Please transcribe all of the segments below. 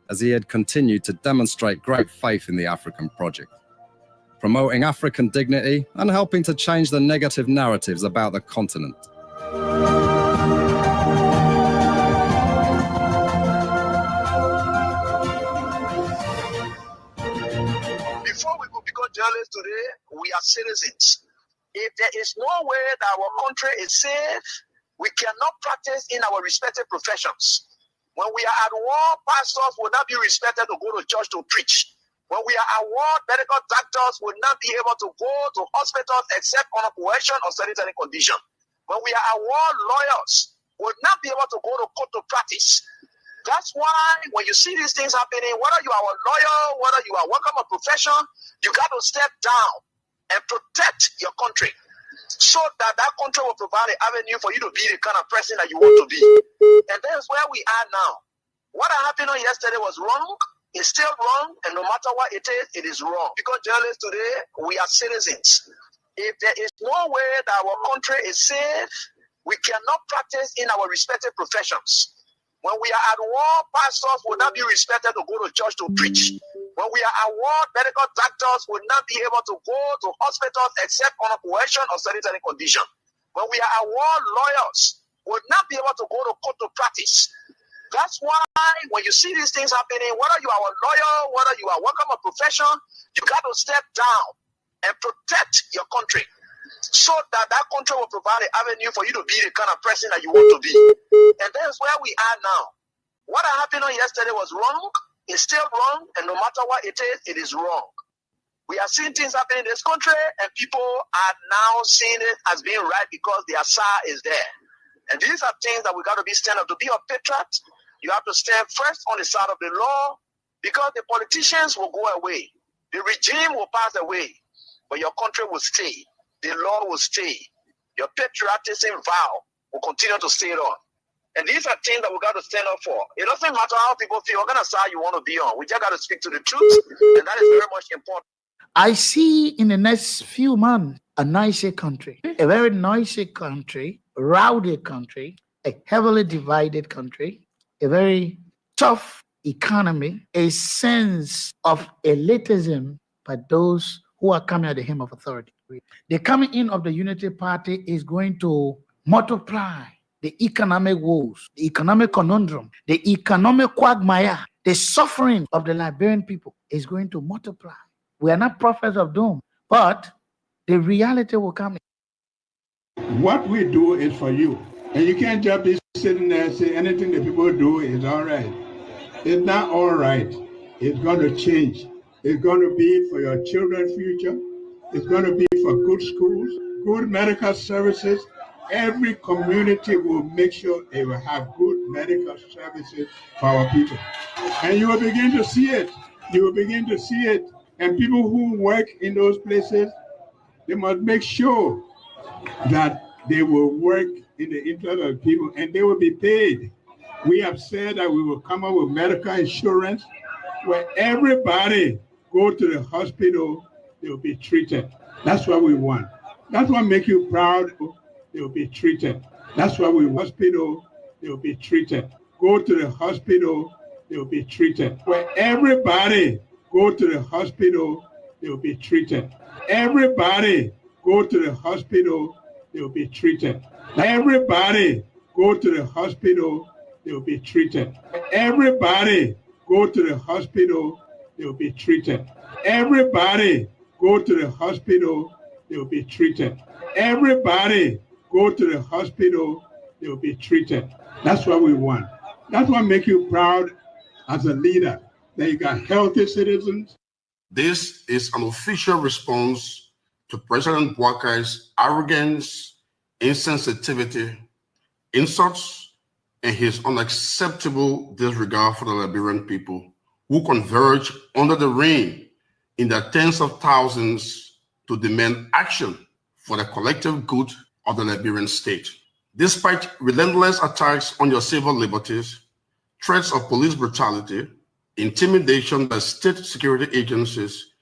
as he had continued to demonstrate great faith in the African project, promoting African dignity and helping to change the negative narratives about the continent. Before we could become journalists today, we are citizens. If there is no way that our country is safe, we cannot practice in our respective professions. When we are at war, pastors will not be respected to go to church to preach. When we are at war, medical doctors will not be able to go to hospitals except on a coercion or sanitary condition. When we are at war, lawyers will not be able to go to court to practice. That's why when you see these things happening, whether you are a lawyer, whether you are working a profession, you got to step down and protect your country so that that country will provide an avenue for you to be the kind of person that you want to be. And that's where we are now. What happened on yesterday was wrong. It's still wrong. And no matter what it is wrong. Because journalists today, we are citizens. If there is no way that our country is safe, we cannot practice in our respective professions. When we are at war, pastors will not be respected to go to church to preach. When we are at war, medical doctors will not be able to go to hospitals except on a coercion or sanitary condition. When we are at war, lawyers will not be able to go to court to practice. That's why when you see these things happening, whether you are a lawyer, whether you are working a profession, you got to step down and protect your country so that that country will provide an avenue for you to be the kind of person that you want to be. And that's where we are now. What happened on yesterday was wrong. It's still wrong, and no matter what it is wrong. We are seeing things happening in this country, and people are now seeing it as being right because their SAR is there. And these are things that we got to be stand up. To be a patriot, you have to stand first on the side of the law, because the politicians will go away. The regime will pass away, but your country will stay. The law will stay. Your patriotism vow will continue to stay on. And these are things that we got to stand up for. It doesn't matter how people feel, what kind of side you want to be on. We just got to speak to the truth, and that is very much important. I see in the next few months a noisy country, a very noisy country, rowdy country, a heavily divided country, a very tough economy, a sense of elitism by those who are coming at the hem of authority. The coming in of the Unity Party is going to multiply the economic woes, the economic conundrum, the economic quagmire, the suffering of the Liberian people is going to multiply. We are not prophets of doom, but the reality will come. What we do is for you. And you can't just be sitting there and say anything that people do is all right. It's not all right. It's going to change. It's going to be for your children's future. It's going to be for good schools, good medical services. Every community will make sure they will have good medical services for our people. And you will begin to see it. You will begin to see it. And people who work in those places, they must make sure that they will work in the interest of people and they will be paid. We have said that we will come up with medical insurance where everybody go to the hospital, they will be treated. That's what we want. That's what makes you proud. They will be treated. That's why we hospital, they will be treated. Go to the hospital, they will be treated. Where everybody go to the hospital, they will be treated. Everybody go to the hospital, they will be treated. Everybody go to the hospital, they will be treated. Everybody go to the hospital, they will be treated. Everybody go to the hospital, they will be treated. Everybody go to the hospital, they will be treated. That's what we want. That's what makes you proud as a leader, that you got healthy citizens. This is an official response to President Bouakai's arrogance, insensitivity, insults, and his unacceptable disregard for the Liberian people who converge under the rain in their tens of thousands to demand action for the collective good of the Liberian state. Despite relentless attacks on your civil liberties, threats of police brutality, intimidation by state security agencies,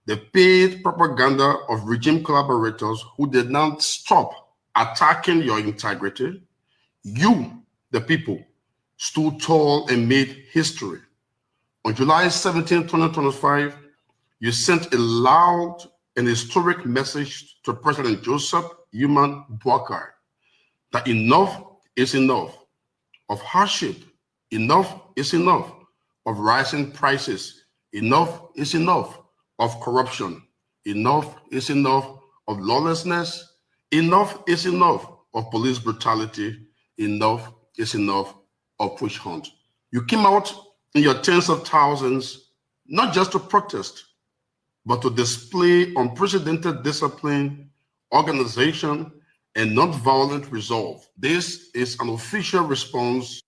the paid propaganda of regime collaborators who did not stop attacking your integrity, you, the people, stood tall and made history, On July 17, 2025, you sent a loud and historic message to President Joseph Human Boakai that enough is enough of hardship, enough is enough of rising prices, enough is enough of corruption, enough is enough of lawlessness, enough is enough of police brutality, enough is enough of witch hunt. You came out in your tens of thousands, not just to protest, but to display unprecedented discipline, organization, and nonviolent resolve. This is an official response.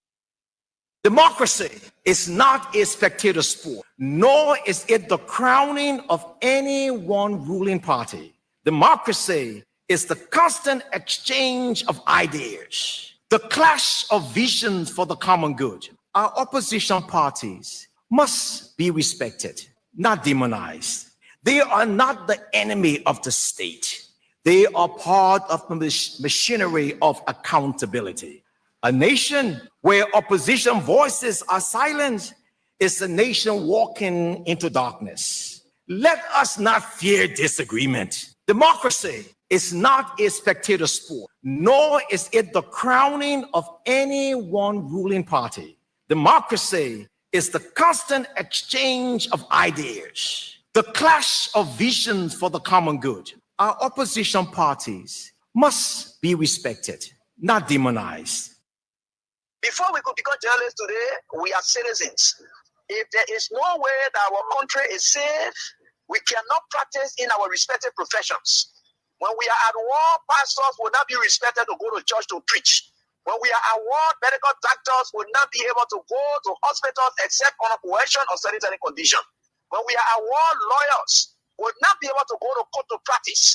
Democracy is not a spectator sport, nor is it the crowning of any one ruling party. Democracy is the constant exchange of ideas, the clash of visions for the common good. Our opposition parties must be respected, not demonized. They are not the enemy of the state. They are part of the machinery of accountability. A nation where opposition voices are silenced is a nation walking into darkness. Let us not fear disagreement. Democracy is not a spectator sport, nor is it the crowning of any one ruling party. Democracy is the constant exchange of ideas, the clash of visions for the common good. Our opposition parties must be respected, not demonized. Before we could become journalists today, we are citizens. If there is no way that our country is safe, we cannot practice in our respective professions. When we are at war, pastors will not be respected to go to church to preach. When we are at war, medical doctors will not be able to go to hospitals except on a coercion or sanitary condition. When we are at war, lawyers will not be able to go to court to practice.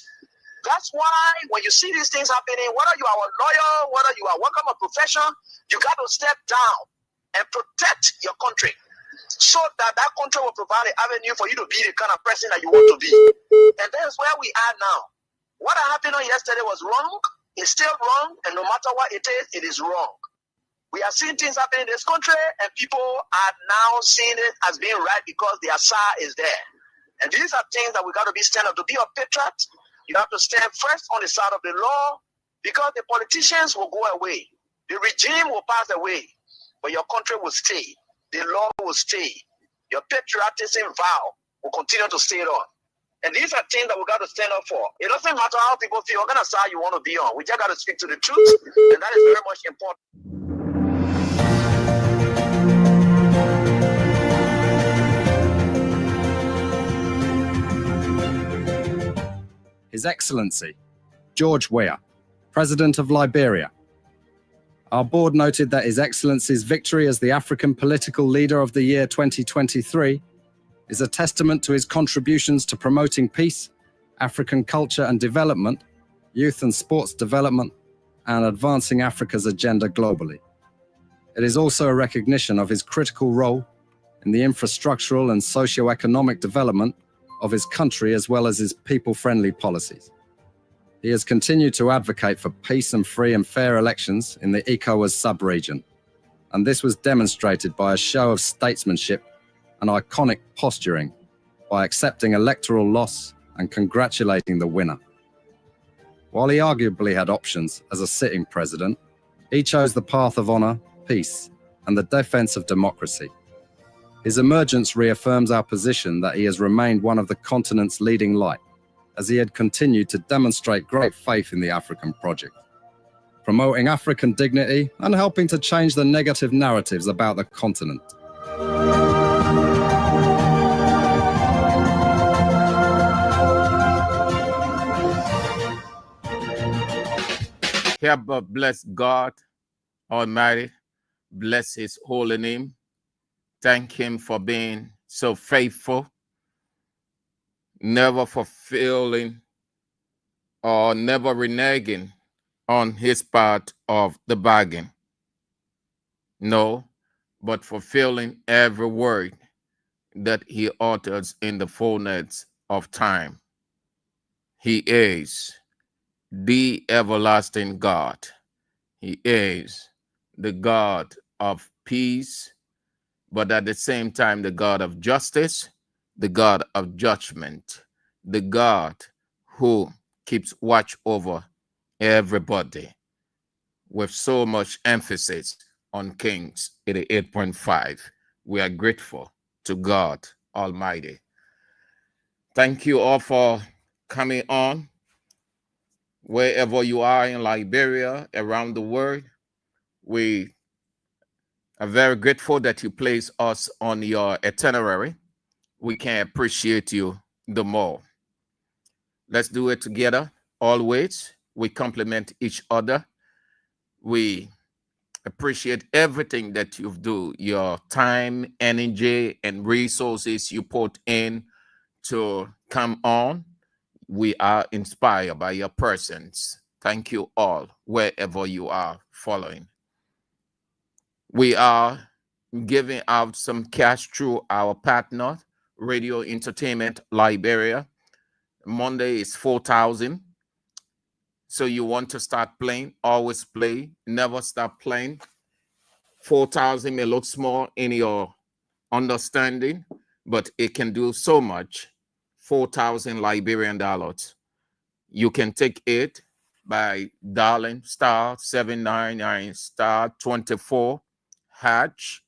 That's why when you see these things happening, whether you are a lawyer, whether you are working a profession, you got to step down and protect your country so that that country will provide an avenue for you to be the kind of person that you want to be. And that's where we are now. What happened on yesterday was wrong. It's still wrong. And no matter what it is wrong. We are seeing things happening in this country, and people are now seeing it as being right because their SAR is there. And these are things that we got to be stand up. To be a patriot, you have to stand first on the side of the law, because the politicians will go away. The regime will pass away, but your country will stay. The law will stay. Your patriotism vow will continue to stay on. And these are things that we got to stand up for. It doesn't matter how people feel, what kind of side you want to be on. We just got to speak to the truth, and that is very much important. His Excellency, George Weah, President of Liberia. Our board noted that His Excellency's victory as the African Political Leader of the Year 2023 is a testament to his contributions to promoting peace, African culture and development, youth and sports development, and advancing Africa's agenda globally. It is also a recognition of his critical role in the infrastructural and socio-economic development of his country, as well as his people-friendly policies. He has continued to advocate for peace and free and fair elections in the ECOWAS sub-region, and this was demonstrated by a show of statesmanship and iconic posturing by accepting electoral loss and congratulating the winner. While he arguably had options as a sitting president, he chose the path of honor, peace, and the defense of democracy. His emergence reaffirms our position that he has remained one of the continent's leading light, as he had continued to demonstrate great faith in the African project, promoting African dignity and helping to change the negative narratives about the continent. Hereby bless God Almighty, bless his holy name. Thank him for being so faithful, never fulfilling or never reneging on his part of the bargain. No, but fulfilling every word that he utters in the fullness of time. He is the everlasting God. He is the God of peace, but at the same time, the God of justice, the God of judgment, the God who keeps watch over everybody, with so much emphasis on Kings 88.5. We are grateful to God Almighty. Thank you all for coming on. Wherever you are in Liberia, around the world, we are very grateful that you place us on your itinerary. We can appreciate you the more. Let's do it together always. We complement each other. We appreciate everything that you do, your time, energy, and resources you put in to come on. We are inspired by your presence. Thank you all, wherever you are following. We are giving out some cash through our partner, Radio Entertainment Liberia. Monday is 4,000. So you want to start playing, always play, never stop playing. 4,000 may look small in your understanding, but it can do so much. 4,000 Liberian dollars. You can take it by dialing *799 *24 hatch.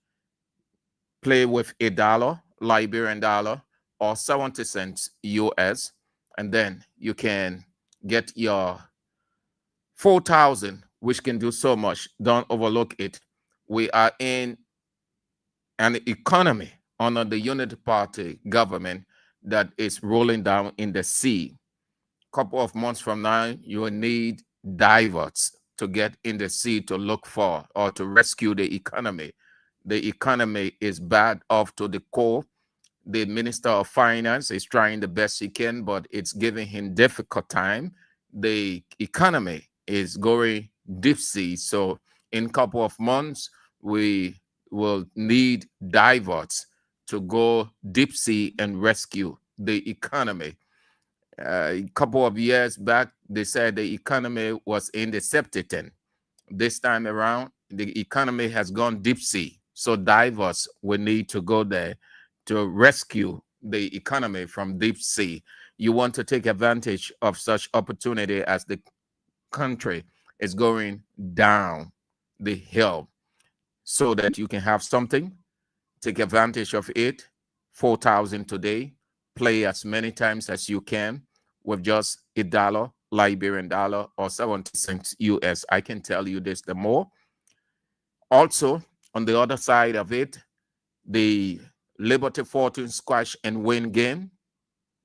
Play with $1 Liberian dollar or 70 cents US, and then you can get your 4,000, which can do so much. Don't overlook it. We are in an economy under the Unity Party government that is rolling down in the sea. Couple of months from now, you will need divers to get in the sea to look for or to rescue the economy. The economy is bad off to the core. The Minister of Finance is trying the best he can, but it's giving him difficult time. The economy is going deep sea. So in a couple of months, we will need divers to go deep sea and rescue the economy. A couple of years back, they said the economy was in the septic tank. This time around, the economy has gone deep sea. So divers will need to go there to rescue the economy from deep sea. You want to take advantage of such opportunity as the country is going down the hill so that you can have something. Take advantage of it. 4,000 today. Play as many times as you can with just $1 Liberian dollar or 70 cents US. I can tell you this the more. Also, on the other side of it, the Liberty Fortune Squash and Win game,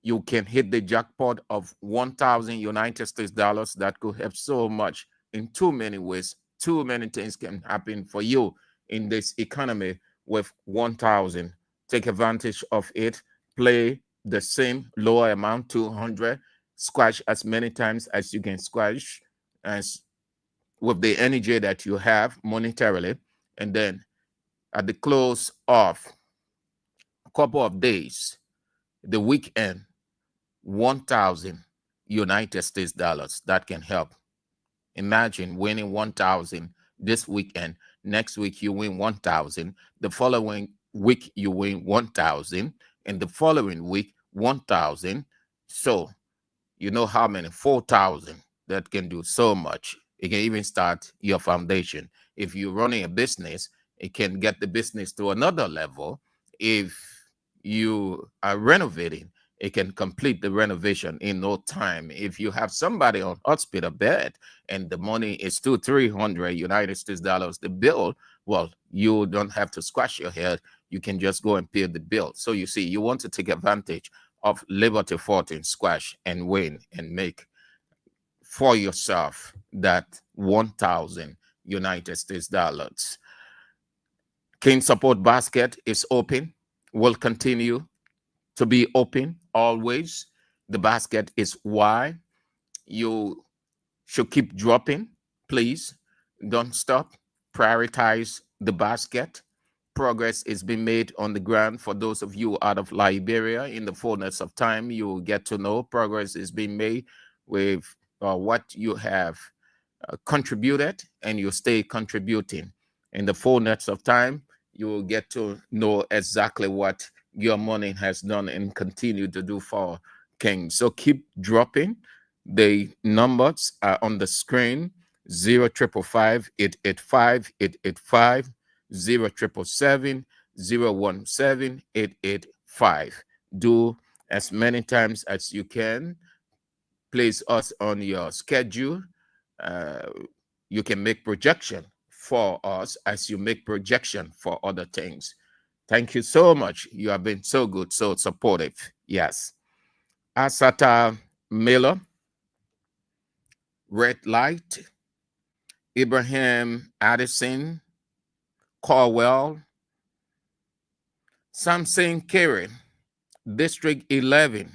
you can hit the jackpot of 1,000 United States dollars. That could help so much in too many ways. Too many things can happen for you in this economy with 1,000. Take advantage of it. Play the same lower amount, 200. Squash as many times as you can squash as with the energy that you have monetarily. And then at the close of a couple of days, the weekend, 1,000 United States dollars. That can help. Imagine winning 1,000 this weekend. Next week, you win 1,000. The following week, you win 1,000. And the following week, 1,000. So, you know how many? 4,000. That can do so much. It can even start your foundation. If you're running a business, it can get the business to another level. If you are renovating, it can complete the renovation in no time. If you have somebody on hospital bed and the money is 200-300 United States dollars, the bill, well, you don't have to scratch your head. You can just go and pay the bill. So you see, you want to take advantage of Liberty Fortune Squash and Win and make for yourself that 1,000 United States dollars. King Support Basket is open, will continue to be open always. The basket is wide. You should keep dropping, please. Don't stop. Prioritize the basket. Progress is being made on the ground. For those of you out of Liberia, in the fullness of time, you will get to know progress is being made with what you have contributed, and you stay contributing. In the fullness of time, you will get to know exactly what your money has done and continue to do for King. So keep dropping. The numbers are on the screen: 055-885-885, 077-017-885. Do as many times as you can. Place us on your schedule. Uh, you can make projection for us as you make projection for other things. Thank you so much. You have been so good, so supportive. Yes. Asata Miller, Red Light, Ibrahim Addison, Caldwell, Samson Kerry, District 11,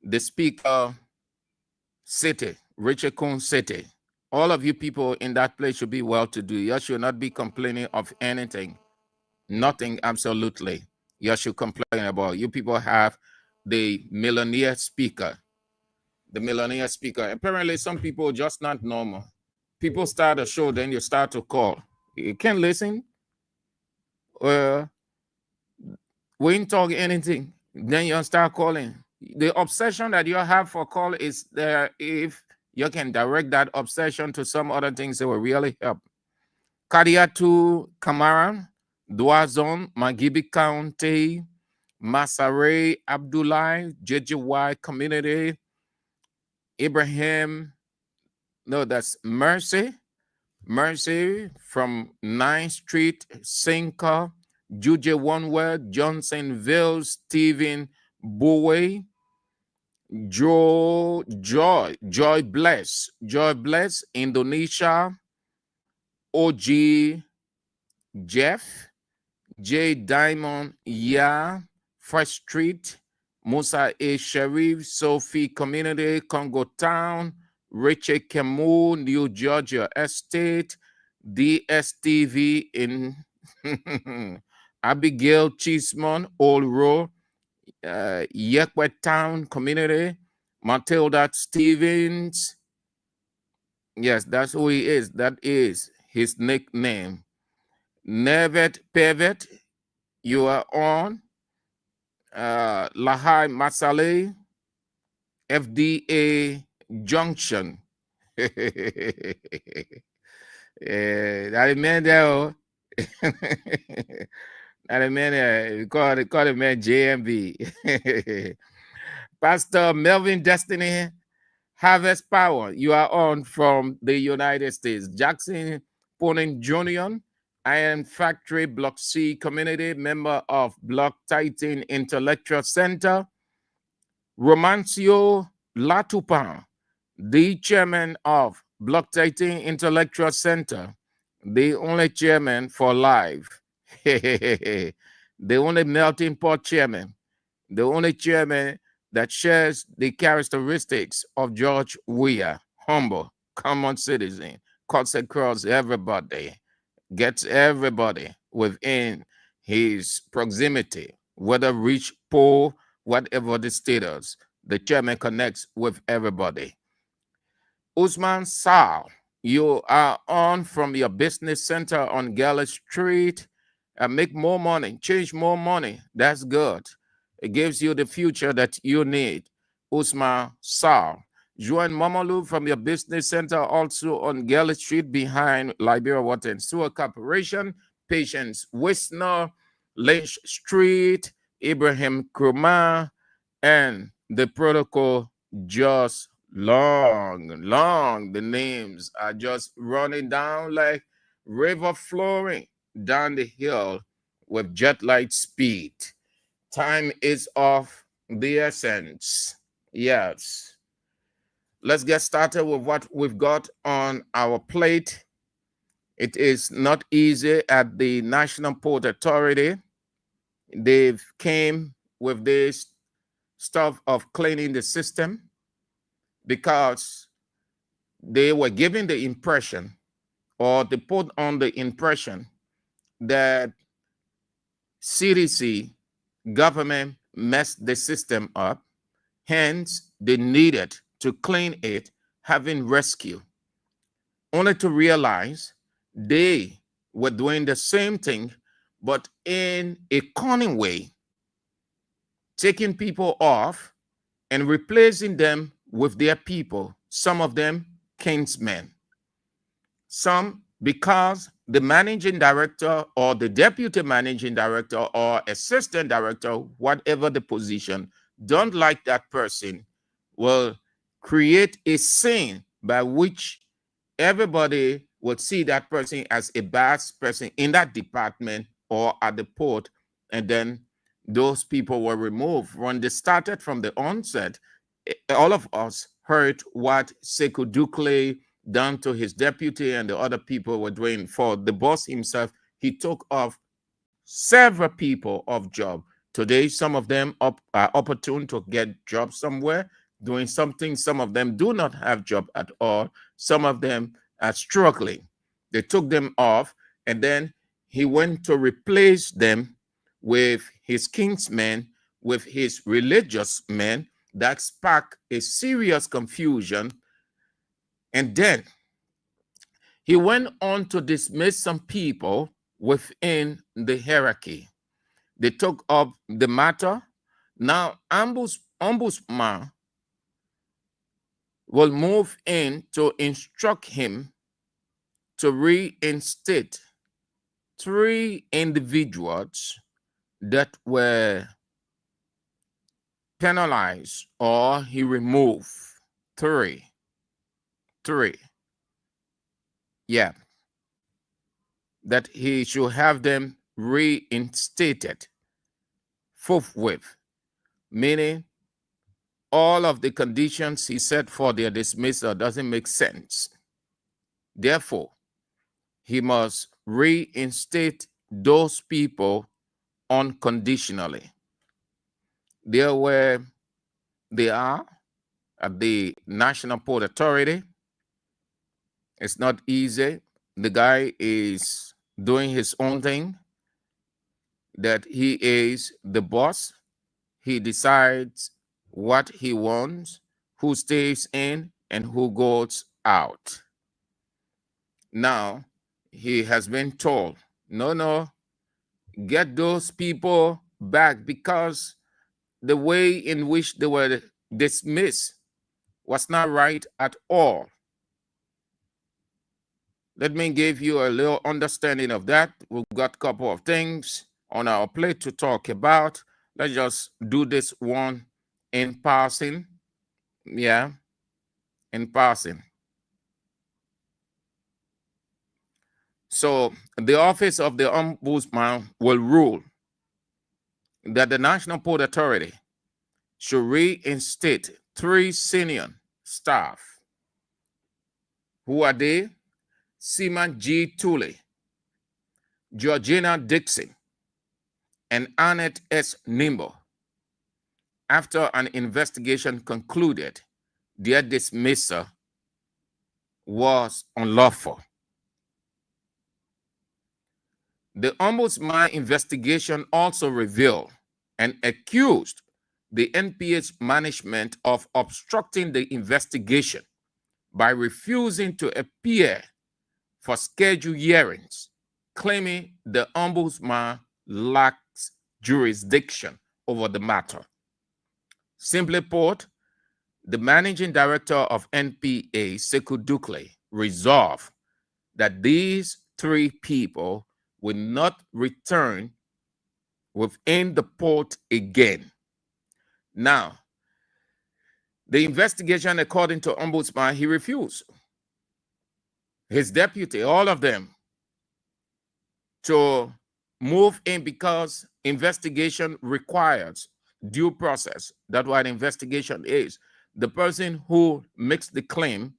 the Speaker City, Richard Coon City. All of you people in that place should be well to do. You should not be complaining of anything. Nothing, absolutely. You should complain about. You people have the millionaire speaker. The millionaire speaker. Apparently, some people just not normal. People start a show, then you start to call. You can't listen. We ain't talk anything. Then you start calling. The obsession that you have for call is there. If you can direct that obsession to some other things, it will really help. Kadiatu Kamaran, Duazon, Magibi County, Masare Abdullah, JJY Community, Ibrahim, no, that's Mercy from 9th Street, Sinka, Juja One Word, Johnsonville, Stephen Bowie, Joy Bless, Indonesia, OG Jeff, J Diamond, Fresh Street, Musa A. Sharif, Sophie Community, Congo Town, Richard Camus, New Georgia Estate, DSTV in Abigail Cheeseman, Old Road, Yekwet Town Community, Matilda Stevens. Yes, that's who he is. That is his nickname. Nevet Pevet, you are on. Lahai Masale, FDA Junction. That man there. That man there. Call it man JMB. Pastor Melvin Destiny Harvest Power. You are on from the United States. Jackson Ponin Jr. Iron Factory Block C Community, member of Block Titan Intellectual Center. Romancio Latupan, the chairman of Block Titan Intellectual Center, the only chairman for life. The only melting pot chairman, the only chairman that shares the characteristics of George Weah, humble, common citizen, cuts across everybody, gets everybody within his proximity, whether rich, poor, whatever the status. The chairman connects with everybody. Usman Sal, you are on from your business center on Gala Street. Make more money, change more money. That's good. It gives you the future that you need. Usman Sal. Join Mamalu from your business center also on Gala Street behind Liberia Water and Sewer Corporation. Patience Wisner, Lynch Street, Ibrahim Krumah, and the protocol just long. The names are just running down like river flowing down the hill with jet light speed. Time is of the essence. Yes. Let's get started with what we've got on our plate. It is not easy at the National Port Authority. They've came with this stuff of cleaning the system because they were given the impression, or they put on the impression, that CDC government messed the system up. Hence, they needed to clean it, having rescue, only to realize they were doing the same thing, but in a cunning way, taking people off and replacing them with their people, some of them kinsmen. Some because the managing director or the deputy managing director or assistant director, whatever the position, don't like that person, will create a scene by which everybody would see that person as a bad person in that department or at the port, and then those people were removed. When they started from the onset, all of us heard what Sekou Doucle done to his deputy and the other people were doing. For the boss himself, he took off several people off job. Today, some of them are opportune to get jobs somewhere, doing something. Some of them do not have job at all. Some of them are struggling. They took them off, and then he went to replace them with his kinsmen, with his religious men. That sparked a serious confusion. And then he went on to dismiss some people within the hierarchy. They took up the matter. Now, ombudsman will move in to instruct him to reinstate 3 individuals that were penalized, or he removed 3. Yeah. That he should have them reinstated forthwith, meaning all of the conditions he set for their dismissal doesn't make sense. Therefore, he must reinstate those people unconditionally. There where they are at the National Port Authority. It's not easy. The guy is doing his own thing, that he is the boss. He decides what he wants, who stays in, and who goes out. Now, he has been told, no, get those people back, because the way in which they were dismissed was not right at all. Let me give you a little understanding of that. We've got a couple of things on our plate to talk about. Let's just do this one in passing. Yeah, in passing. So the office of the ombudsman will rule that the National Port Authority should reinstate 3 senior staff. Who are they? Seaman G. Tooley, Georgina Dixon, and Annette S. Nimbo. After an investigation concluded, their dismissal was unlawful. The Ombudsman investigation also revealed and accused the NPH management of obstructing the investigation by refusing to appear for scheduled hearings, claiming the Ombudsman lacks jurisdiction over the matter. Simply put, the managing director of NPA, Sekou Doucle, resolved that these 3 people will not return within the port again. Now, the investigation, according to Ombudsman, he refused. His deputy, all of them, to move in because investigation requires due process. That's what investigation is. The person who makes the claim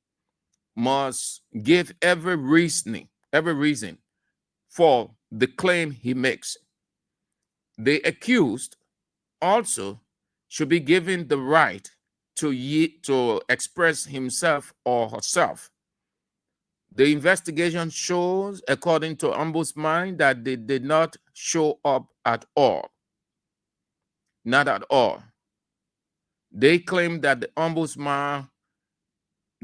must give every reason for the claim he makes. The accused also should be given the right to express himself or herself. The investigation shows, according to Ombudsman, that they did not show up at all. Not at all. They claim that the Ombudsman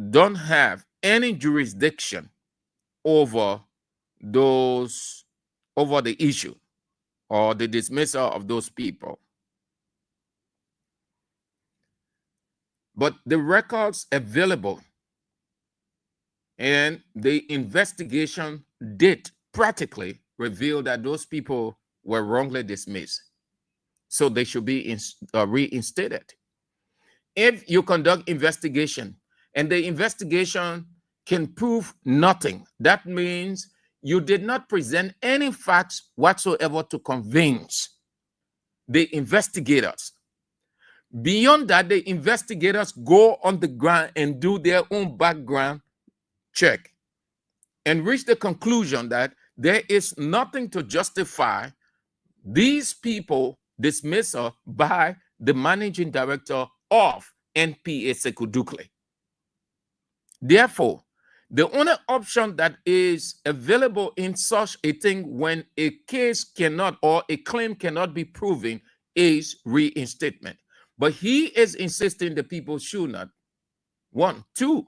don't have any jurisdiction over the issue. or the dismissal of those people. But the records available and the investigation did practically reveal that those people were wrongly dismissed. So they should be reinstated. If you conduct investigation and the investigation can prove nothing, that means you did not present any facts whatsoever to convince the investigators. Beyond that, the investigators go on the ground and do their own background check and reach the conclusion that there is nothing to justify these people dismissal by the managing director of NPA Sekou Dukle. Therefore, the only option that is available in such a thing when a case cannot or a claim cannot be proven is reinstatement. But he is insisting the people should not. 1. 2,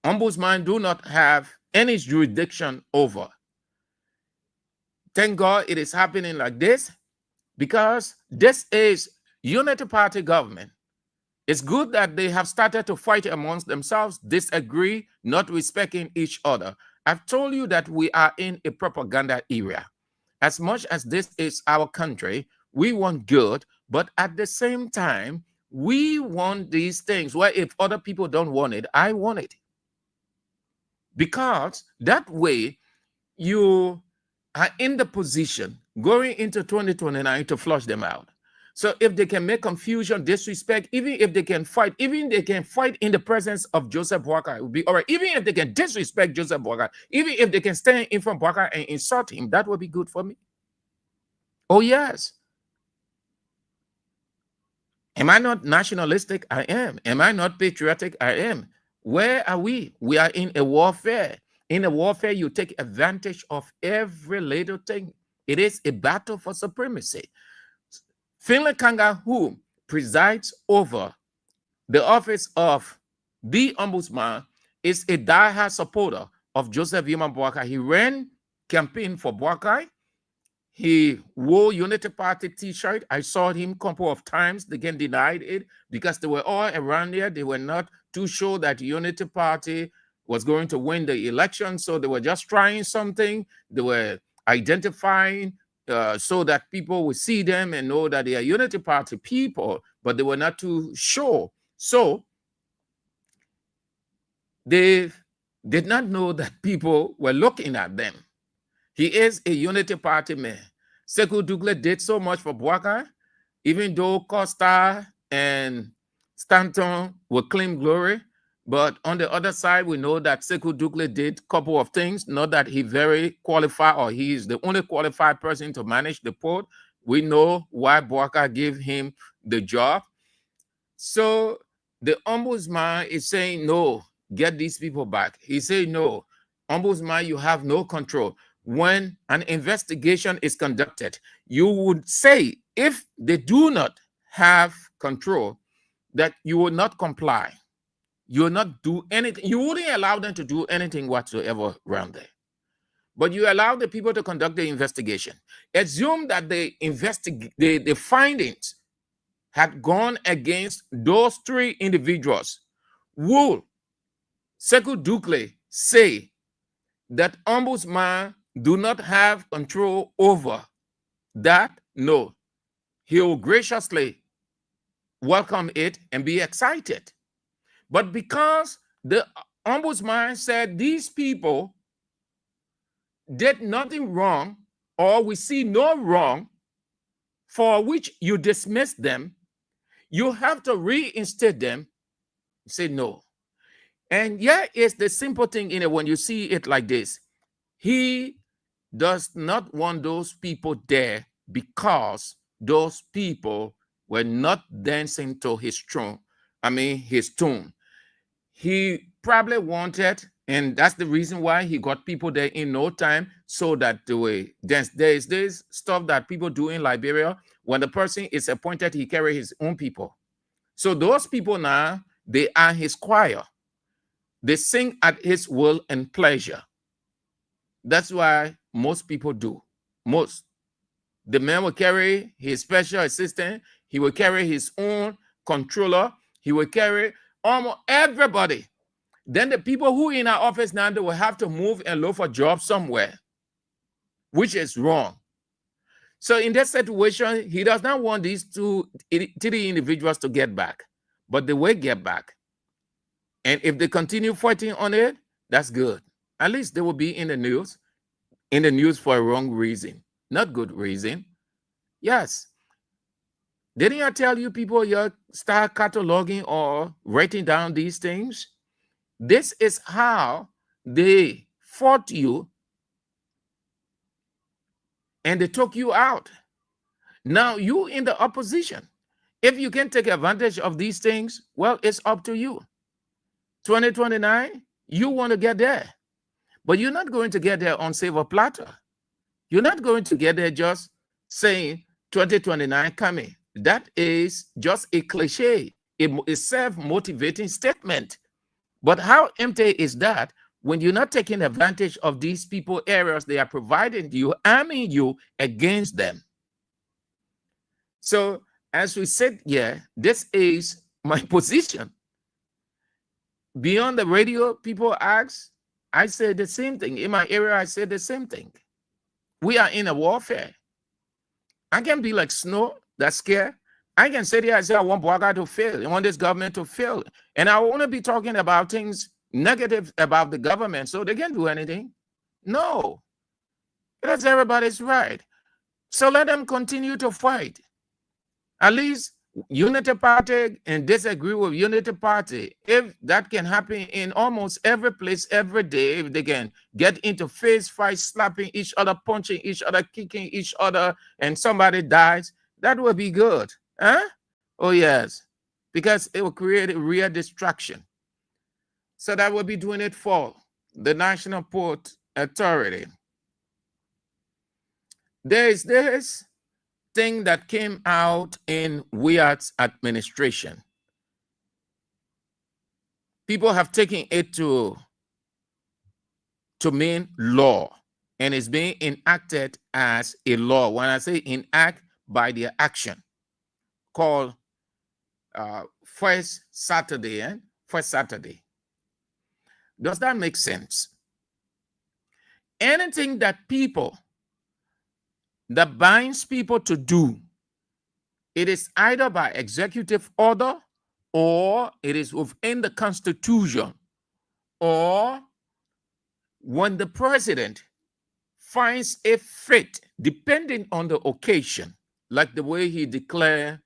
ombudsman do not have any jurisdiction over. Thank God it is happening like this, because this is unity party government. It's good that they have started to fight amongst themselves, disagree, not respecting each other. I've told you that we are in a propaganda era. As much as this is our country, we want good, but at the same time, we want these things where if other people don't want it, I want it. Because that way, you are in the position going into 2029 to flush them out. So if they can make confusion, disrespect, even if they can fight, even if they can fight in the presence of Joseph Boakai, it would be all right. Even if they can disrespect Joseph Boakai, even if they can stand in front of Boakai and insult him, that would be good for me. Oh, yes. Am I not nationalistic? I am. Am I not patriotic? I am. Where are we? We are in a warfare. In a warfare, you take advantage of every little thing. It is a battle for supremacy. Finlay Kanga, who presides over the office of the ombudsman, is a diehard supporter of Joseph Yuma Boakai. He ran campaign for Boakai. He wore Unity Party t-shirt. I saw him a couple of times. They again denied it because they were all around there. They were not too sure that Unity Party was going to win the election. So they were just trying something. They were identifying so that people would see them and know that they are Unity Party people, but they were not too sure. So they did not know that people were looking at them. He is a Unity Party man. Sekou Dukle did so much for Boakai, even though Costa and Stanton will claim glory. But on the other side, we know that Sekou Dukle did a couple of things, not that he very qualified or he is the only qualified person to manage the port. We know why Boakai gave him the job. So the ombudsman is saying, no, get these people back. He said, no, ombudsman, you have no control. When an investigation is conducted, you would say, if they do not have control, that you will not comply. You will not do anything. You wouldn't allow them to do anything whatsoever around there. But you allow the people to conduct the investigation. Assume that the findings had gone against those 3 individuals. Will Sekou Dukle say that ombudsman do not have control over that? No. He will graciously welcome it and be excited. But because the ombudsman said these people did nothing wrong, or we see no wrong for which you dismiss them, you have to reinstate them. Say no. And yeah, it's the simple thing in it when you see it like this. He does not want those people there because those people were not dancing to his tune. His tune. He probably wanted, and that's the reason why he got people there in no time, so that the way dance. There is this stuff that people do in Liberia. When the person is appointed, he carries his own people. So those people now, they are his choir. They sing at his will and pleasure. That's why most people do. Most. The man will carry his special assistant. He will carry his own controller. He will carry almost everybody. Then the people who in our office now, they will have to move and look for jobs somewhere, which is wrong. So in that situation, he does not want these three individuals to get back, but they will get back. And if they continue fighting on it, that's good. At least they will be in the news for a wrong reason, not good reason. Yes. Didn't I tell you people you start cataloging or writing down these things? This is how they fought you and they took you out. Now you in the opposition. If you can take advantage of these things, well, it's up to you. 2029, you want to get there. But you're not going to get there on silver platter. You're not going to get there just saying 2029 coming. That is just a cliche, a self-motivating statement. But how empty is that when you're not taking advantage of these people areas they are providing you, arming you against them? So as we said here, this is my position. Beyond the radio, people ask, I say the same thing. In my area, I say the same thing. We are in a warfare. I can be like Snow, that's scared. I can sit here and say, I want Boaga to fail. I want this government to fail. And I want to be talking about things negative about the government so they can't do anything. No. That's everybody's right. So let them continue to fight. At least Unity Party and disagree with Unity Party. If that can happen in almost every place, every day, if they can get into face fights, slapping each other, punching each other, kicking each other, and somebody dies, that would be good. Huh? Oh, yes. Because it will create a real distraction. So that will be doing it for the National Port Authority. There is this thing that came out in Weir's administration. People have taken it to mean law, and it's being enacted as a law. When I say enact, by their action, called First Saturday. First Saturday. Does that make sense? Anything that binds people to do, it is either by executive order or it is within the Constitution, or when the president finds it fit, depending on the occasion, like the way he declared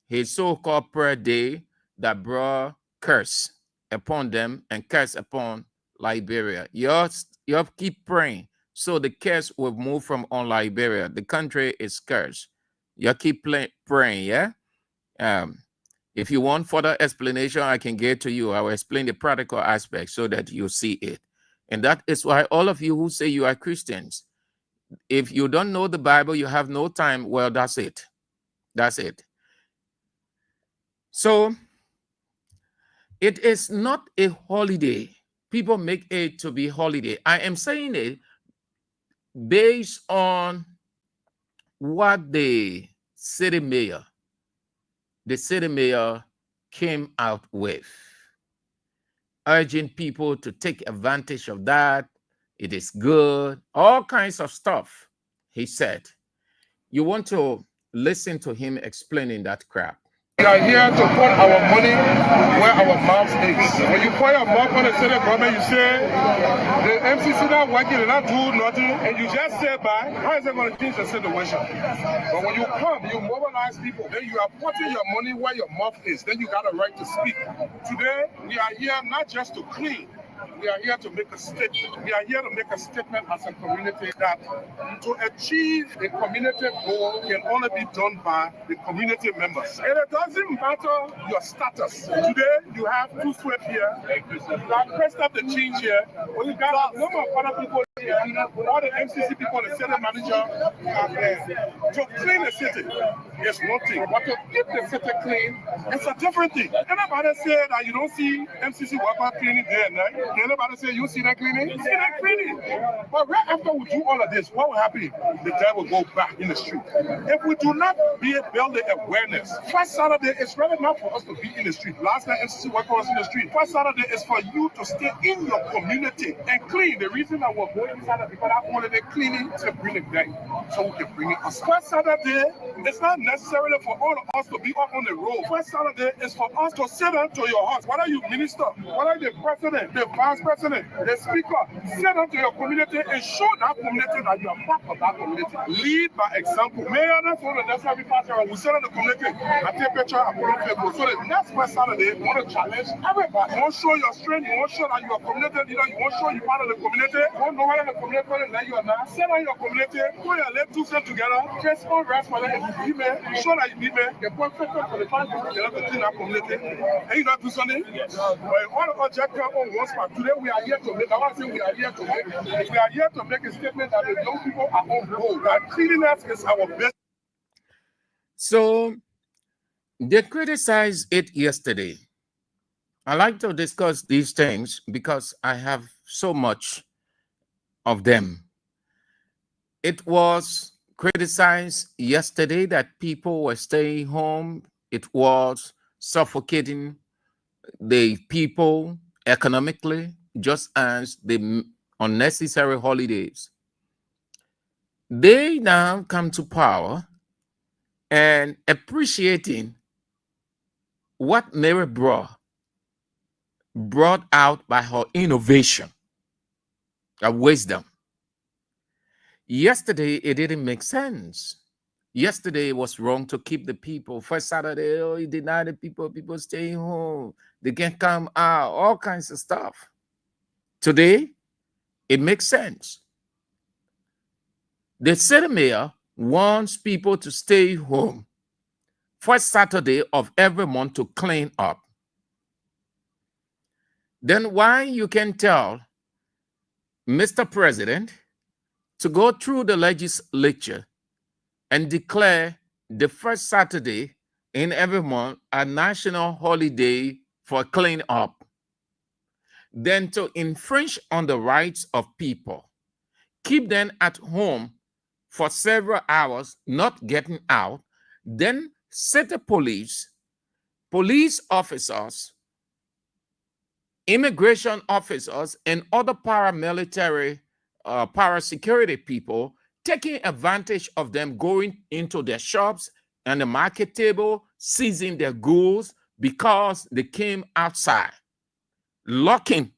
his so-called prayer day that brought curse upon them and curse upon Liberia. You keep praying so the curse will move from on Liberia. The country is cursed. You keep praying, yeah? If you want further explanation, I can get to you. I will explain the practical aspects so that you see it. And that is why all of you who say you are Christians, if you don't know the Bible, you have no time. Well, that's it. That's it. So it is not a holiday. People make it to be holiday. I am saying it based on what the city mayor came out with, urging people to take advantage of that. It is good, all kinds of stuff. He said, you want to listen to him explaining that crap. We are here to put our money where our mouth is. When you put your mouth on the city government, you say the MCC not working, they not do nothing, and you just say by, how is it going to change the situation? But when you come, you mobilize people, then you are putting your money where your mouth is, then you got a right to speak. Today, we are here not just to clean, we are here to make a statement. We are here to make a statement as a community that to achieve a community goal can only be done by the community members. And it doesn't matter your status. Today, you have two sweat here, you got pressed up the change here, or you got a number of other people here, all the MCC people, the city manager, to clean the city. is one thing, but to keep the city clean, it's a different thing. Anybody say that you don't see MCC workers cleaning day and night? Anybody say you see them cleaning? You see them cleaning. But right after we do all of this, what will happen? The guy will go back in the street. If we do not build the awareness, first Saturday is really not for us to be in the street. Last night MCC workers was in the street. First Saturday is for you to stay in your community and clean. The reason that we're going inside of people that wanted it cleaning to bring it back so we can bring it us. First Saturday, it's not necessarily for all of us to be up on the road. First Saturday is for us to sit down to your house. Whether you minister, whether the president, the vice president, the speaker, sit down to your community and show that community that you are part of that community. Lead by example. Mayor, that's one of the necessary parts we sit in the community. I take picture, I put on Facebook. So the next first Saturday, you want to challenge everybody. You want to show your strength, you want to show that you are community leader, you want to show you part of the community. You want to know whether the community that you are not. Sit down your community, put your leg two cents together, just on rest for that. If you be me, show that you be me. The point for the time you have to clean our community. And you not do something? Yes. But all of us just come on one spot. Today we are here to make, I want to say we are here to make a statement that the young people are on board. That cleanliness is our best. So they criticized it yesterday. I like to discuss these things because I have so much of them. It was criticized yesterday that people were staying home. It was suffocating the people economically, just as the unnecessary holidays. They now come to power and appreciating what Mary brought out by her innovation, her wisdom. Yesterday, it didn't make sense. Yesterday, it was wrong to keep the people. First Saturday, oh, he denied the people staying home. They can't come out, all kinds of stuff. Today, it makes sense. The city mayor wants people to stay home first Saturday of every month to clean up. Then why you can tell Mr. President to go through the legislature and declare the first Saturday in every month a national holiday for clean up, then to infringe on the rights of people, keep them at home for several hours, not getting out, then city police officers, immigration officers, and other paramilitary, parasecurity people taking advantage of them, going into their shops and the market table, seizing their goods because they came outside, locking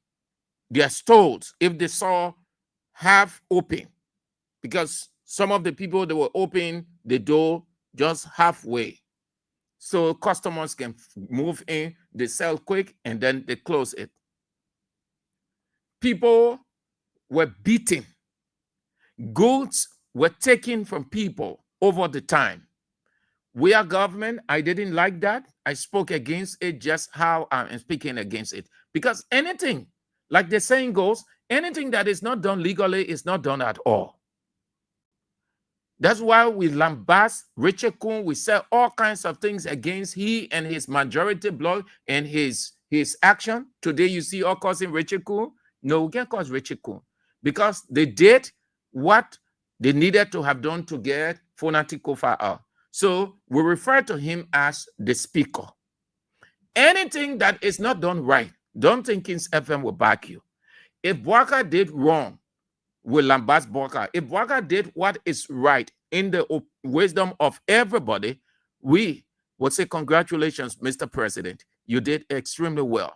their stores if they saw half open, because some of the people, they were open the door just halfway. So customers can move in, they sell quick, and then they close it. People were beaten. Goods were taken from people over the time. We are government. I didn't like that. I spoke against it, just how I'm speaking against it. Because anything, like the saying goes, anything that is not done legally is not done at all. That's why we lambast Richard Kuhn. We say all kinds of things against he and his majority bloc and his action. Today you see all causing Richard Kuhn. No, we can't cause Richard Kuhn because they did what they needed to have done to get Fonati Kofa out. So we refer to him as the speaker. Anything that is not done right, don't think Kings FM will back you. If Walker did wrong, will lambast Walker. If Walker did what is right in the wisdom of everybody, we would say, congratulations, Mr. President. You did extremely well.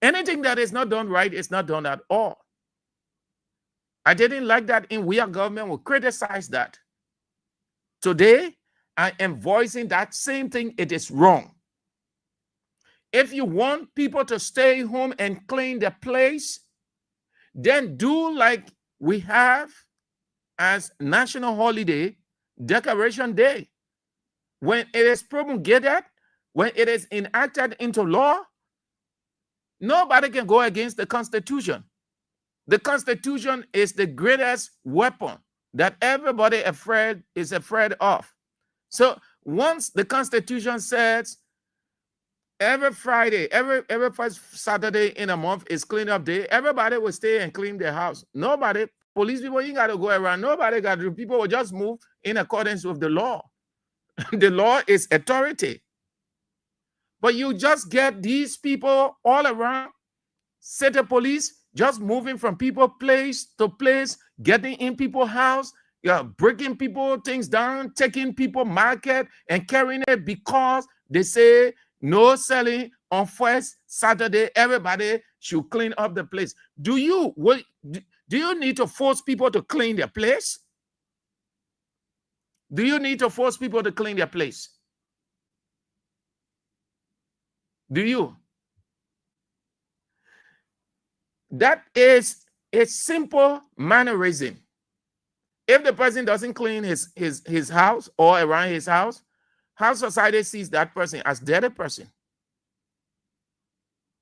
Anything that is not done right is not done at all. I didn't like that in We Are Government. We criticize that. Today, I am voicing that same thing. It is wrong. If you want people to stay home and clean their place, then do like we have as national holiday, Decoration Day. When it is promulgated, when it is enacted into law, nobody can go against the Constitution. The Constitution is the greatest weapon that everybody is afraid of. So once the Constitution says every Friday, every first Saturday in a month is cleanup day, everybody will stay and clean their house. Nobody, police people, you got to go around. Nobody got to, people will just move in accordance with the law. The law is authority. But you just get these people all around, city police, just moving from people place to place, getting in people's house, breaking people things down, taking people market and carrying it because they say no selling on first Saturday. Everybody should clean up the place. Do you need to force people to clean their place? Do you need to force people to clean their place? Do you? That is a simple mannerism. If the person doesn't clean his house or around his house, how society sees that person as the other person.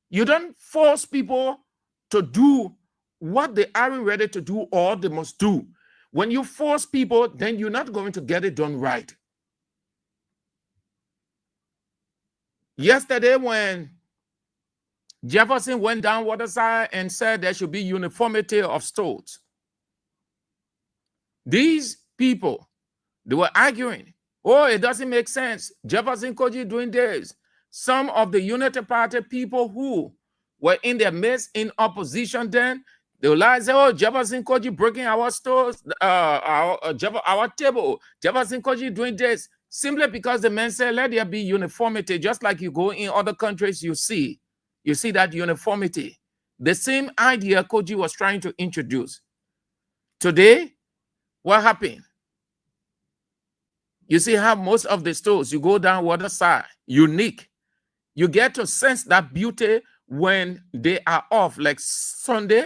You don't force people to do what they aren't ready to do or they must do. When you force people, then you're not going to get it done right. Yesterday, when Jefferson went down Waterside and said there should be uniformity of stores, these people, they were arguing, oh, it doesn't make sense. Jefferson Koji doing this. Some of the Unity Party people who were in their midst in opposition then, they will lie and say, oh, Jefferson Koji breaking our stores, our table. Jefferson Koji doing this. Simply because the men said, let there be uniformity. Just like you go in other countries, you see that uniformity. The same idea Koji was trying to introduce. Today, what happened? You see how most of the stores, you go down Waterside, unique. You get to sense that beauty when they are off, like Sunday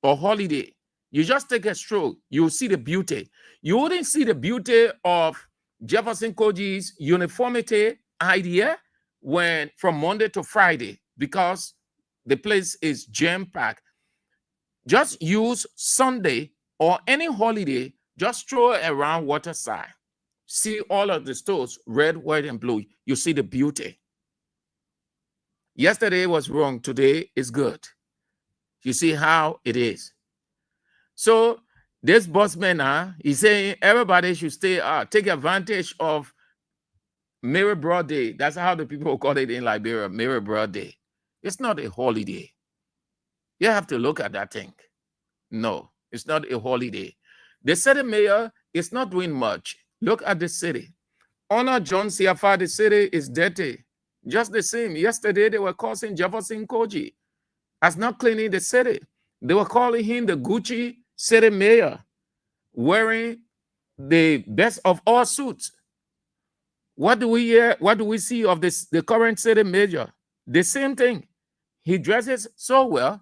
or holiday. You just take a stroll, you'll see the beauty. You wouldn't see the beauty of Jefferson Koji's uniformity idea when from Monday to Friday, because the place is jam-packed. Just use Sunday or any holiday, just stroll around Waterside. See all of the stores, red, white, and blue. You see the beauty. Yesterday was wrong. Today is good. You see how it is. So this bossman, he's saying everybody should stay take advantage of Mary Broad Day. That's how the people call it in Liberia, Mary Broad Day. It's not a holiday. You have to look at that thing. No, it's not a holiday. The city mayor is not doing much. Look at the city. Honor John Siafa, the city is dirty. Just the same. Yesterday, they were causing Jefferson Koji as not cleaning the city. They were calling him the Gucci city mayor, wearing the best of all suits. What do we hear? What do we see of this? The current city mayor? The same thing. He dresses so well.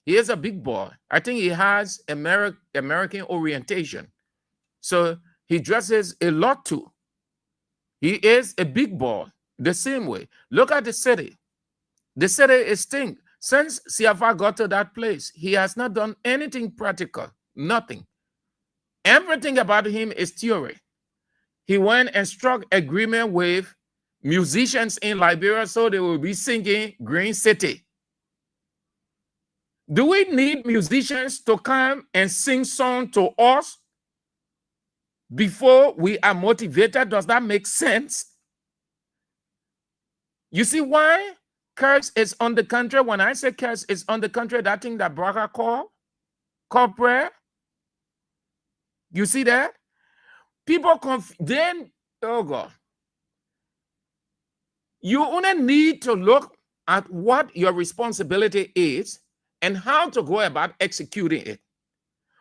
He is a big boy. I think he has American orientation. So he dresses a lot too. He is a big boy the same way. Look at the city. The city is stink. Since Siafa got to that place, he has not done anything practical. Nothing. Everything about him is theory. He went and struck agreement with musicians in Liberia so they will be singing Green City. Do we need musicians to come and sing songs to us before we are motivated? Does that make sense? You see why curse is on the country? When I say curse is on the country, that thing that Braga call prayer. You see that? People then, oh God. You only need to look at what your responsibility is and how to go about executing it.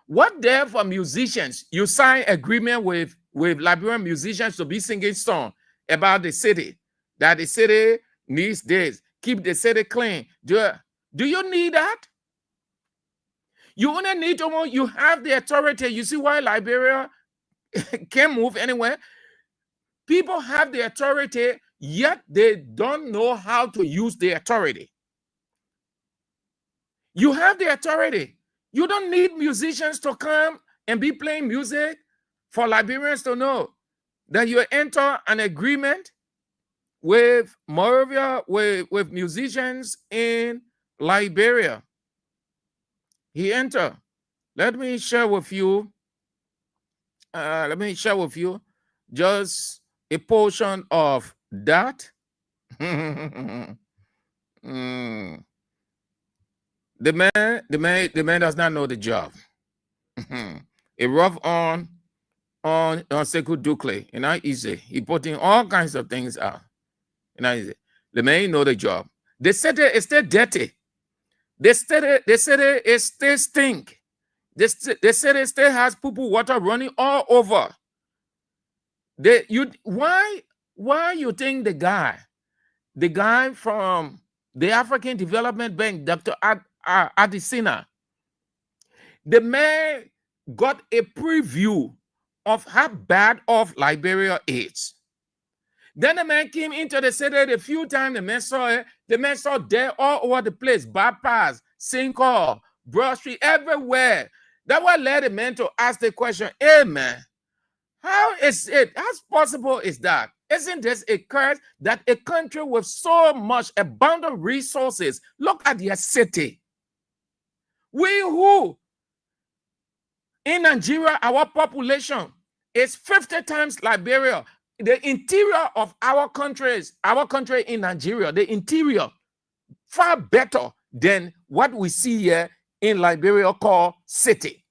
What there for musicians? You sign agreement with Liberian musicians to be singing songs about the city, that the city needs this, keep the city clean. Do you need that? You only need to know you have the authority. You see why Liberia can't move anywhere? People have the authority, yet they don't know how to use the authority. You have the authority. You don't need musicians to come and be playing music for Liberians to know. that you enter an agreement with Moravia, with musicians in Liberia. He entered. Let me share with you just a portion of that. Mm. The man does not know the job. A rough on Sekou Dukle, not easy. He put in all kinds of things out. Not easy. The man know the job. They said it's still dirty. They said it still stink. They said it still has poo-poo water running all over. Why you think the guy from the African Development Bank, Dr. Adesina, the man got a preview of how bad off Liberia is. Then the man came into the city a few times. The man saw it. The man saw there all over the place, bypass, sinkhole, Broad Street, everywhere. That what led the man to ask the question, hey man, how possible is that? Isn't this a curse that a country with so much abundant resources, look at their city. We who in Nigeria, our population is 50 times Liberia. The interior of our country in Nigeria, the interior, far better than what we see here in Liberia called city.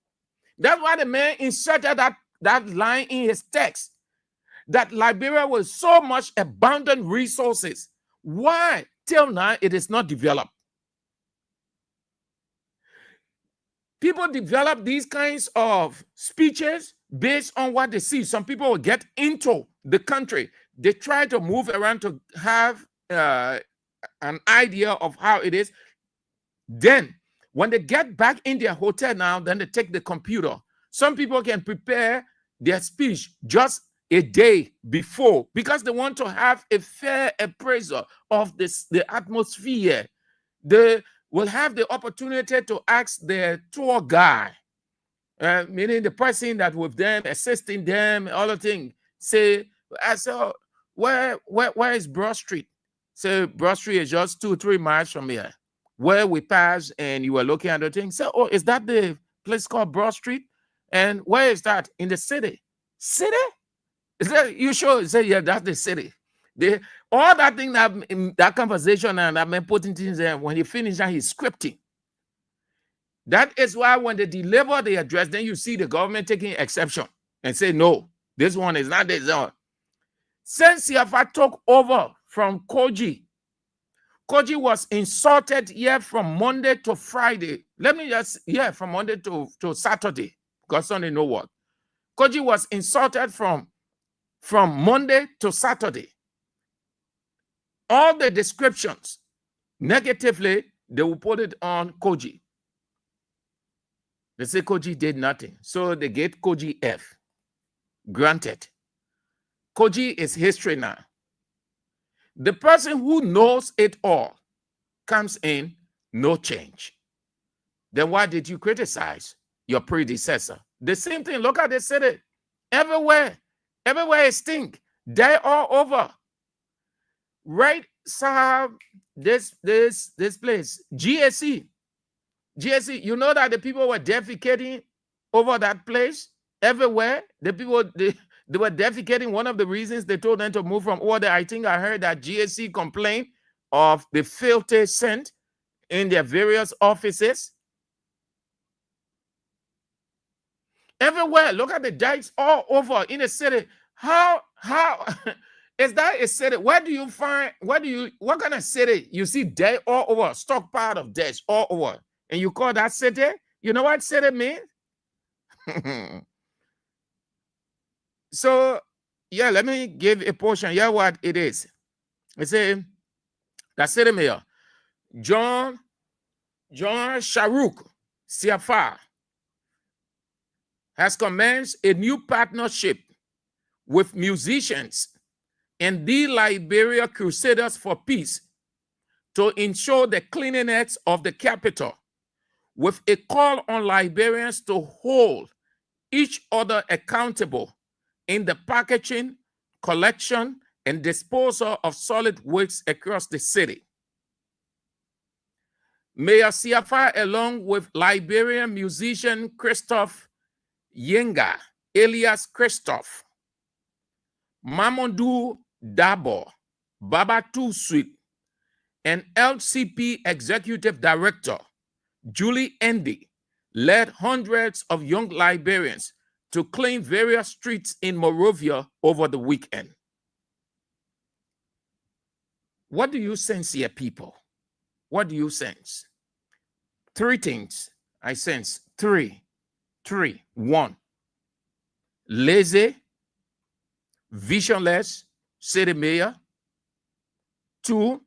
That's why the man inserted that line in his text, that Liberia was so much abundant resources. Why till now it is not developed? People develop these kinds of speeches based on what they see. Some people will get into the country. They try to move around to have an idea of how it is. Then, when they get back in their hotel now, then they take the computer. Some people can prepare their speech just a day before because they want to have a fair appraisal of the atmosphere. They will have the opportunity to ask their tour guide, meaning the person that with them, assisting them, all the things. Say, I said, where is Broad Street? Say, Broad Street is just 2-3 miles from here. Where we pass and you were looking at the thing. Say, oh, is that the place called Broad Street? And where is that? In the city. City? Is that you sure? Say, yeah, that's the city. All that thing, that conversation and I've been putting things there, when he finished that, he's scripting. That is why when they deliver the address, then you see the government taking exception and say, no, this one is not this one. Since CFA took over from Koji was insulted here from Monday to Friday. From Monday to Saturday, because Sunday no work. Koji was insulted from Monday to Saturday. All the descriptions, negatively, they will put it on Koji. They say Koji did nothing. So they get Koji F. Granted. Koji is history now. The person who knows it all comes in, no change. Then why did you criticize your predecessor? The same thing, look at the city. Everywhere it stink. They're all over. Right, sir, this place, GSC, you know that the people were defecating over that place everywhere. The people, they were defecating. One of the reasons they told them to move from order, I think I heard that GSC complained of the filthy scent in their various offices. Everywhere, look at the dikes all over in the city. How is that a city? What kind of city you see dead all over, stockpile of dead all over, and you call that city? You know what city means? So, yeah, let me give a portion. Yeah, what it is. It says, the city mayor, John Sharouk Siafar, has commenced a new partnership with musicians and the Liberia Crusaders for Peace to ensure the cleanliness of the capital, with a call on Liberians to hold each other accountable in the packaging collection and disposal of solid waste across the city. Mayor Siafa, along with Liberian musician Christophe Yenga, alias Christophe, Mamadou Dabo, Babatu Sweet, and LCP Executive Director Julie Endy led hundreds of young Liberians to clean various streets in Monrovia over the weekend. What do you sense here, people? What do you sense? Three things I sense. Three. One, lazy, visionless city mayor. Two,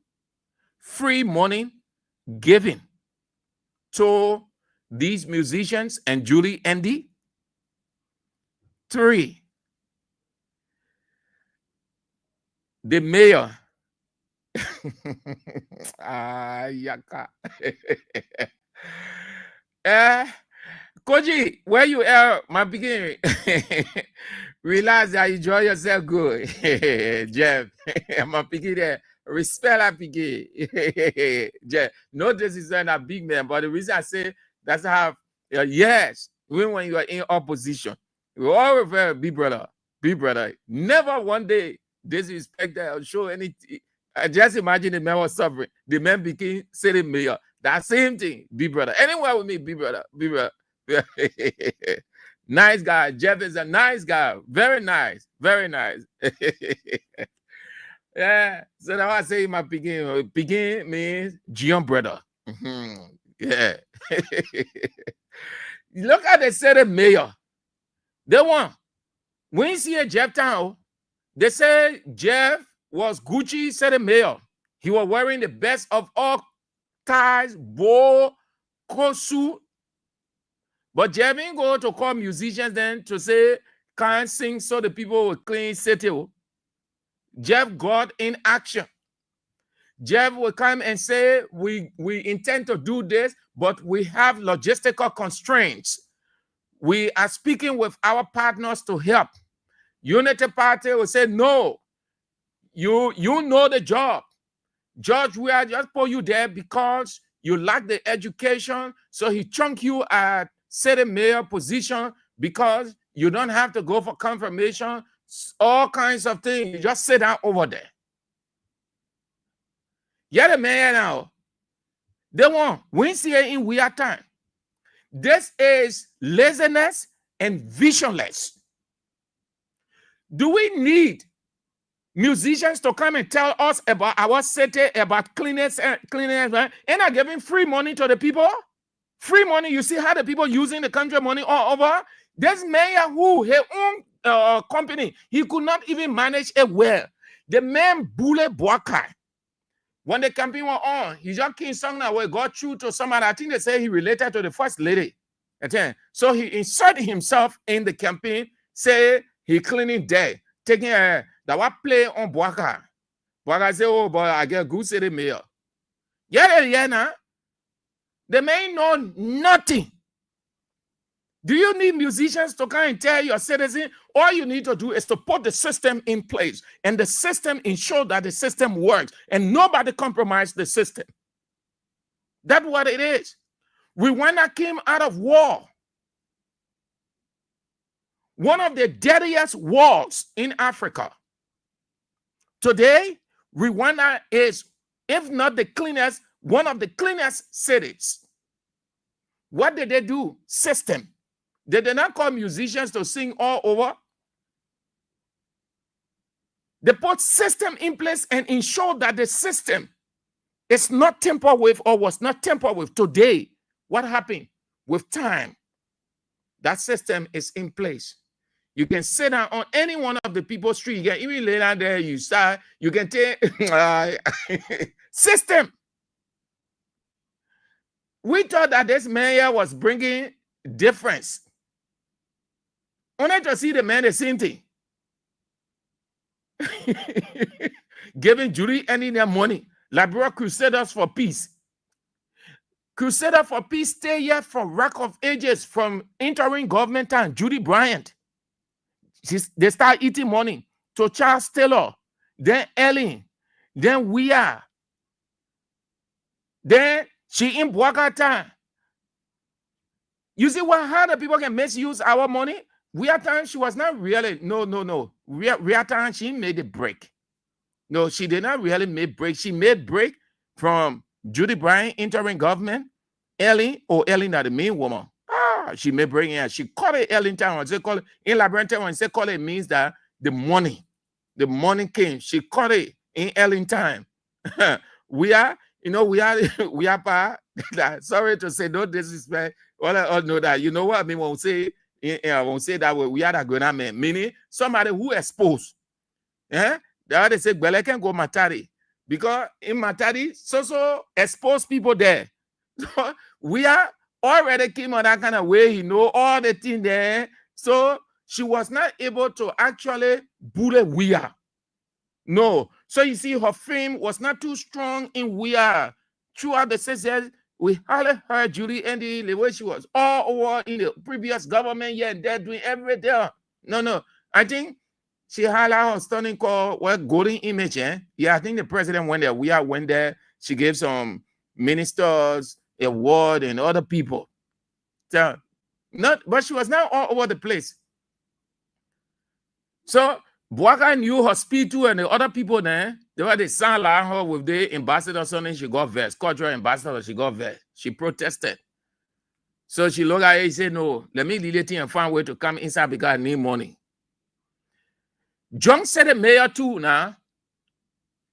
free money given to these musicians and Julie Endy. Three, the mayor. Yaka. Koji, where you are, my beginning. Realize that you enjoy yourself good. Jeff, my beginning. Respect that begin. Jeff, no, this is not a big man, but the reason I say that's how, yes, when you are in opposition, we all refer big brother. Never one day disrespect that or show anything. Just imagine the man was suffering. The man became city mayor. That same thing, big brother. Anywhere with me, big brother. Nice guy. Jeff is a nice guy. Very nice. Yeah. So now I say my begin. Begin means Gion brother. Yeah. Look at the city mayor. They want. When you see a Jeff Town, they say Jeff was Gucci city mayor. He was wearing the best of all ties, bow, kosu. But Jeff didn't go to call musicians then to say, can't sing so the people will clean city. Jeff got in action. Jeff will come and say, we intend to do this, but we have logistical constraints. We are speaking with our partners to help. Unity Party will say, no, you know the job. George, we are just put you there because you lack the education. So he chunk you at city mayor position because you don't have to go for confirmation, all kinds of things. You just sit down over there. Yeah, the mayor now. They want, we see it in weird time. This is laziness and visionless. Do we need musicians to come and tell us about our city, about cleanliness, and not giving free money to the people? Free money, you see how the people using the country money all over? This mayor who, his own company, he could not even manage it well. The man Bule Boakai, when the campaign was on, he just came somewhere where got through to somebody. I think they say he related to the first lady. So he inserted himself in the campaign, say he cleaning day, taking that what play on Boakai. Boakai say, oh boy, I get good city mayor. Yeah, now. They may know nothing. Do you need musicians to come and tell your citizen? All you need to do is to put the system in place, and the system ensure that the system works, and nobody compromise the system. That's what it is. Rwanda came out of war. One of the dirtiest wars in Africa. Today, Rwanda is, if not the cleanest, one of the cleanest cities. What did they do? System. They did not call musicians to sing all over. They put system in place and ensure that the system is not tampered with or was not tampered with. Today, what happened? With time, that system is in place. You can sit down on any one of the people's street. You can even lay down there, you start, you can take system. We thought that this mayor was bringing difference. Only to see the man the same thing. Giving Julie any their money. Liberia Crusaders for Peace. Crusader for Peace stay here for Rock of Ages from interim government time. Judy Bryant. They start eating money. to Charles Taylor, then Ellen, then we are. Then she in Bwakata. You see how the people can misuse our money? We are time she was not really, no. We are time she made a break. No, she did not really make break. She made break from Judy Bryan interim government, Ellen not the main woman. She made break in. She called it Ellen time. They call it in Labrador when they call it means that the money came. She called it in Ellen time. we are sorry to say no disrespect. All know that. You know what I mean when we say that we are a good man, meaning somebody who exposed. The other say Bele can go Matari. Because in Matari, so exposed people there. So we are already came on that kind of way, you know, all the thing there. So she was not able to actually bully we are. No. So you see, her fame was not too strong in we are. Throughout the session, we hardly heard Judy Andy the way she was all over in the previous government. Yeah, they're doing everything. No. I think she had her stunning call, golden image. Yeah, I think the president went there. We are went there. She gave some ministers award and other people. So, but she was not all over the place. So Bwaka knew her speed too, and the other people there, they were the sound like her with the ambassador, something she got vexed. Cultural ambassador, she got vexed. She protested. So she looked at it and said, no, let me lead it and find a way to come inside because I need money. John said the mayor too now,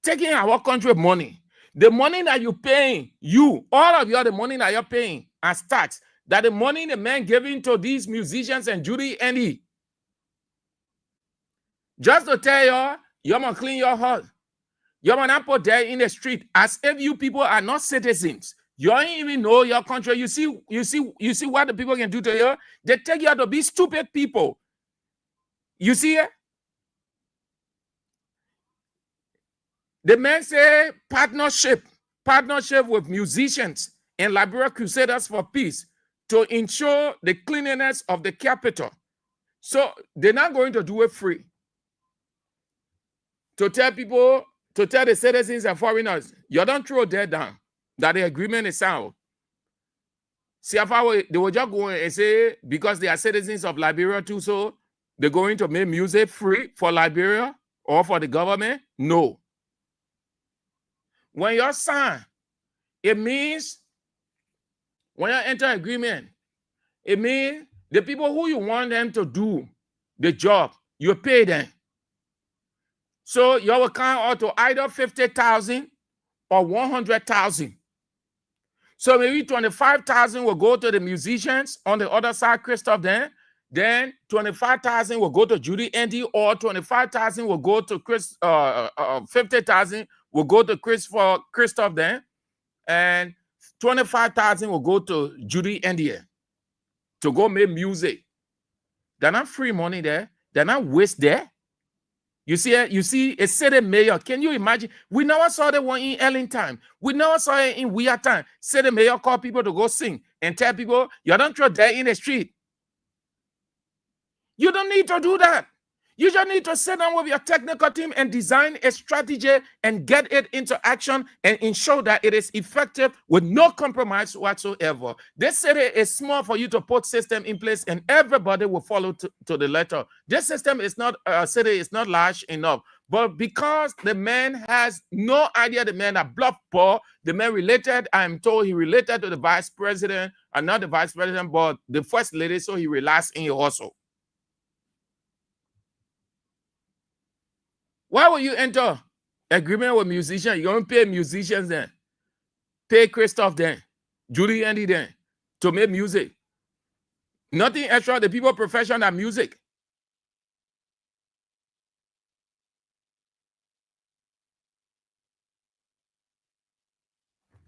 taking our country money. The money that you're paying, all of you, the money that you're paying as tax, that the money the man giving to these musicians and Judy Andy. Just to tell you, you're going to clean your house. You're going to put there in the street as if you people are not citizens. You don't even know your country. You see what the people can do to you? They take you to be stupid people. You see it? The man say partnership with musicians and Liberia Crusaders for Peace to ensure the cleanliness of the capital. So they're not going to do it free. To tell the citizens and foreigners, you don't throw that down, that the agreement is sound. See how they will just go and say, because they are citizens of Liberia too, so they're going to make music free for Liberia or for the government? No. When you sign, it means when you enter agreement, it means the people who you want them to do the job, you pay them. So you will count out to either 50,000 or 100,000. So maybe 25,000 will go to the musicians on the other side, Christoph then 25,000 will go to Judy Andy, or 25,000 will go to 50,000 will go to Christoph then, and 25,000 will go to Judy Andy to go make music. They're not free money there. They're not waste there. You see a city mayor. Can you imagine? We never saw the one in Ellen time. We never saw it in Weir time. City mayor call people to go sing and tell people, you don't throw that in the street. You don't need to do that. You just need to sit down with your technical team and design a strategy and get it into action and ensure that it is effective with no compromise whatsoever. This city is small for you to put system in place and everybody will follow to the letter. This system is not, city is not large enough. But because the man has no idea, the man that bluff ball, the man related, I'm told he related to the vice president, and not the vice president, but the first lady, so he relaxed in your hustle. Why will you enter agreement with musicians? You're going to pay musicians then. Pay Christoph then. Judy Andy then. To make music. Nothing extra. The people profession at music.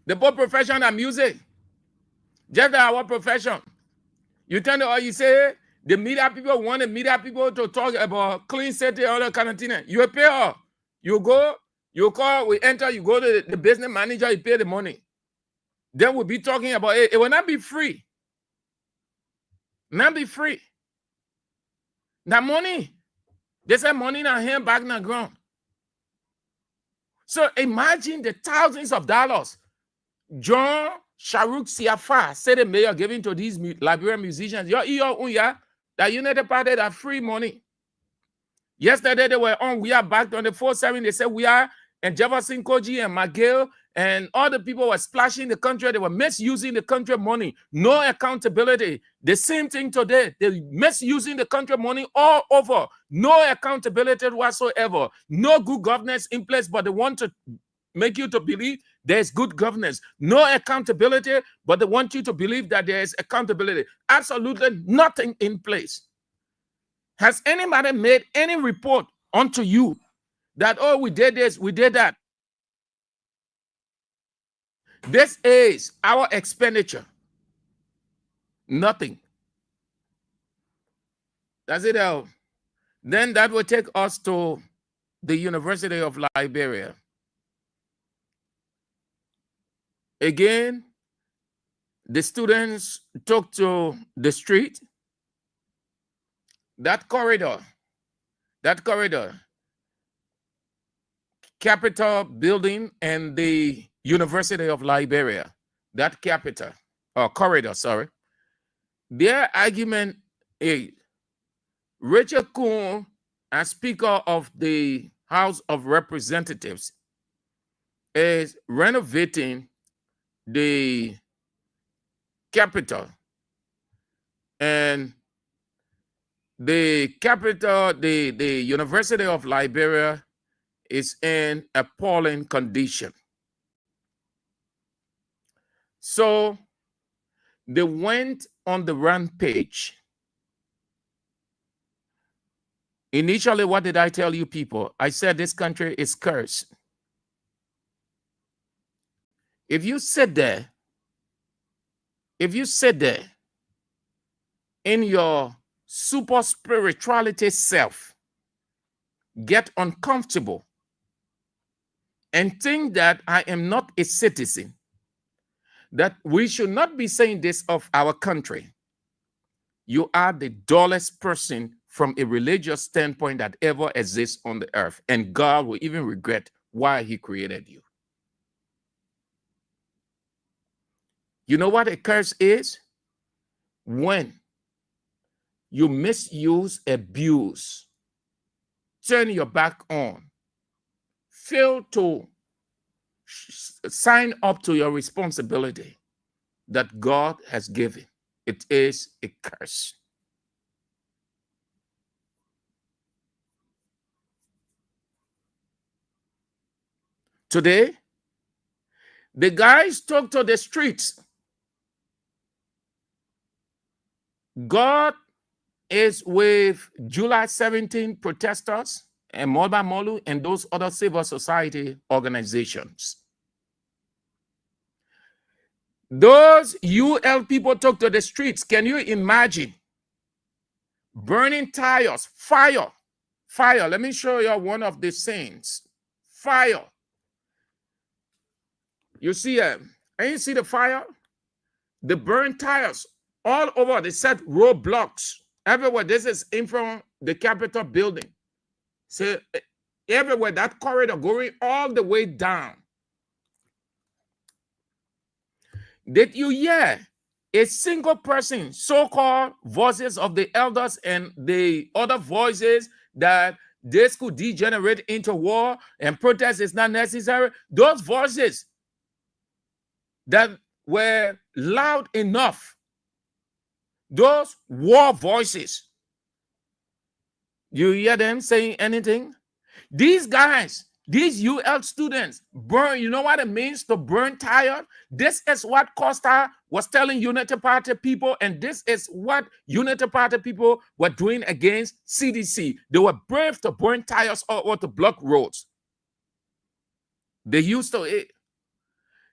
The people profession at music. Just our profession. You tell them, or you say, the media people want the media people to talk about clean city, all that kind of thing. You pay her. You go, you call, we enter, you go to the business manager, you pay the money. Then we'll be talking about it. It will not be free. Not be free. That money, They said money in our hand, back in the ground. So imagine the thousands of dollars John Sharouk Siafa said the mayor giving to these Liberian musicians. That United Party that free money. Yesterday they were on, we are back on the 4-7. They said we are, and Jefferson Koji and McGill and all the people were splashing the country. They were misusing the country money. No accountability. The same thing today. They're misusing the country money all over. No accountability whatsoever. No good governance in place, but they want to make you to believe there's good governance. No accountability, but they want you to believe that there is accountability. Absolutely nothing in place. Has anybody made any report unto you that, oh, we did this, we did that? This is our expenditure. Nothing. That's it. Then that will take us to the University of Liberia. Again, the students took to the street. That corridor, Capitol building and the University of Liberia, that corridor, sorry. Their argument is Richard Kuhn, as Speaker of the House of Representatives, is renovating the Capitol, and the Capitol, the University of Liberia is in appalling condition. So they went on the rampage. Initially, what did I tell you people? I said this country is cursed. If you sit there in your super spirituality self, get uncomfortable and think that I am not a citizen, that we should not be saying this of our country, you are the dullest person from a religious standpoint that ever exists on the earth, and God will even regret why he created you. You know what a curse is? When you misuse, abuse, turn your back on, fail to sign up to your responsibility that God has given. It is a curse. Today, the guys took to the streets. God is with July 17 protesters and Molba Molu and those other civil society organizations. Those UL people took to the streets. Can you imagine? Burning tires, fire. Let me show you one of the scenes. Fire. You see, and you see the fire? The burned tires all over. They set roadblocks everywhere. This is in front of the Capitol building. So everywhere, that corridor going all the way down. Did you hear a single person, so-called voices of the elders and the other voices that this could degenerate into war and protest is not necessary? Those voices that were loud enough, those war voices, you hear them saying anything? These guys, these UL students, burn. You know what it means to burn tire? This is what Costa was telling Unity Party people, and this is what Unity Party people were doing against CDC. They were brave to burn tires or to block roads. They used to.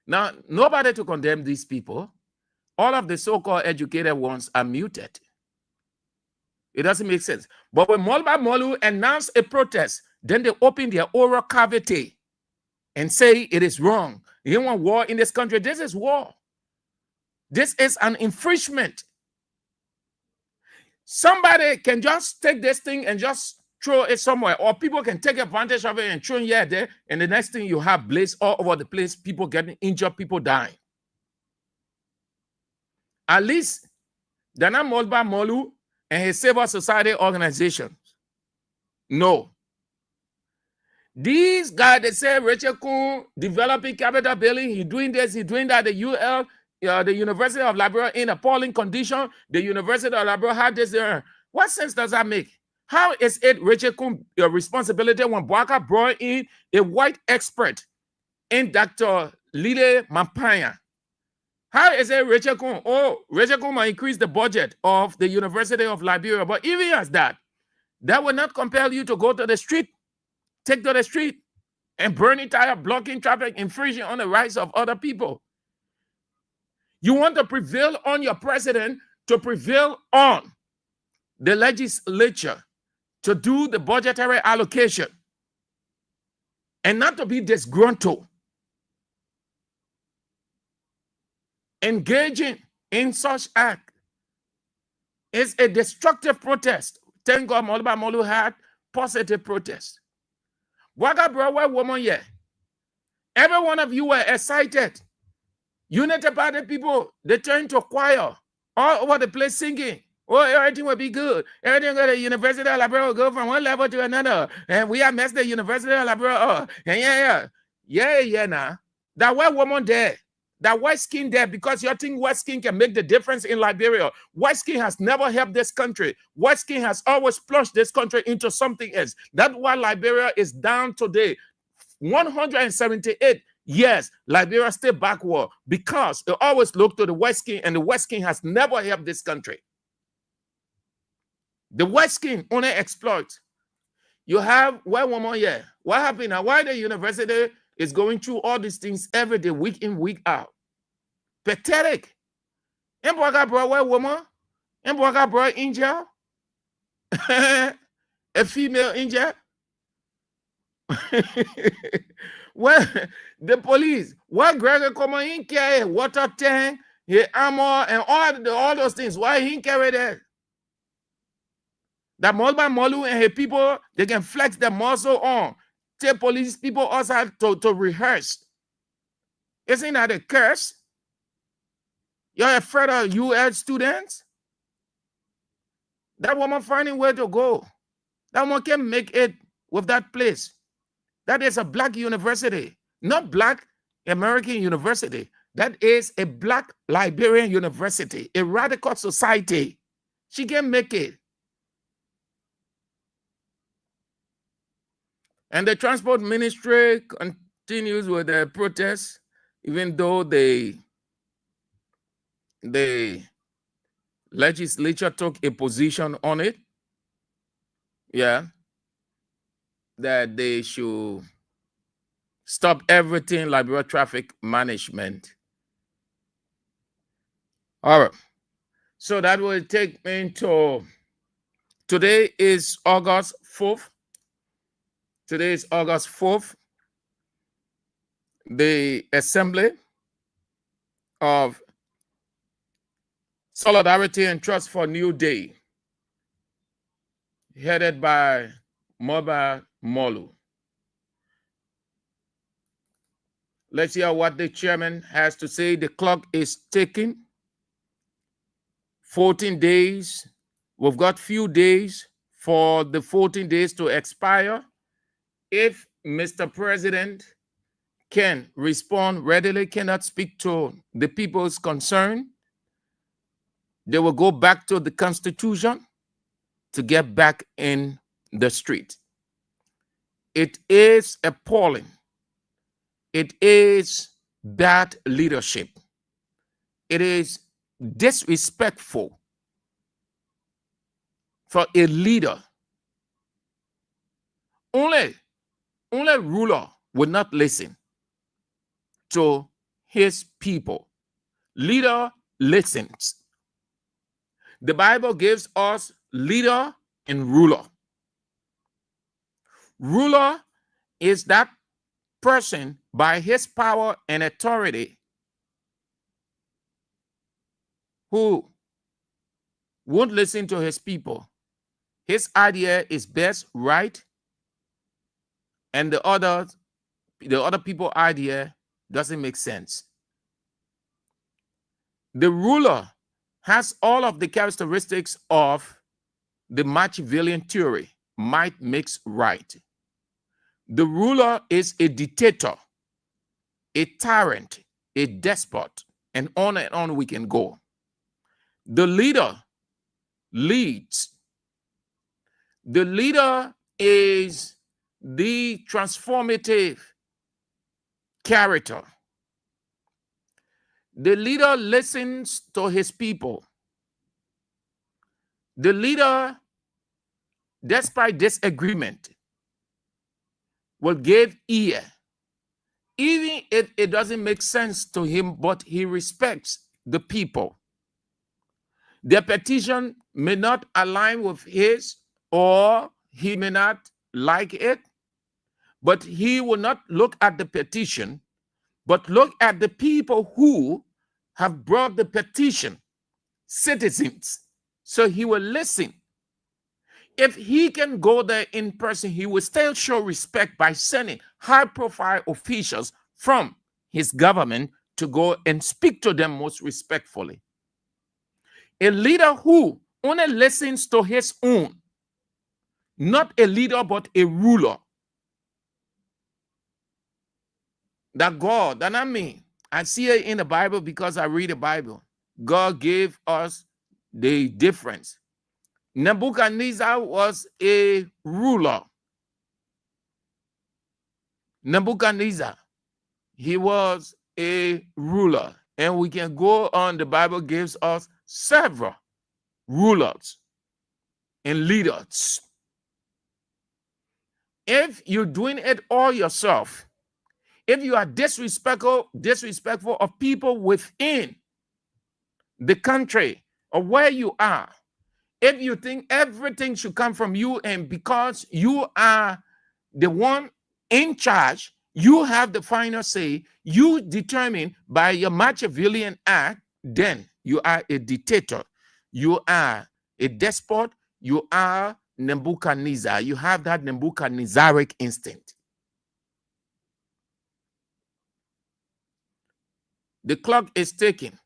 Now, nobody to condemn these people. All of the so-called educated ones are muted. It doesn't make sense. But when Molba Molu announced a protest, then they open their oral cavity and say it is wrong. You want war in this country? This is war. This is an infringement. Somebody can just take this thing and just throw it somewhere, or people can take advantage of it and throw it here, there, and the next thing you have blaze all over the place, people getting injured, people dying. At least Dana Molba Molu and his civil society organizations. No. These guys, they say Rachel Kuhn developing capital building, he doing this, he doing that, the UL, the University of Liberia in appalling condition, the University of Liberia had this there. What sense does that make? How is it Rachel Kuhn's responsibility when Bwaka brought in a white expert in Dr. Lile Mampanya? How is it Rachel Kuhn? Oh, Rachel Kuhn might increase the budget of the University of Liberia, but even as that will not compel you to go to the street, take to the street, and burn entire blocking traffic, infringing on the rights of other people. You want to prevail on your president to prevail on the legislature to do the budgetary allocation and not to be disgruntled. Engaging in such act is a destructive protest. Thank God Moluba Molu had positive protest. Waga Brower woman, yeah. Every one of you were excited. Unity Party people, they turned to choir all over the place singing. Oh, everything will be good. Everything at the University of Liberia will go from one level to another. And we have messed the University of Liberia up. And now. That white woman there, that white skin there, because you think white skin can make the difference in Liberia. White skin has never helped this country. White skin has always plunged this country into something else. That's why Liberia is down today. 178 years, Liberia still backward because it always looked to the white skin, and the white skin has never helped this country. The white skin only exploits. You have white woman here. What happened now? Why the university is going through all these things every day, week in, week out? Pathetic. Mbwaga bro white woman. Mbwaga bro angel. A female angel. Well, the police, what Gregor come in carry water tank, his armor, and all those things. Why he carry that? That Molba Molu and his people, they can flex their muscle on. Tell police people outside to rehearse. Isn't that a curse? You're afraid of UL students? That woman finding where to go. That woman can make it with that place. That is a black university, not black American university. That is a black Liberian university, a radical society. She can make it. And the transport ministry continues with the protests, even though the legislature took a position on it. Yeah. That they should stop everything Liberia traffic management. All right. So that will take me to today is August 4th. Today is August 4th. The Assembly of Solidarity and Trust for New Day, headed by Moba Molu. Let's hear what the chairman has to say. The clock is ticking. 14 days. We've got few days for the 14 days to expire. If Mr. President can respond readily, cannot speak to the people's concern, they will go back to the Constitution to get back in the street. It is appalling. It is bad leadership. It is disrespectful for a leader. Only ruler would not listen to his people. Leader listens. The Bible gives us leader and ruler. Ruler is that person by his power and authority who won't listen to his people his idea is best, right, and the other people idea doesn't make sense. The ruler has all of the characteristics of the Machiavellian theory, might makes right. The ruler is a dictator, a tyrant, a despot, and on we can go. The leader leads. The leader is the transformative character. The leader listens to his people. The leader, despite disagreement, will give ear, even if it doesn't make sense to him, but he respects the people. Their petition may not align with his, or he may not like it, but he will not look at the petition, but look at the people who have brought the petition, citizens. So he will listen. If he can go there in person, he will still show respect by sending high-profile officials from his government to go and speak to them most respectfully. A leader who only listens to his own, not a leader, but a ruler. That God, and I mean, I see it in the Bible because I read the Bible. God gave us the difference. Nebuchadnezzar was a ruler. Nebuchadnezzar, he was a ruler. And we can go on, the Bible gives us several rulers and leaders. If you're doing it all yourself, if you are disrespectful of people within the country or where you are, if you think everything should come from you, and because you are the one in charge, you have the final say, you determine by your Machiavellian act, then you are a dictator. You are a despot. You are Nebuchadnezzar. You have that Nebuchadnezzaric instinct. The clock is ticking.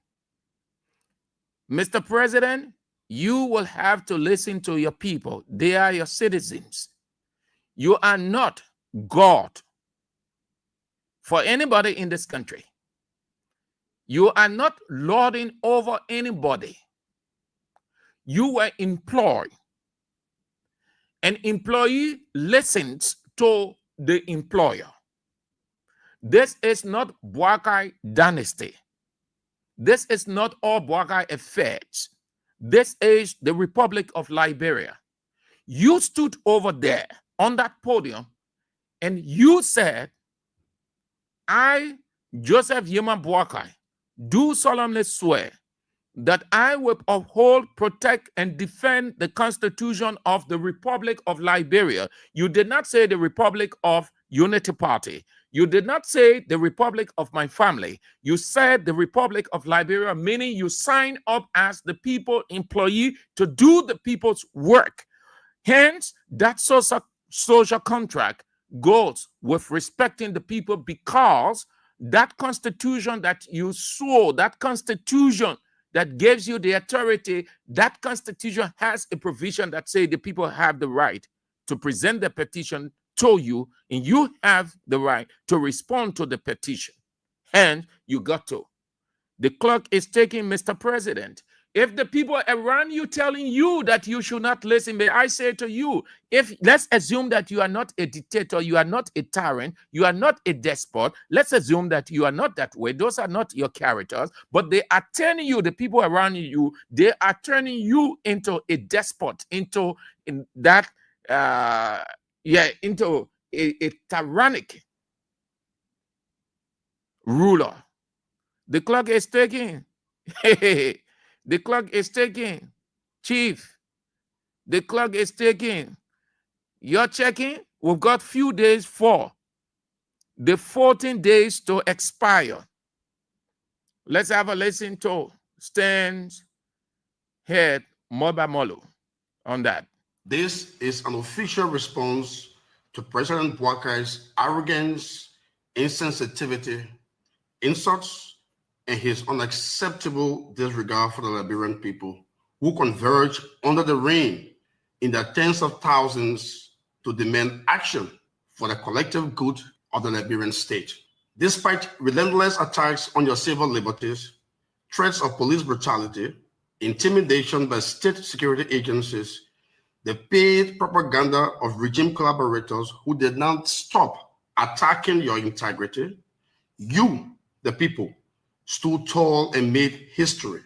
Mr. President, you will have to listen to your people. They are your citizens. You are not God for anybody in this country. You are not lording over anybody. You were employed. An employee listens to the employer. This is not Boakai dynasty. This is not all Boakai affairs. This is the Republic of Liberia. You stood over there on that podium and you said, I, Joseph Yema Boakai, do solemnly swear that I will uphold, protect, and defend the Constitution of the Republic of Liberia. You did not say the Republic of Unity Party. You did not say the Republic of my family. You said the Republic of Liberia, meaning you sign up as the people employee to do the people's work. Hence, that social contract goes with respecting the people, because that constitution that you swore, that constitution that gives you the authority, that constitution has a provision that says the people have the right to present the petition to you, and you have the right to respond to the petition. And you got to. The clock is ticking, Mr. President. If the people around you telling you that you should not listen, may I say to you, if let's assume that you are not a dictator, you are not a tyrant, you are not a despot, let's assume that you are not that way. Those are not your characters, but they are turning you, the people around you, they are turning you into a despot, into into a tyrannic ruler. The clock is ticking. The clock is ticking. Chief, the clock is ticking. You're checking? We've got few days for the 14 days to expire. Let's have a listen to Stan's head Moba Molo on that. This is an official response to President Bouakai's arrogance, insensitivity, insults, and his unacceptable disregard for the Liberian people who converge under the rain in their tens of thousands to demand action for the collective good of the Liberian state. Despite relentless attacks on your civil liberties, threats of police brutality, intimidation by state security agencies, the paid propaganda of regime collaborators who did not stop attacking your integrity, you, the people, stood tall and made history.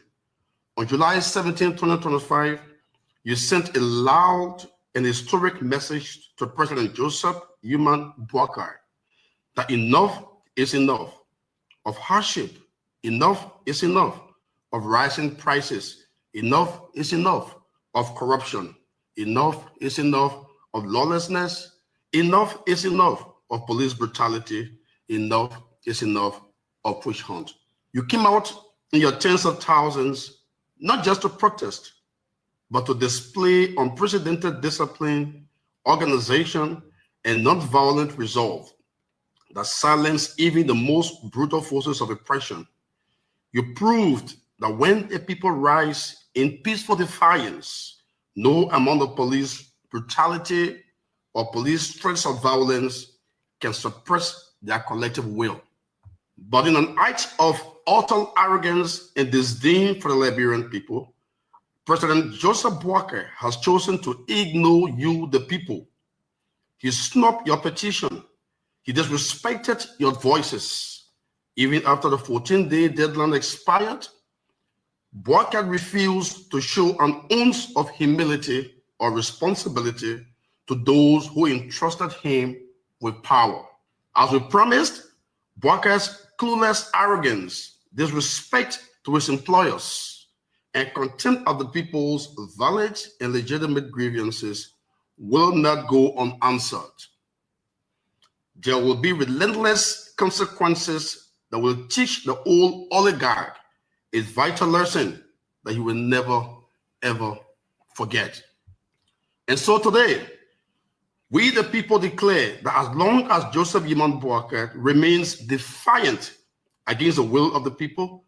On July 17, 2025, you sent a loud and historic message to President Joseph Human Bouakai that enough is enough of hardship, enough is enough of rising prices, enough is enough of corruption, enough is enough of lawlessness, enough is enough of police brutality, enough is enough of witch hunt. You came out in your tens of thousands, not just to protest, but to display unprecedented discipline, organization, and nonviolent resolve that silenced even the most brutal forces of oppression. You proved that when a people rise in peaceful defiance, no amount of police brutality or police threats of violence can suppress their collective will. But in an act of utter arrogance and disdain for the Liberian people, President Joseph Bouakai has chosen to ignore you, the people. He snubbed your petition. He disrespected your voices. Even after the 14-day deadline expired, Bouakai refused to show an ounce of humility or responsibility to those who entrusted him with power. As we promised, Bouakai's clueless arrogance, disrespect to his employers, and contempt of the people's valid and legitimate grievances will not go unanswered. There will be relentless consequences that will teach the old oligarch a vital lesson that he will never, ever forget. And so today, we the people declare that as long as Joseph Human Bouakai remains defiant against the will of the people,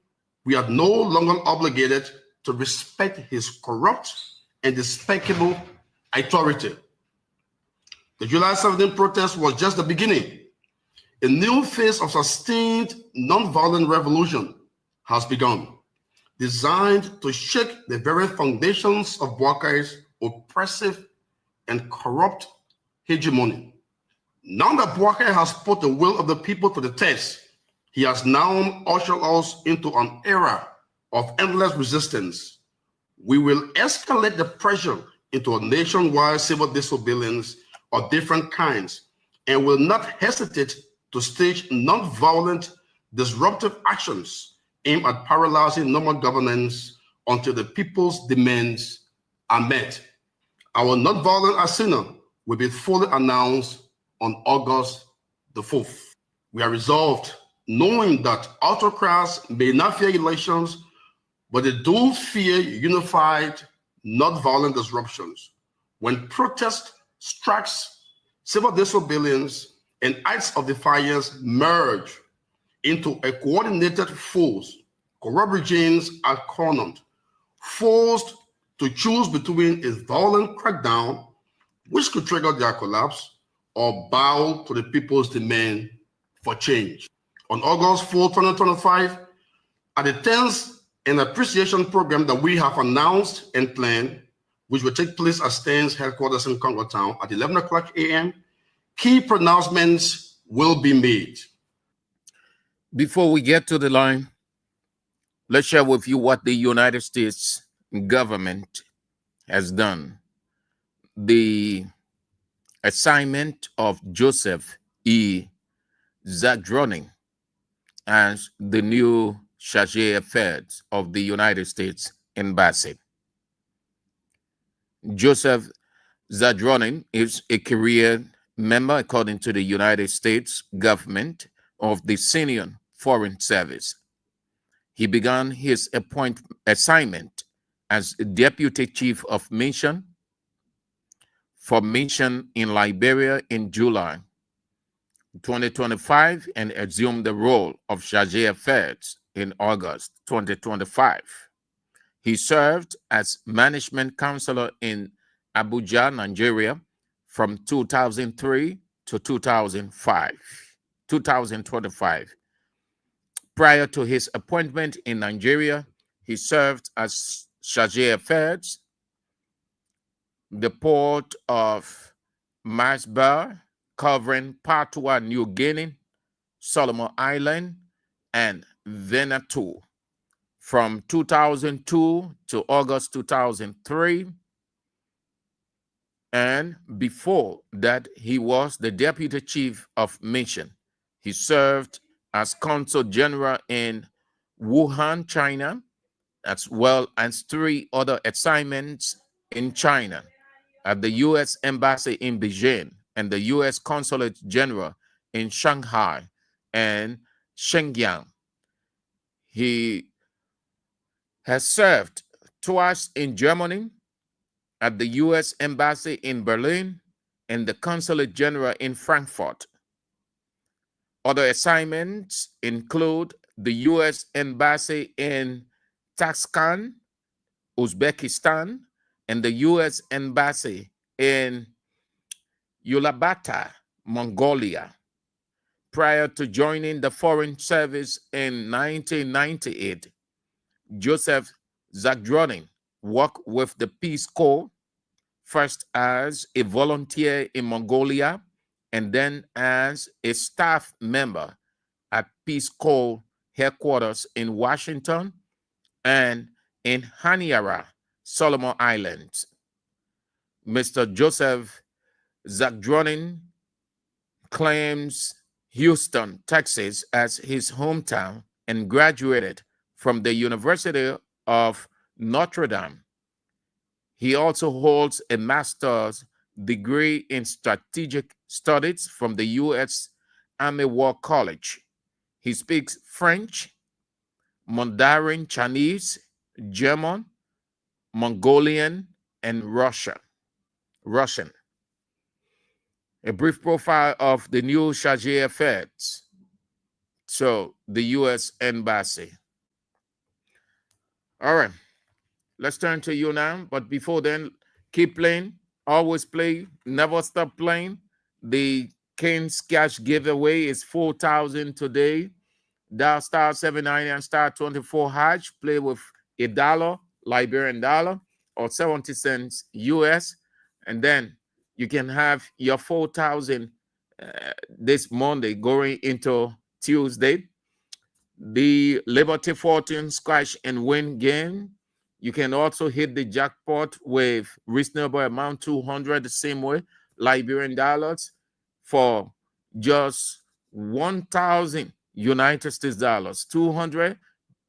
we are no longer obligated to respect his corrupt and despicable authority. The July 17 protest was just the beginning. A new phase of sustained nonviolent revolution has begun, designed to shake the very foundations of Bouakai's oppressive and corrupt hegemony. Now that Bouakai has put the will of the people to the test, he has now ushered us into an era of endless resistance. We will escalate the pressure into a nationwide civil disobedience of different kinds and will not hesitate to stage non-violent, disruptive actions aimed at paralyzing normal governance until the people's demands are met. Our non-violent arsenal will be fully announced on August the 4th. We are resolved, knowing that autocrats may not fear elections, but they do fear unified, non-violent disruptions. When protest, strikes, civil disobedience, and acts of defiance merge into a coordinated force, corrupt regimes are cornered, forced to choose between a violent crackdown, which could trigger their collapse, or bow to the people's demand for change. On August 4, 2025, at the 10th and appreciation program that we have announced and planned, which will take place at STAN's headquarters in Congo Town at 11 o'clock a.m., key pronouncements will be made. Before we get to the line, let's share with you what the United States government has done. The assignment of Joseph E. Zadroning as the new charge d'affaires of the United States Embassy. Joseph Zadroning is a career member, according to the United States government, of the Senior Foreign Service. He began his assignment as Deputy Chief of Mission for mission in Liberia in July 2025 and assumed the role of Charge d'Affaires in August 2025. He served as management counselor in Abuja, Nigeria from 2003 to 2025. Prior to his appointment in Nigeria, he served as Charge d'Affaires, the port of Masbar, covering Papua New Guinea, Solomon Island, and Vanuatu from 2002 to August 2003. And before that, he was the Deputy Chief of Mission. He served as Consul General in Wuhan, China, as well as 3 other assignments in China at the U.S. Embassy in Beijing and the U.S. Consulate General in Shanghai and Shenyang. He has served twice in Germany at the U.S. Embassy in Berlin and the Consulate General in Frankfurt. Other assignments include the U.S. Embassy in Tashkent, Uzbekistan, and the U.S. Embassy in Ulaanbaatar, Mongolia. Prior to joining the Foreign Service in 1998, Joseph Zagdronin worked with the Peace Corps, first as a volunteer in Mongolia and then as a staff member at Peace Corps headquarters in Washington and in Haniara, Solomon Islands. Mr. Joseph Zagdronin claims Houston, Texas as his hometown and graduated from the University of Notre Dame. He also holds a master's degree in strategic studies from the U.S. Army War College. He speaks French, Mandarin Chinese, German, Mongolian, and Russian. A brief profile of the new Charge d'Affaires. So, the U.S. Embassy. All right. Let's turn to you now. But before then, keep playing. Always play. Never stop playing. The King's Cash giveaway is 4,000 today. Dial star 790 and star 24 hash. Play with $1, Liberian dollar, or 70 cents US. And then you can have your 4,000 this Monday going into Tuesday. The Liberty Fortune Scratch and Win game. You can also hit the jackpot with reasonable amount, 200 the same way, Liberian dollars, for just 1,000 United States dollars. 200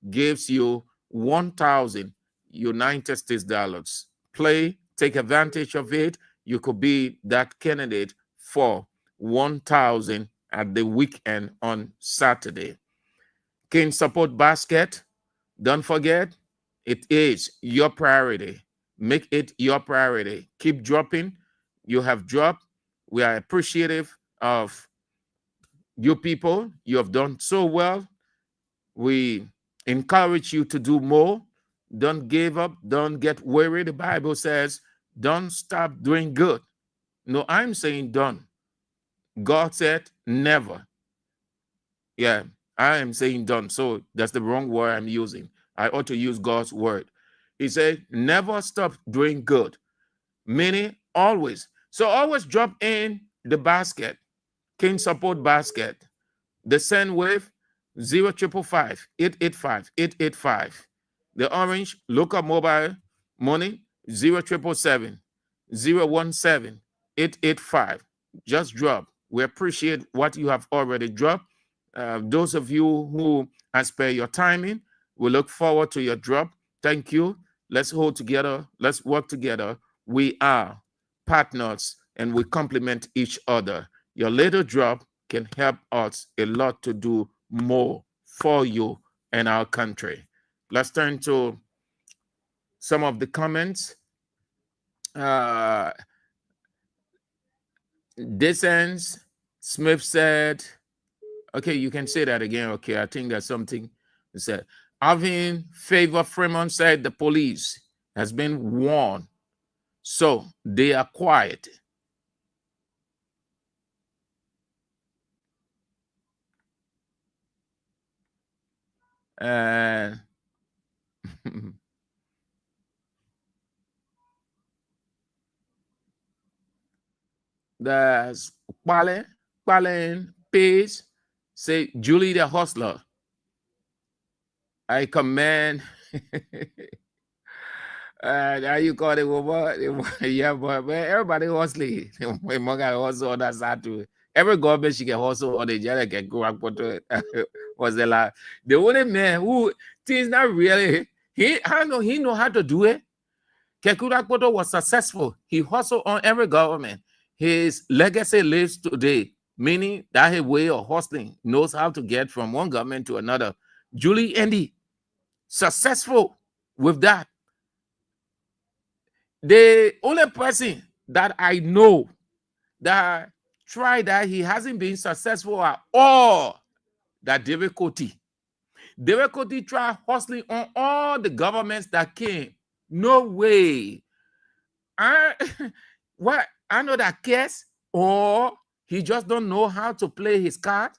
gives you 1,000 United States dollars. Play, take advantage of it. You could be that candidate for 1,000 at the weekend on Saturday. King Support Basket, don't forget, it is your priority. Make it your priority. Keep dropping. You have dropped. We are appreciative of you people. You have done so well. We encourage you to do more. Don't give up. Don't get weary. The Bible says, don't stop doing good. No, I'm saying done. God said never. Yeah, I am saying done. So that's the wrong word I'm using. I ought to use God's word. He said, never stop doing good, meaning always. So always drop in the basket, King Support Basket, the send wave 0555 885 885. The orange local mobile money 0777 017 885. Just drop. We appreciate what you have already dropped. Those of you who have spared your timing, we look forward to your drop. Thank you. Let's hold together. Let's work together. We are partners and we complement each other. Your little drop can help us a lot to do more for you and our country. Let's turn to some of the comments. Dissens, Smith said, okay, you can say that again. Okay, I think there's something he said. Alvin Favor Fremont said the police has been warned, so they are quiet. And there's Palen Page say Julie the hustler. I commend now you call it what? Yeah, but everybody hustling. When Morgan also on that side too. Every government she can hustle or the jail can go up to it. Was the like the only man who things not really I know he know how to do it. Kekurakpoto was successful. He hustled on every government. His legacy lives today, meaning that his way of hustling knows how to get from one government to another. Julie Andy, successful with that. The only person that I know that tried that he hasn't been successful at all, that David Coty. David Coty tried hustling on all the governments that came. No way. I know that case, or he just don't know how to play his card.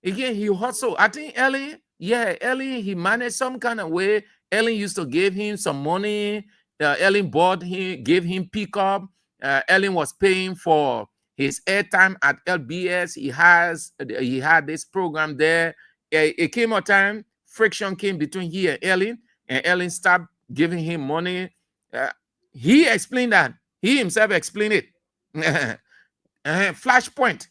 Again, he hustled. I think Ellen, he managed some kind of way. Ellen used to give him some money. Ellen bought him, gave him pickup. Ellen was paying for his airtime at LBS. He had this program there. It came a time, friction came between he and Ellen stopped giving him money. He explained that. He himself explained it. Flashpoint.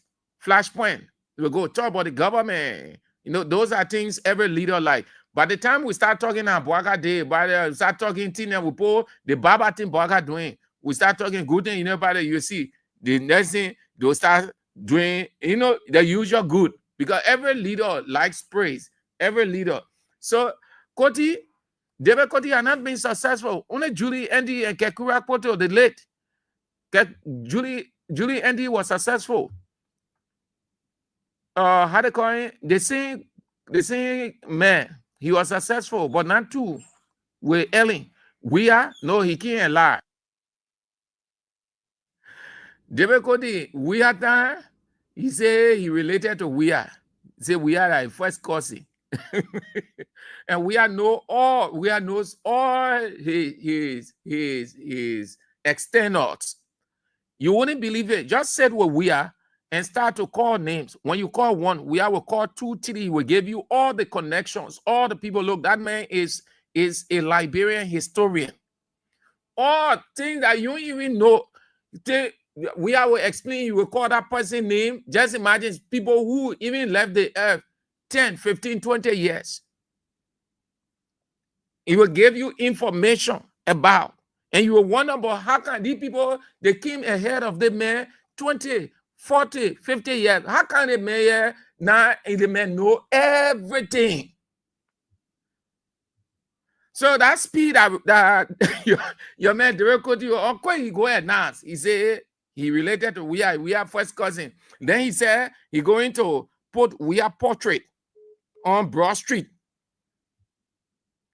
We go talk about the government. You know, those are things every leader like. By the time we start talking about Boaga Day, by the start talking Tina Wupo, the Baba thing Boaga doing, we start talking good thing, you know, by the you see, the next thing they'll start doing, you know, the usual good. Because every leader likes praise. Every leader. So David Coty are not being successful. Only Julie Andy and Kekura Poto, the late. Julie Andy was successful. How they call it? The same man. He was successful, but not too. With Ellen. He can't lie. David Coty, time, he say he related to He say like first cousin. And knows all his externals. You wouldn't believe it. Just said what we are and start to call names. When you call one, we will call 2, 3. He will give you all the connections, all the people. Look, that man is a Liberian historian. All things that you don't even know. We will explain, you will call that person name. Just imagine people who even left the earth 10, 15, 20 years. He will give you information about. And you will wonder about how can these people, they came ahead of the man 20, 40, 50 years. How can the man now the man know everything? So that speed that your man David Coty, he go ahead now. He say he related to we are first cousin. Then he said he going to put we are portrait on Broad Street.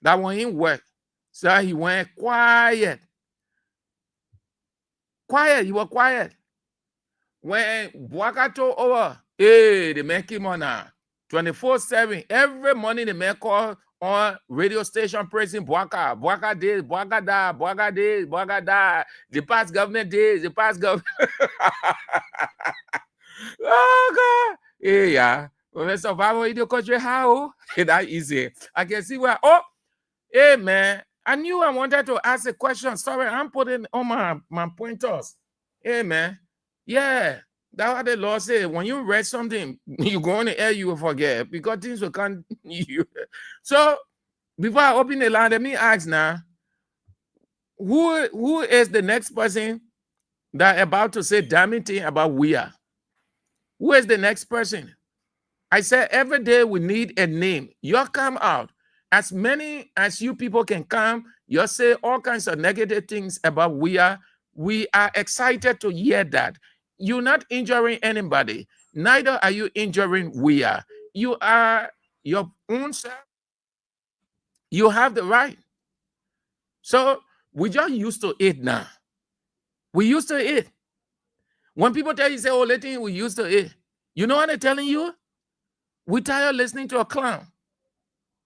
That one ain't work. So he went quiet. He was quiet. When Boakato over, the man came on now. 24/7. Every morning the man call on radio station praising Boaka. Boaka days, Boaka da, Boaka days, Boaka da. The past government days, the past government. Oh God. Yeah. When survival in the country, how? That easy. I can see where. Oh, hey man. I knew I wanted to ask a question. Sorry, I'm putting on my pointers. Hey man. Yeah. That's what the law says. When you read something, you go on the air, you will forget because things will come. So before I open the line, let me ask now, who is the next person that about to say damn thing about we are? Who is the next person? I said every day we need a name. You come out. As many as you people can come, you say all kinds of negative things about we are. We are excited to hear that. You're not injuring anybody. Neither are you injuring we are. You are your own self. You have the right. So we just used to it now. We used to it. When people tell you, say, oh, letting we used to it. You know what they're telling you? We tired listening to a clown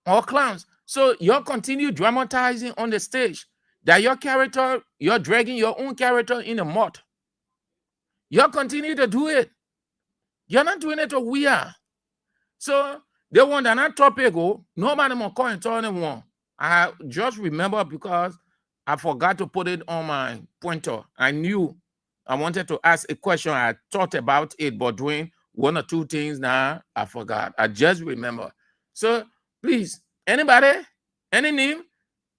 or clowns. So you're continue dramatizing on the stage that your character, you're dragging your own character in the mud. You're continue to do it. You're not doing it to we are. So they want that topic go. Nobody more call and tell them one. I just remember because I forgot to put it on my pointer. I knew I wanted to ask a question. I thought about it, but doing one or two things now, I forgot. I just remember. So please, anybody, any name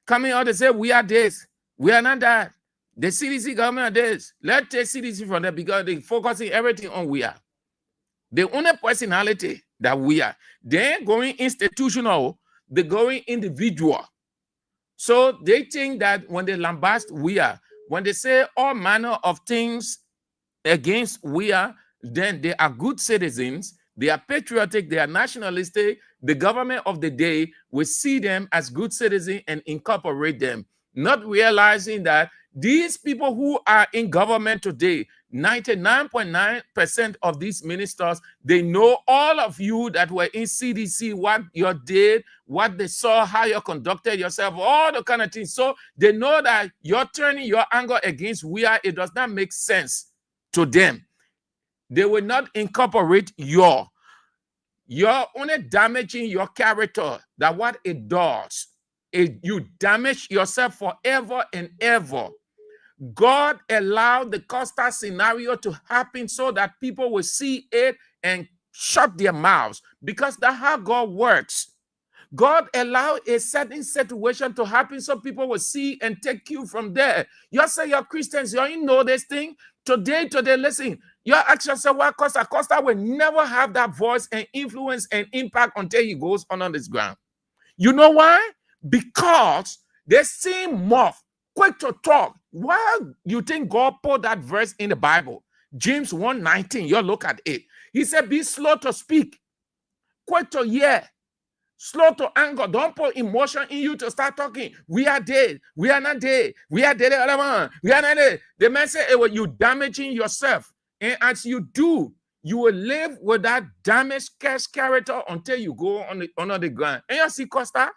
coming out and say we are this, we are not that. The CDC government are this. Let's take CDC from there because they focusing everything on we are. The only personality that we are. They ain't going institutional, they're going individual. So they think that when they lambast we are, when they say all manner of things against we are, then they are good citizens, they are patriotic, they are nationalistic. The government of the day will see them as good citizens and incorporate them, not realizing that these people who are in government today, 99.9% of these ministers, they know all of you that were in CDC, what you did, what they saw, how you conducted yourself, all the kind of things. So they know that you're turning your anger against we are. It does not make sense to them. They will not incorporate you're only damaging your character. That what it does. You damage yourself forever and ever. God allowed the Costa scenario to happen so that people will see it and shut their mouths, because that's how God works. God allowed a certain situation to happen so people will see and take you from there. You say you're Christians, you know this thing. Today, listen, you ask yourself why Costa will never have that voice and influence and impact until he goes on this ground. You know why? Because they seem more quick to talk. Why you think God put that verse in the Bible? James 1:19, you look at it. He said, be slow to speak, quick to hear, slow to anger. Don't put emotion in you to start talking. We are dead. We are not dead. We are dead. We are not dead. The man said, well, you damaging yourself. And as you do, you will live with that damaged character until you go on the ground. And you see, Costa,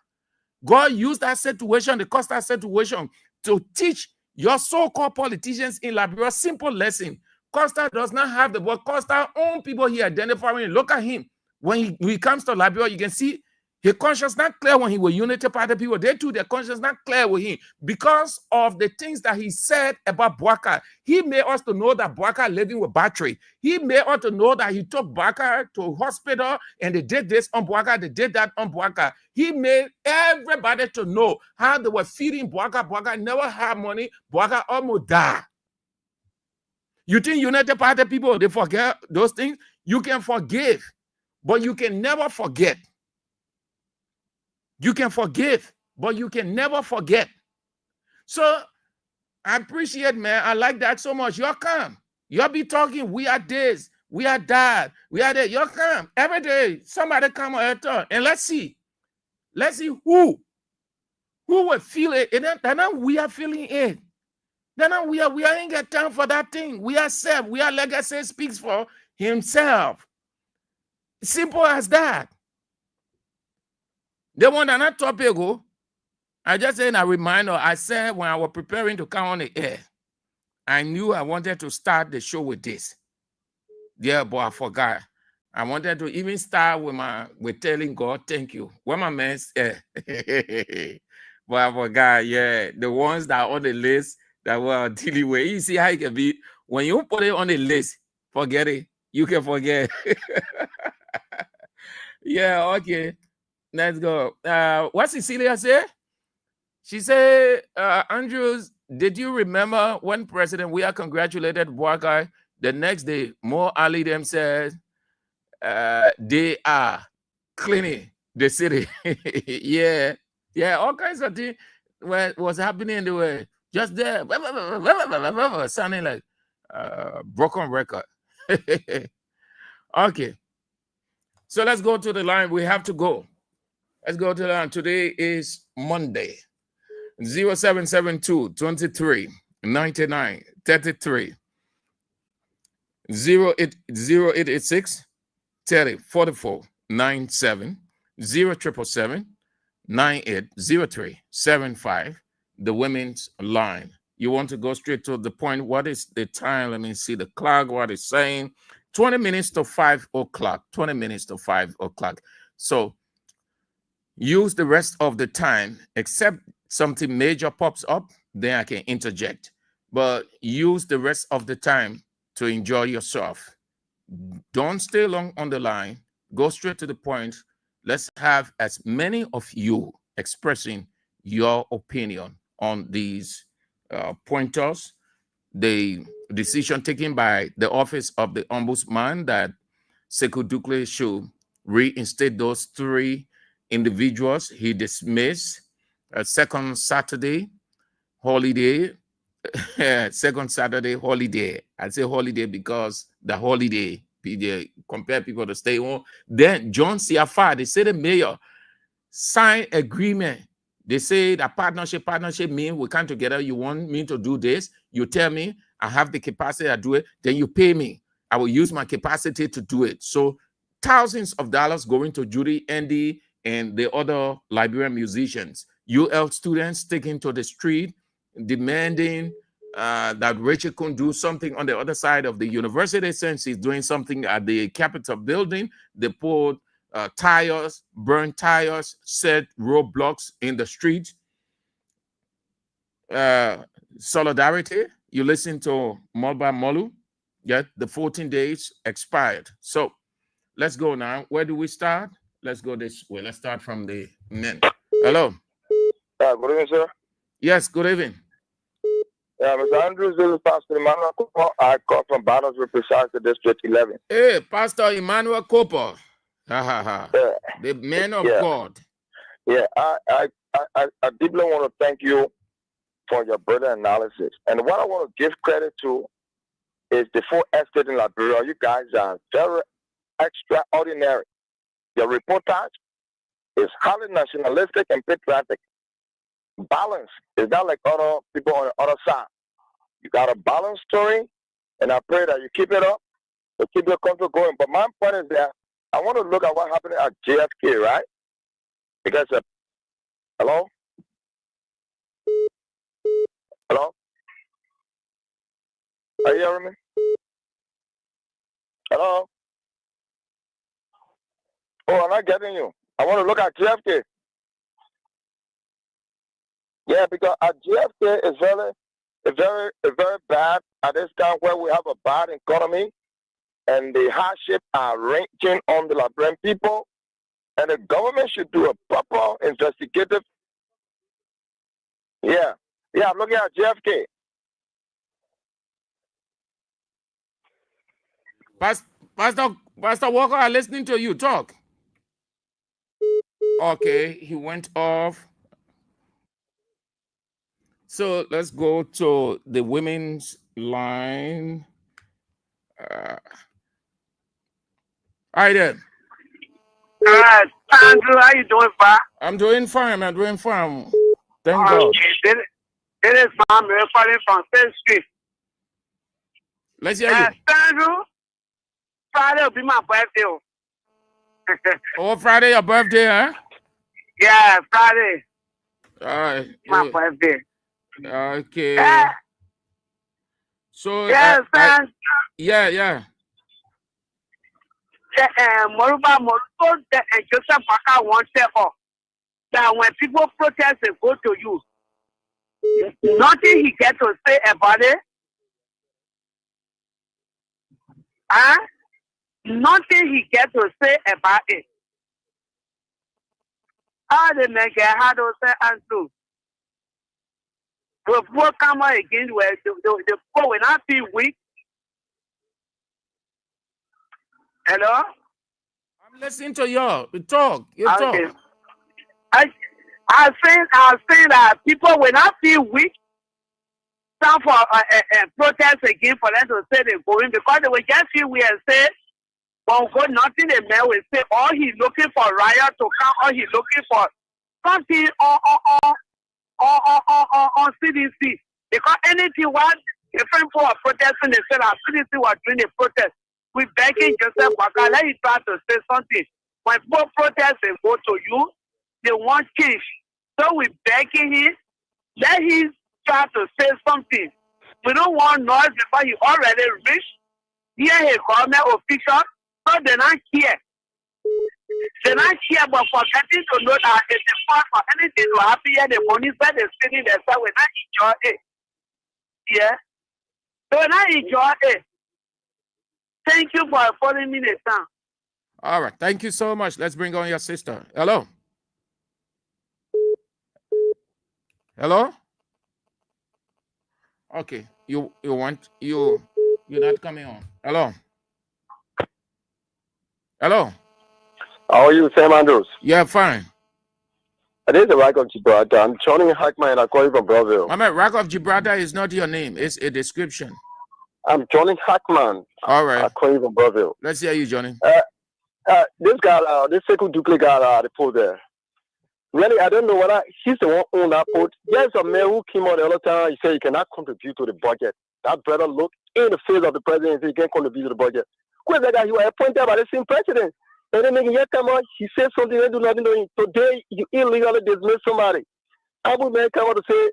God used that situation, the Costa situation, to teach your so-called politicians in Liberia simple lesson. Costa does not have the word. Costa own people he identifying. Look at him. When he comes to Liberia, you can see his conscience not clear when he was Unity Party people. They too, their conscience not clear with him because of the things that he said about Bwaka. He made us to know that Bwaka living with battery. He made us to know that he took Bwaka to hospital and they did this on Bwaka, they did that on Bwaka. He made everybody to know how they were feeding Bwaka. Bwaka never had money. Bwaka almost died. You think United Party people, they forget those things? You can forgive, but you can never forget. You can forgive, but you can never forget. So I appreciate, man. I like that so much. You're calm. You'll be talking, we are this, we are that, we are that. You're calm. Every day, somebody come and talk. And let's see who will feel it. And then we are feeling it. Then we ain't got time for that thing. We are self. We are legacy speaks for himself. Simple as that. The one that topic ago, I just said a reminder. I said when I was preparing to come on the air, I knew I wanted to start the show with this. Yeah, but I forgot. I wanted to even start with telling God, thank you. When my man said, but I forgot, yeah, the ones that are on the list that we're dealing with. You see how it can be. When you put it on the list, forget it. You can forget. Yeah, okay. Let's go. What Cecilia say? She said, Andrews, did you remember when President Weah congratulated Bwaka? The next day, Mo Ali them said, they are cleaning the city. Yeah, all kinds of things was happening in the way. Just there, sounding like, broken record. Okay. So let's go to the line. We have to go. Let's go to the line. Today is Monday. 0772 23 99 33 0886 30 44 97 0777 9803 75. The women's line. You want to go straight to the point. What is the time? Let me see the clock. What it's saying. 20 minutes to 5 o'clock. 20 minutes to 5 o'clock. So use the rest of the time, except something major pops up, then I can interject. But use the rest of the time to enjoy yourself. Don't stay long on the line. Go straight to the point. Let's have as many of you expressing your opinion on these pointers. The decision taken by the Office of the Ombudsman that Sekou Dukle should reinstate those 3 individuals he dismissed. Second Saturday holiday. Second Saturday holiday. I say holiday because the holiday, they compare people to stay home. Then John Siafa, they say the mayor signed agreement. They say that partnership means we come together. You want me to do this? You tell me I have the capacity to do it. Then you pay me. I will use my capacity to do it. So thousands of dollars going to Judy, Andy, and the other Liberian musicians. UL students taking to the street, demanding that Rachel can do something on the other side of the university since he's doing something at the Capitol building. They put tires, burn tires, set roadblocks in the street. Solidarity, you listen to Molba Molu, yeah, the 14 days expired. So let's go now. Where do we start? Let's go this way. Let's start from the men. Hello. Good evening, sir. Yes, good evening. Yeah, Mr. Andrews, this is Pastor Emmanuel Cooper. I call from Barnesville, Precisely District 11. Hey, Pastor Emmanuel Cooper. Yeah. The man of Yeah. God. Yeah, I deeply want to thank you for your brilliant analysis. And what I want to give credit to is the 4 estates in Liberia. You guys are very extraordinary. Your reportage is highly nationalistic and patriotic. Balance is not like other people on the other side. You got a balanced story, and I pray that you keep it up, to keep your country going. But my point is that I want to look at what happened at JFK, right? Because, hello? Hello? Are you hearing me? Hello? Oh, I'm not getting you. I want to look at JFK. Yeah, because at JFK is very bad at this time where we have a bad economy and the hardship are raging on the Liberian people, and the government should do a proper investigative. Yeah, I'm looking at JFK. Pastor Walker, I'm listening to you talk. Okay, he went off. So let's go to the women's line. Hi there. Andrew, how you doing, Pa? I'm doing fine. Thank God. This is Mom calling from 5th Street. Let's hear you. Andrew, Friday will be my birthday. Oh, Friday, your birthday, huh? Yeah, Friday. My birthday. Okay. Yeah. So, yes, yeah. Moruba Moruto and Joseph Baka won't tell that when people protest, they go to you. Nothing he gets to say about it. Nothing he gets to say about it. How they make it hard to say and do. The poor come again where the poor will not be weak. Hello? I'm listening to you. You talk. Okay. I think that people will not feel weak. stand for protest again for them to say they're going because they will just feel we and say, well, go nothing the man will say, all he's looking for riot to come, or he's looking for something on CDC. Because anything was different for a protesting, they said our CDC was doing a protest. We begging Joseph Waka, let him try to say something. When people protest and go to you, they want change. So we begging him, let him try to say something. We don't want noise because he already reached here a government official, so they not care. They not care, but forgetting to know that it's important for anything to happen here, the money that is sitting there, so we not enjoy it. Yeah? So we not enjoy it. Thank you for following me the time. All right. Thank you so much. Let's bring on your sister. Hello. Hello? Okay. You're not coming on. Hello. Hello. How are you, Sam Andrews? Yeah, fine. This is the Rock of Gibraltar. I'm Johnny Hackman and I call you from Brazil. My man, Rock of Gibraltar is not your name. It's a description. I'm Johnny Hackman. All right. I call you from Brazil. Let's hear you, Johnny. This guy, this Sekou Dukle guy, the pole there. Really, I don't know whether he's the one on that pole. There's a man who came out the other time. He said he cannot contribute to the budget. That brother looked in the face of the president and said he can't contribute to the budget. Where's that guy? He was appointed by the same president. And then he come out, he said something they do nothing doing. Today, you illegally dismiss somebody. Abu man come out to say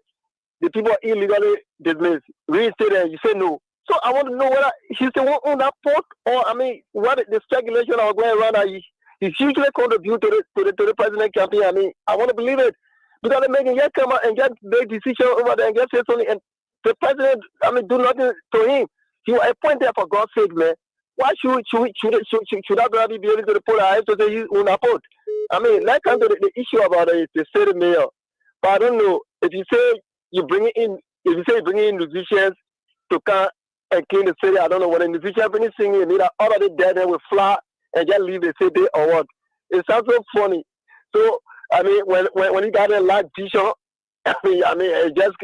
the people are illegally dismissed. Reinstate and you say no. So I want to know whether he's the one on that port, or I mean, what the speculation are going around that he hugely contribute to the president campaign. I mean, I want to believe it because they're making yet come out and get big decision over there and get say something, and the president, I mean, do nothing to him. He was appointed for God's sake, man. Why should that brother be able to report? I have to say he's on a port. I mean, that comes to the issue about the state mayor. But I don't know if you say you bring in musicians to come and clean the city. I don't know what the musicians bring singing. They are already dead and will fly and just leave the city or what. It sounds so funny. So I mean, when he got a live vision, I mean, it just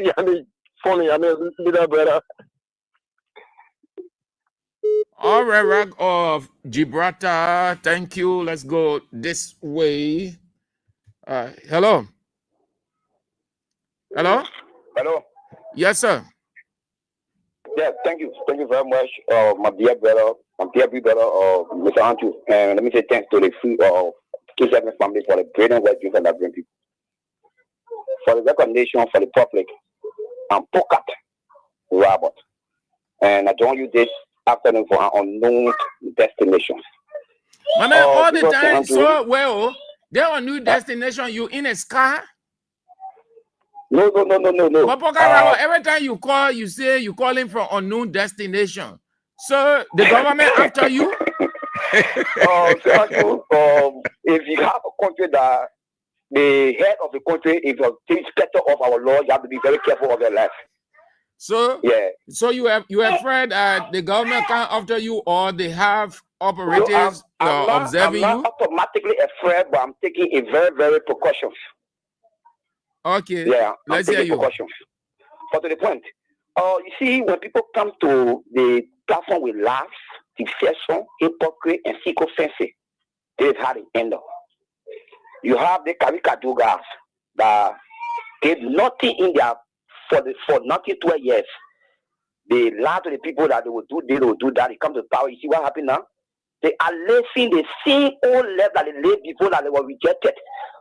funny. I mean, little brother. All right, Rock of Gibraltar. Thank you. Let's go this way. Hello. Hello. Hello. Yes, sir. Yeah, thank you. Thank you very much, my dear brother, Mr. Andrew. And let me say thanks to the free K7 family for the brilliant work doing for the people. For the recognition for the public, I'm Pocat Robert. And I join you this afternoon for an unknown destination. My man, all the time, so well, they're on new destination. You in a car? No. But Pocat, every time you call, you say you're calling from unknown destination. So the government after you? If you have a country that the head of the country is a inspector of our law, you have to be very careful of your life. So yeah. So you have afraid the government can after you, or they have operatives observing you? I'm not automatically afraid, but I'm taking a very, very precautions. Okay. Yeah. Let's hear you. Precautions. But to the point, you see, when people come to the platform with laughs, deception, hypocrisy, and sycophancy, this is how they end up. You have the Karikadu guys that did nothing in their for nothing 12 years. They lie to the people that they will do this, they will do that. They come to power. You see what happened now? They are lacing the same old level that they laid before that they were rejected.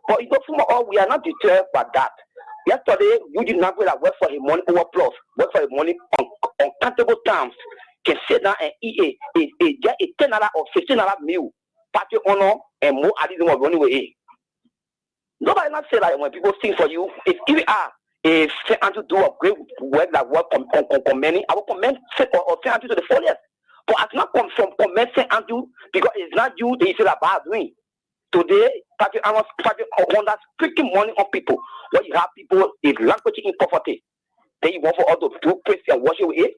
But you know, from all, we are not deterred by that. Yesterday, you did not go that work for a money overplus, work for a money uncountable times, can sit down and eat get a $10 or $15 meal, party honor, and more additional of running away. Nobody not say that when people sing for you, if you are a fan to do a great work that work on many, I will commend or fan to the fullest. But I cannot come from commend and do because it's not you that you feel about doing. Today, I want that speaking money on people. When you have people is language in poverty, then you want for all to do praise and worship with it.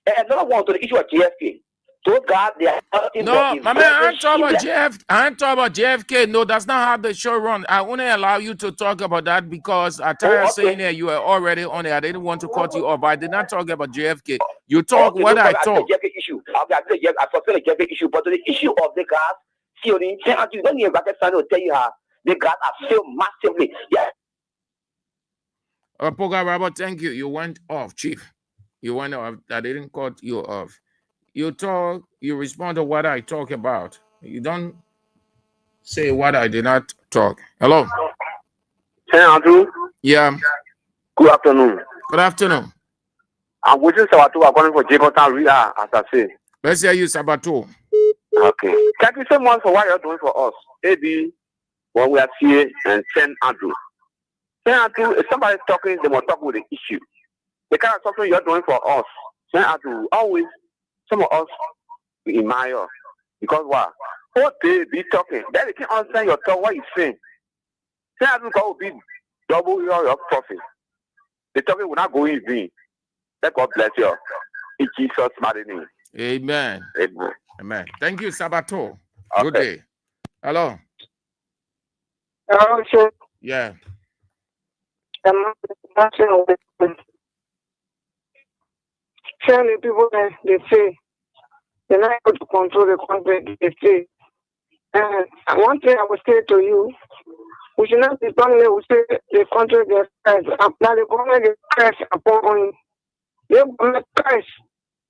And another one to the issue of GSP. So God, they are no, my man, I ain't talking about JFK. No, that's not how the show run. I only allow you to talk about that because I tired saying that you are already on it. I didn't want to cut you off, but I did not talk about JFK. You talk what I talk. I issue. I fulfill the JFK issue, but the issue of the gas, see, you don't need a rocket science to tell you how the gas are failed massively. Yeah. Poga Robert, thank you. You went off, Chief. You went off. I didn't cut you off. You talk, you respond to what I talk about. You don't say what I did not talk. Hello. Hey, Andrew. Yeah. Good afternoon. Good afternoon. I'm waiting Sabato according for Jacob Ria, as I say. Let's hear you, Sabato. Okay. Thank you so much for what you're doing for us. Maybe when we are here and St. Andrew. St. Andrew, if somebody's talking, they must talk with the issue. The kind of talking you're doing for us, St. Andrew, always, some of us, we admire. Because what? What they be talking, then they can't understand your talk, what you're saying. St. Andrew will be double your profit. The talking will not go in vain. Let God bless you. In Jesus' mighty name. Amen. Amen. Amen. Thank you, Sabato. Okay. Good day. Hello. Hello, sir. Yeah. Certainly, people they say they're not able to control the country. They say, and one thing I will say to you, we should not be strongly we say the country gets pressed. Now the government is pressed upon the government press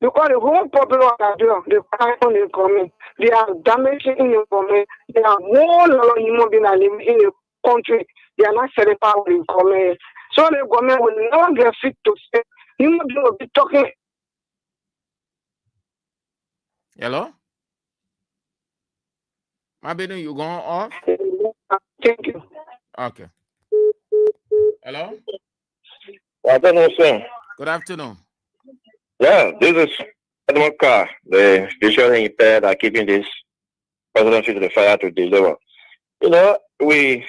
because the whole population are there. The crime on the government, they are damaging in the government. They are more human beings living in the country. They are not setting power with the government. So the government will never get fit to say human beings will be talking. Hello? My baby, you going off? Thank you. Okay. Hello? I don't know, sir. Good afternoon. Yeah, this is Edmund Carr, the spiritual impaired are keeping this presidency to the fire to deliver. You know, we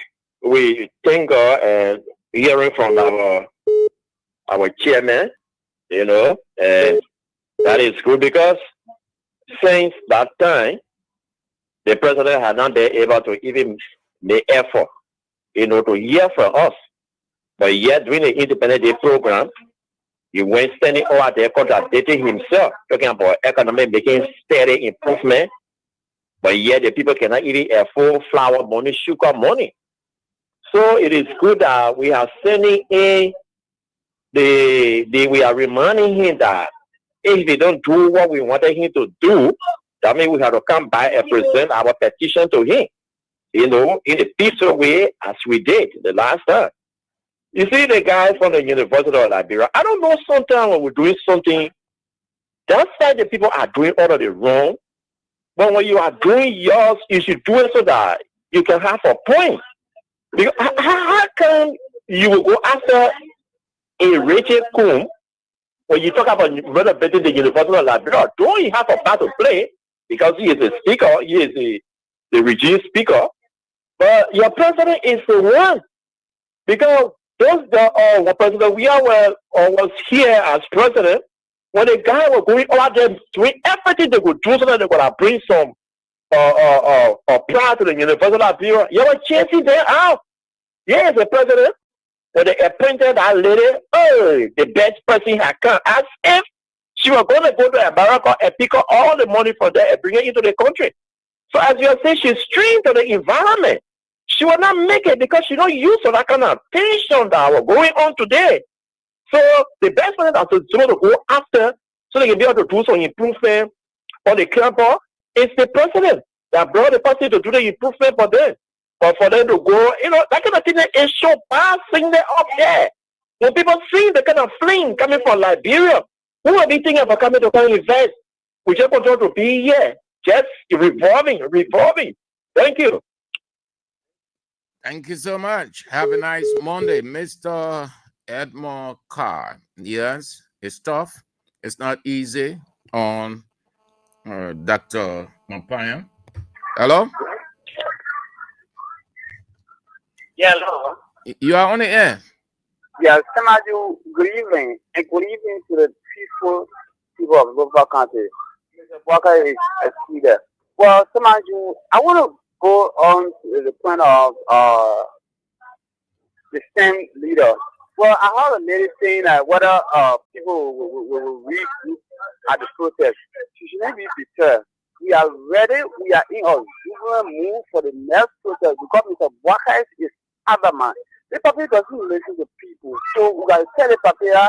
thank God and hearing from our chairman, you know, and that is good because since that time, the president has not been able to even make effort, you know, to hear from us. But yet, during the Independent Day program, he went standing over there contradicting himself, talking about economic making steady improvement. But yet, the people cannot even afford flour money, sugar money. So it is good that we are sending in we are reminding him that if they don't do what we wanted him to do, that means we have to come back and present our petition to him, you know, in a peaceful way as we did the last time. You see the guys from the University of Liberia, I don't know, sometimes when we're doing something, that's why the people are doing all of the wrong. But when you are doing yours, you should do it so that you can have a point. Because how can you will go after a Rachel Coombe when you talk about renovating the University of Liberia? Don't you have a part to play? Because he is a speaker, he is the regime speaker. But your president is the one. Because the president we was here as president, when the guy was going over there doing everything they could do so that they could bring some pride to the University of Liberia, you were chasing them out. Yes, the president, when they appointed that lady, oh, the best person had come, as if she was going to go to America and pick up all the money from there and bring it into the country. So as you say, she's strained to the environment. She will not make it because she don't use that kind of tension that was going on today. So the best person that's supposed to go after so they can be able to do some improvement on the campus is the president that brought the person to do the improvement for them. But for them to go, you know, that kind of thing is so bad seeing them up there. When people see the kind of fling coming from Liberia, who will be thinking about coming to come invest? We just want to be here, just revolving. Thank you. Thank you so much. Have a nice Monday, Mr. Edmond Carr. Yes, it's tough. It's not easy on Dr. Mampaya. Hello? Yeah, hello. You are on the air. Yeah, Samadu, good evening, and good evening to the peaceful people of Local Country. Mr. Walker is a leader. Well, Samaju, I want to go on to the point of the same leader. Well, I heard a lady saying that whether people will read at the protest, she shouldn't be deterred. We are ready. We are in a move for the next protest because Mr. Walker is adamant. The paper doesn't listen to people. So we got to tell the paper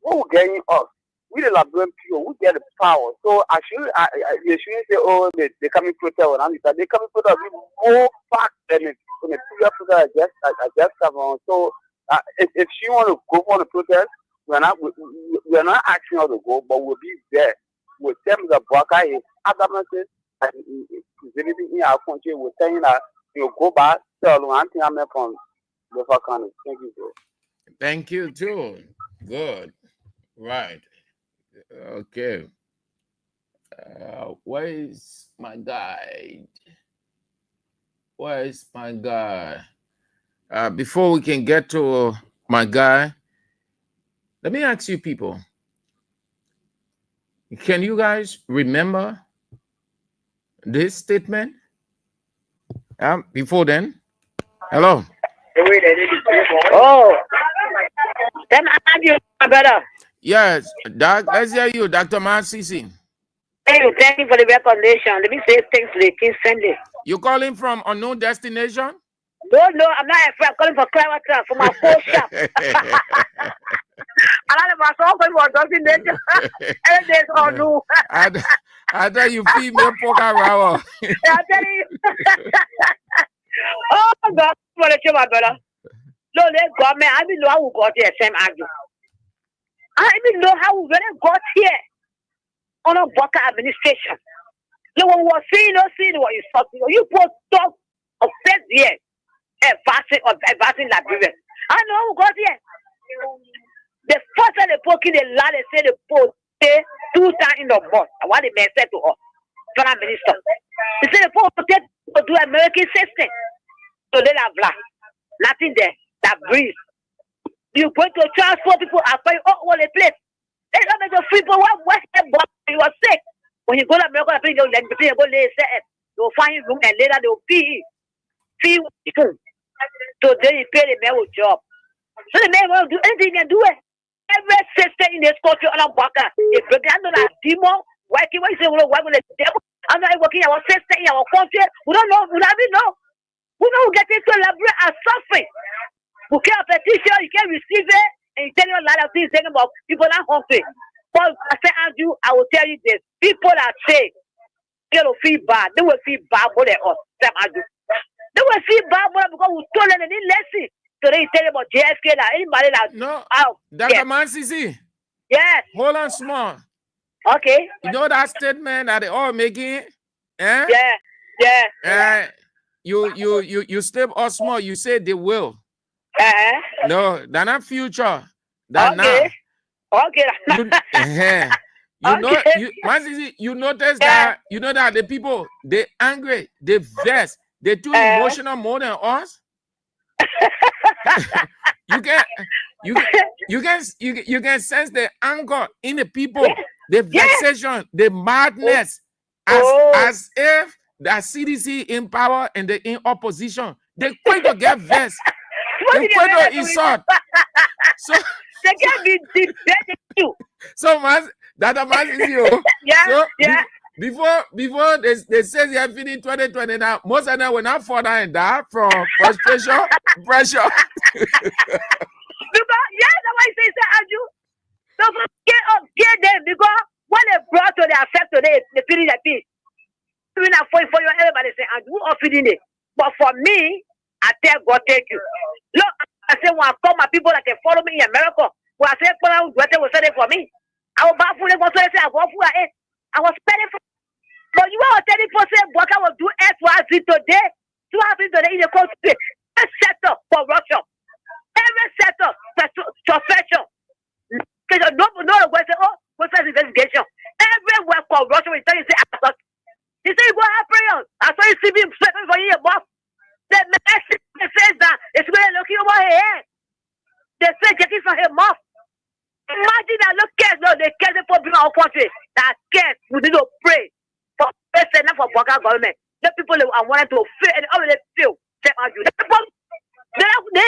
what we're getting us. We the Liberian people, we get the power. So you shouldn't say, oh, they coming protest when they coming protest. We more fact than it when the previous protest I just come on. So if she want to go on the protest, we're not asking her to go, but we'll be there. We'll tell the Baka is adamant and anything in our country. We're saying that go back. Tell one thing I'm from local county. Thank you, bro. Thank you too. Good. Right. Okay. Where is my guide? Where is my guy? Before we can get to my guy, let me ask you people. Can you guys remember this statement? Before then? Hello? Oh, then I'm you, my brother. Yes, Doc, let's hear you, Dr. Marcisi. Thank you for the recognition. Let me say thanks to the King Sunday. You calling from unknown destination? No, I'm not a friend. I'm calling for Clever for my phone shop. My song was destination. And there's unknown. I thought you feed me a poker hour. I tell you. Oh, God, what a my brother. No, let God, man. I didn't know how we got here, same argue. I didn't know how we really got here on a Baka administration. No one was seeing what you saw. You put talk of first year, advancing Liberia. I know how we got here. The first time they poking the land, they say the post stay 2 times in the bus. What the man said to us, Prime Minister. They say the post to do American system. So they have nothing there that breathes. You going to transport people outside all the place. They don't make the people what you are sick. When you go to America, people go lay set. They'll find room and later they'll fee food. So they pay the man with job. So the man will do anything and do it. Every sister in this country on a Baka, if the guy know that demon, working when you say work with the devil, I'm not working our sister in our country. We don't know, we don't know. We don't get into Liberia and suffering. You can't petition, you can't receive it, and you tell you a lot of things talking about people are hungry. But I say, Andrew, I will tell you this. People that say they will feel bad, they will feel bad more than us. Andrew. They will feel bad more because we stole them and they lesson. So they tell you about JSK that anybody that no, Dr. Mansisi. Yes. Hold on small. Okay. You know that statement that they all making? Eh? Yeah. You step us small, you say they will. No, they're not future. They're okay. not. Okay. You notice that you know that the people they angry, they vexed, they too emotional more than us. you can sense the anger in the people, the vexation, the madness, as if the CDC in power and they in opposition. They're going to get vexed. They're going to insult. So they can be defending you. So that is you. Before they say they are finished 2020 now, most of them will not fall down and die from frustration, pressure. Because that's why I say, Andrew. So get them because when they brought to their effect today, they finish the peace. Even for you, everybody say, Andrew, are feeding it. But for me, I tell God, thank you. Look, I say, when I call my people that can follow me in America, when I say, what they will say for me, I will buy food, they will say, I was spending for. But you are 30% what I will do XYZ today. To happen today in the country. Every sector corruption. Every sector profession. Because no one say, oh, what's that investigation? Everywhere corruption. We tell you, say, you say, go have prayers. I saw you see me sweating for you, boss. The message says that it's really looking over here. They say, get it from her mouth. Imagine that, look at no they care for people our country. That scared. We need to pray for president for Boga government. The people are wanting to feel and already feel. They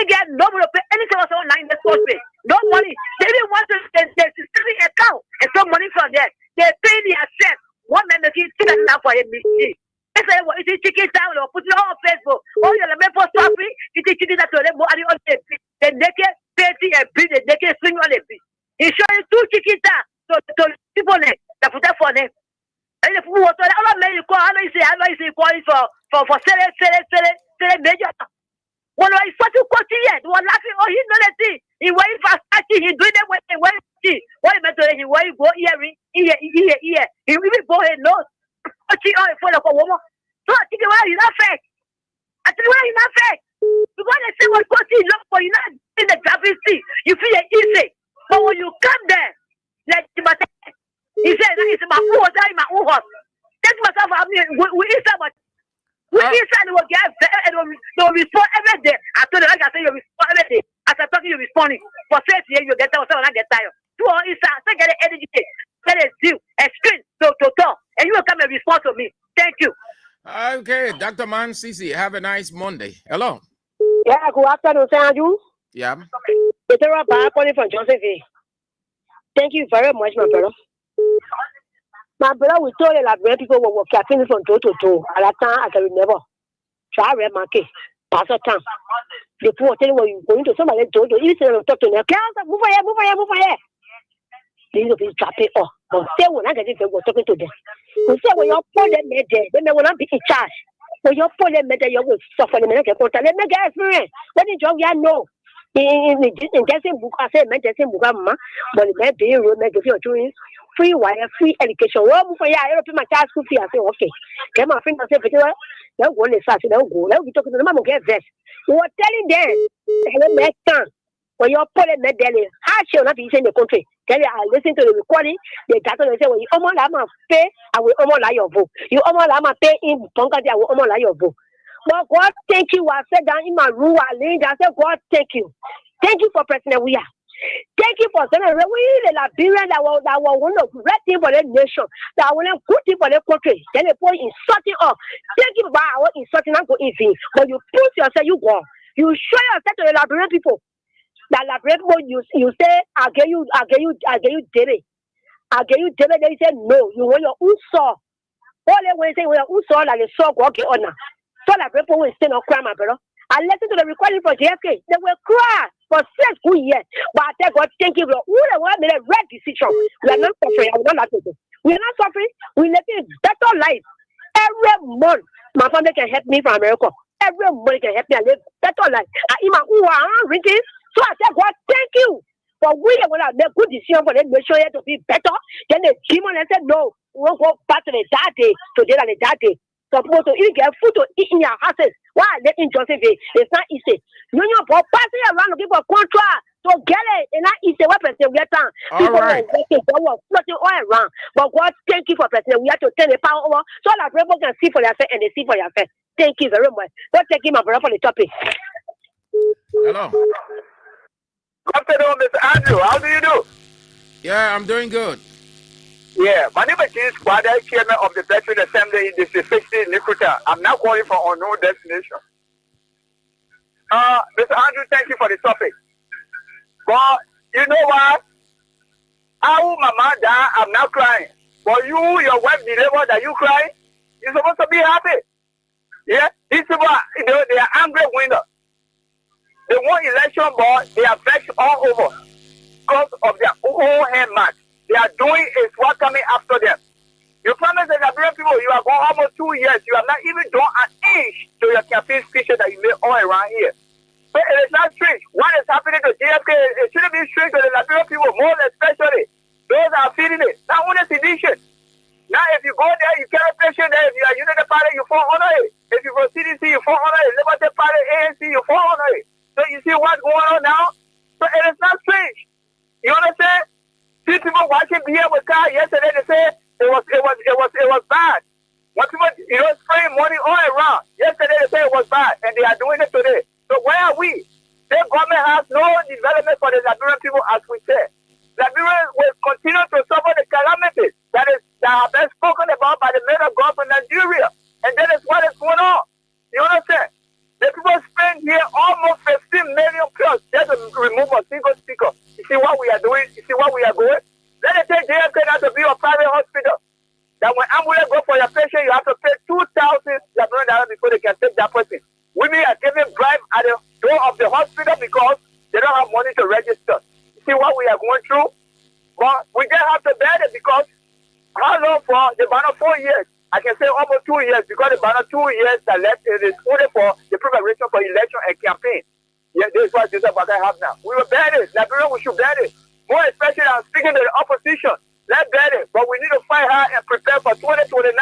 get no money to pay anything else online in this country. No money. They didn't want to there's a account and some money from there. They pay the asset. One man that keeps sitting down for him. They say, well, it's chicken down or put it on Facebook. Oh, you're the man for stopping. It's chicken that to them. The naked, petty, and breed the naked swing on the beat. He's showing 2 chickens down to people that put that for them. And if we want to, I don't know, I know you say calling for selling major. When I start to continue, they were laughing. Oh, he's not a thing. He went fast. Actually, he's doing that when he went to see. What he meant to say, he went go earring, ear. He really go ahead, nose. Touching on for the woman. So I think he's not fake. I think he's not fake. Because they say what continue, look for you not in the driving seat. You feel it easy. But when you come there, like he said, it's my own horse. That's myself. I mean, we is about. We inside will get and they'll respond every day. I told you, like I said, you respond every day. As I'm talking, you're responding. For 30 years, you get tired. So I get tired. 2 hours inside, so get the energy, get a zeal, a screen to talk, and you will come and respond to me. Thank you. Okay, Dr. Man Sisi, have a nice Monday. Hello. Yeah, good afternoon, Sanju. Yeah. Peter calling from Josephine. Thank you very much, my brother. My brother, we told the Liberian people were catching from toe to toe. At that time, I can remember. Try red market. Pastor time. The poor tell you what you're going to somebody told you. You say, talk to them. Move here. They need to be trapping off. But say, when I get it, we're talking to them. We say, when you pull them there, then they will not be in charge. When you pull them there, you will suffer. They may get experience. What did you know? In testing book, I say, men testing book, but the men being road, make you doing free wire, free education. Well, for you, I open my child school fee. I say, okay. Then my friend, I say, but they'll go on the side, they'll go. They'll be talking to the mom, get vest. We were telling them, they make time. When you're pulling that daily, how shall not be in the country? Then I listen to the recording, they got on and say, well, you almost have my pay, I will almost lie your vote. You almost have my pay in Tonga, I will almost lie your vote. But God, thank you. I said down in my room, I said, God, thank you. Thank you for President Weah. Thank you for sending the Liberian that were one of the great things for the nation, that were a good thing for the country. Then they put insulting us. Thank you for our insulting and go easy. But you put yourself, you go. You show yourself to the Liberian people. That Liberian people, you say, I get you daily. I get you daily. They say, no, you want your own saw. All they want to say, well, your own saw, like the saw, go get on now. So Liberian people will stay no cry, my brother. I listened to the recording for JFK. They will cry for 6 good years. But I tell God, thank you, Lord. Who the one made a right decision? We are not suffering. I will not laugh. We are not suffering. We live a better life. Every month, my family can help me from America. Every month can help me live better life. So I tell God, thank you. For we are going to make good decision for the nation here to be better. Then the demon and said, no, we won't go back to the that day, today than the that day. Supposed to even get food to eat in your houses. Why they in Josephine? It's not easy. You know, for passing around looking for contract to get it, and not easy. What President we are done. People are working, they were floating all around. But God, thank you for President. We have to turn the power over so that people can see for themselves and they see for themselves. Thank you very much. God, thank you, my brother, for the topic. Hello. Good afternoon, Mr. Andrew. How do you do? Yeah, I'm doing good. Yeah, my name is James Quada, chairman of the Veteran Assembly in District 60, Nikuta. I'm now calling for unknown destination. Mr. Andrew, thank you for the topic. But you know what? How Mama died, I'm now crying. For you, your wife delivered, that you crying? You're supposed to be happy. Yeah, these people, they are angry winners. They won election, but they are vexed all over because of their own hand match. They are doing is what coming after them. You promise the Liberian people you are going almost 2 years. You have not even done an inch to your campaign speech that you made all around here. So it is not strange. What is happening to JFK, it shouldn't be strange to the Liberian people, more especially those are feeling it. Not only sedition. Now, if you go there, you carry pressure there. If you are United Party, you fall under it. If you go CDC, you fall under it. Liberty Party, ANC, you fall under it. So you see what's going on now? So it is not strange. You understand? See people watching beer with car yesterday, they say it was bad. When people spraying money all around. Yesterday they say it was bad, and they are doing it today. So where are we? The government has no development for the Liberian people, as we said. Liberians will continue to go of the hospital because they don't have money to register. You see what we are going through? But we just have to bear it because how long for the banner 4 years? I can say almost 2 years because the banner 2 years that left it is only for the preparation for election and campaign. Yeah, this is what Joseph Boakai have now. We will bear it. Liberia, we should bear it. More especially, I'm speaking to the opposition. Let's bear it. But we need to fight hard and prepare for 2029.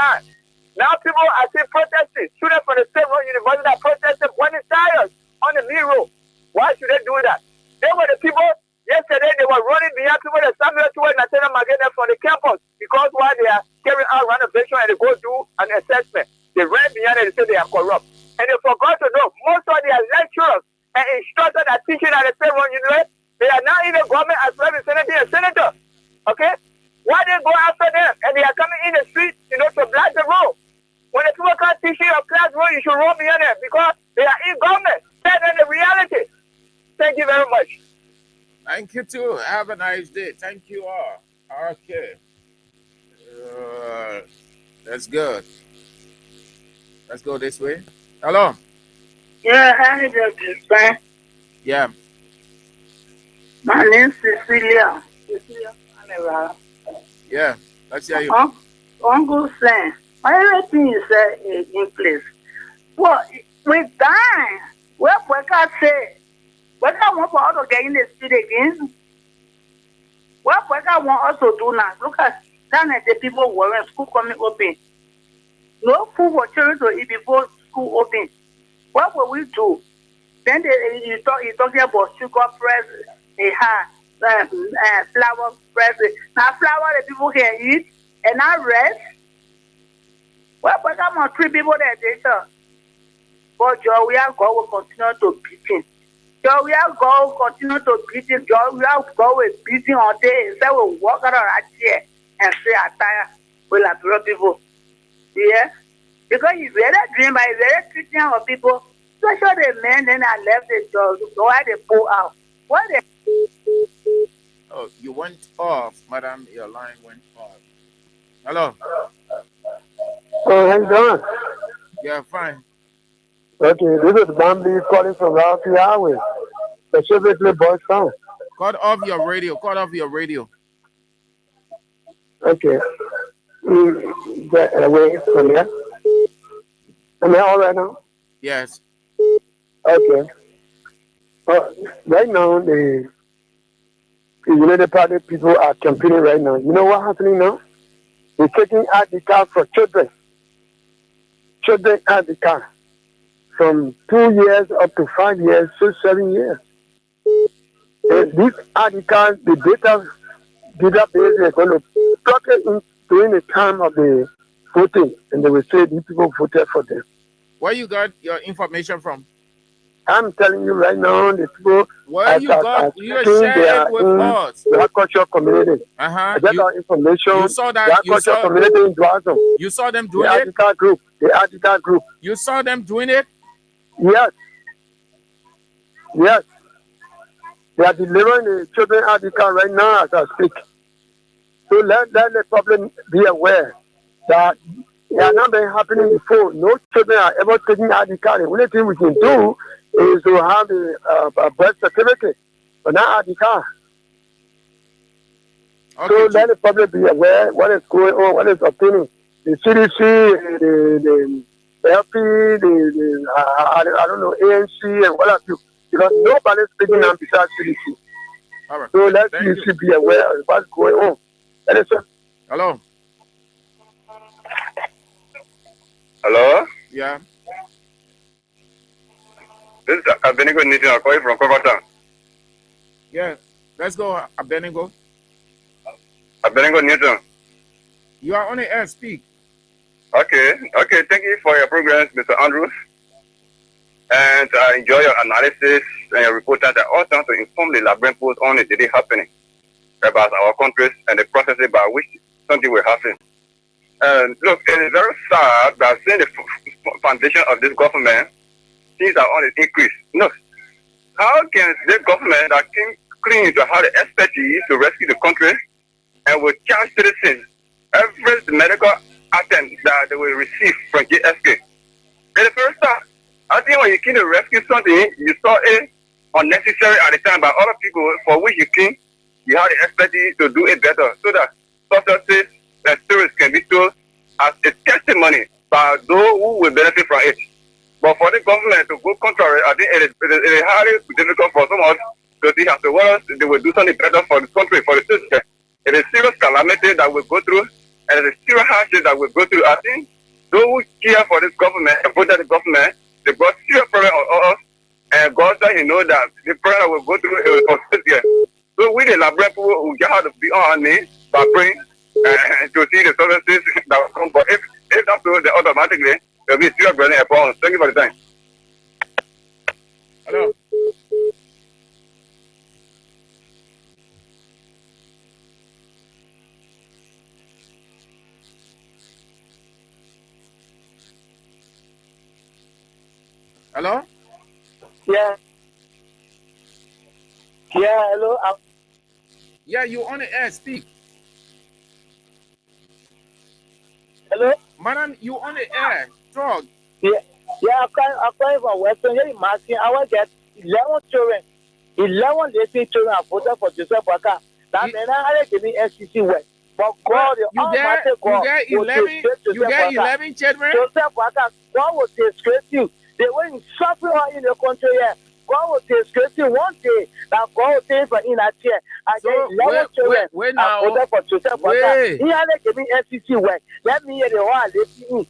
Now people are still protesting. Students from the state university are protesting, burning tires on the main road. Why should they do that? They were the people, yesterday they were running behind people that Samuel towards Nathaniel Magana from the campus because while they are carrying out renovation and they go do an assessment, they ran behind and they say they are corrupt. And they forgot to know most of their lecturers and instructors that are teaching at the state university, they are now in the government as representative and senator. Okay? Why they go after them and they are coming in the street, to block the road? When the people can't teach you a classroom, you should run behind them because they are in government. That's the reality. Thank you very much. Thank you too. Have a nice day. Thank you all. Okay. That's good. Let's go this way. Hello. Yeah, hi, Dr. Yeah. My name is Cecilia. Cecilia. Yeah. Let's hear you. Uncle Sam, everything you said is in place. Well, with dying, what I say? What I want for us to get in the street again? What I want us to do now? Look at the people worrying, school coming open. No food for children to eat before school open. What will we do? Then you talking about sugar press, flour press. Now flour the people can eat and not rest. Well, but I'm on 3 people that they say. But Joe, we are going to continue to beating. Joe, we are going to continue to beating. Joe, we are going to beating all day. Instead we walk around right here and say attire with Liberia people. Yeah? Because you better dream by very treating our people. Especially the men then I left the job. So why they pull out? What they Oh, you went off, madam. Your line went off. Hello. Oh, how you doing? Yeah, fine. Okay, this is Bambi calling from Ralphie Highway, specifically Boys Town. Cut off your radio. Cut off your radio. Okay. Get away from here. Am I all right now? Yes. Okay. Right now, the United Party people are campaigning right now. You know what's happening now? They're taking out the car for children. Children out the car. From 2 years up to 5 years to 7 years. And these ID cards, the database, they're going to plug it in during the time of the voting, and they will say these people voted for them. Where you got your information from? I'm telling you right now, the people where you got you share it with us. The agriculture community. I get our information. You saw that. The agriculture community in Dwazon. You saw them doing it. The Agriculture group. You saw them doing it. Yes. Yes. They are delivering the children article right now as I speak. So let the public be aware that it has not been happening before. No children are ever taking article. The only thing we can do is to have a birth certificate, but not article. Okay, so let the public be aware what is going on, what is happening. The CDC, the LP, I don't know, ANC, and what have you. Because nobody's speaking now besides CDC. All right. So let CDC be aware of what's going on. Hello. Hello? Yeah. This is Abenigo Newton. I'm calling from Covington. Yeah. Let's go, Abenigo. Abenigo Newton. You are on the air. Speak. Okay. Thank you for your progress, Mr. Andrews. And I enjoy your analysis and your reporting that also to inform the Liberian people on the daily happening about our countries and the processes by which something will happen. And look, it is very sad that seeing the foundation of this government, things are on the increase. Look, how can this government that came clean to have the expertise to rescue the country and will charge citizens every medical attempt that they will receive from GSK? It is very sad. I I think when you came to rescue something, you saw it unnecessary at the time by other people for which you came, you had the expertise to do it better so that successes and stories can be told as a testimony by those who will benefit from it. But for the government to go contrary, I think it is highly difficult for some of us to see as well as they will do something better for the country, for the system. It is serious calamity that we go through, and it is serious hardship that we go through. I think those who care for this government and vote the government, they brought serious problem on us, and God said He knows that the prayer that we go through is consistent. So we the Labrador people who just have to be on our knees by praying and to see the services that will come. But if that's so, then automatically there will be serious burning upon us. Thank you for the time. Hello. Hello? Yeah. Yeah, hello. Yeah, you on the air, speak. Hello? Madam, you on the air, talk. Yeah, I'm calling from Western. Here in Martin, I want to get 11 children. 11 little children have voted for Joseph Waka. That means I give me SCC work. But God, the Almighty God, you get 11 children? Joseph Waka, God will disgrace you. They will suffer in the country here. God will disgrace you one day. That God will take for in that chair. I get 11 children. Wait now. Voted for Joseph Waka. He had to give me SCC work. Let me hear the whole listen.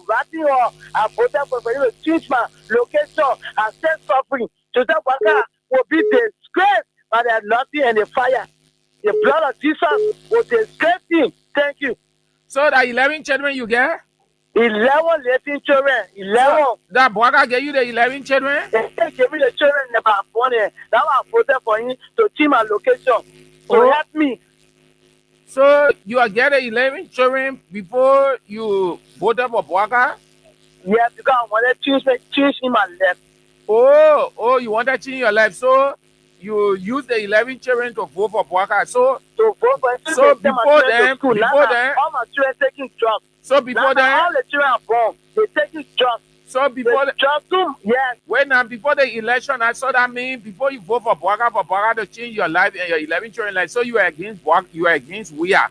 Ratty, I voted for you to teach my location and set suffering. Joseph Waka will be disgraced by the nothing and the fire. The blood of Jesus will disgrace him. Thank you. So that 11 children you get? 11 little children. 11. So that Bwaga gave you the 11 children? They gave me the children about born here. That was voted for him to teach my location. So help me. So you are getting 11 children before you voted for Bwaga? Yeah, because I wanted to change in my life. Oh, you want to change your life. So you use the 11 children to vote for Bwaga. So vote for him. So before then, all my children taking drugs. So before then, all the children are born. They taking drugs. So before the drugs too, yes. Wait now, before the election, I saw that mean before you vote for Bwaga to change your life and your 11 children life. So you are against Bwaga, you are against WIA.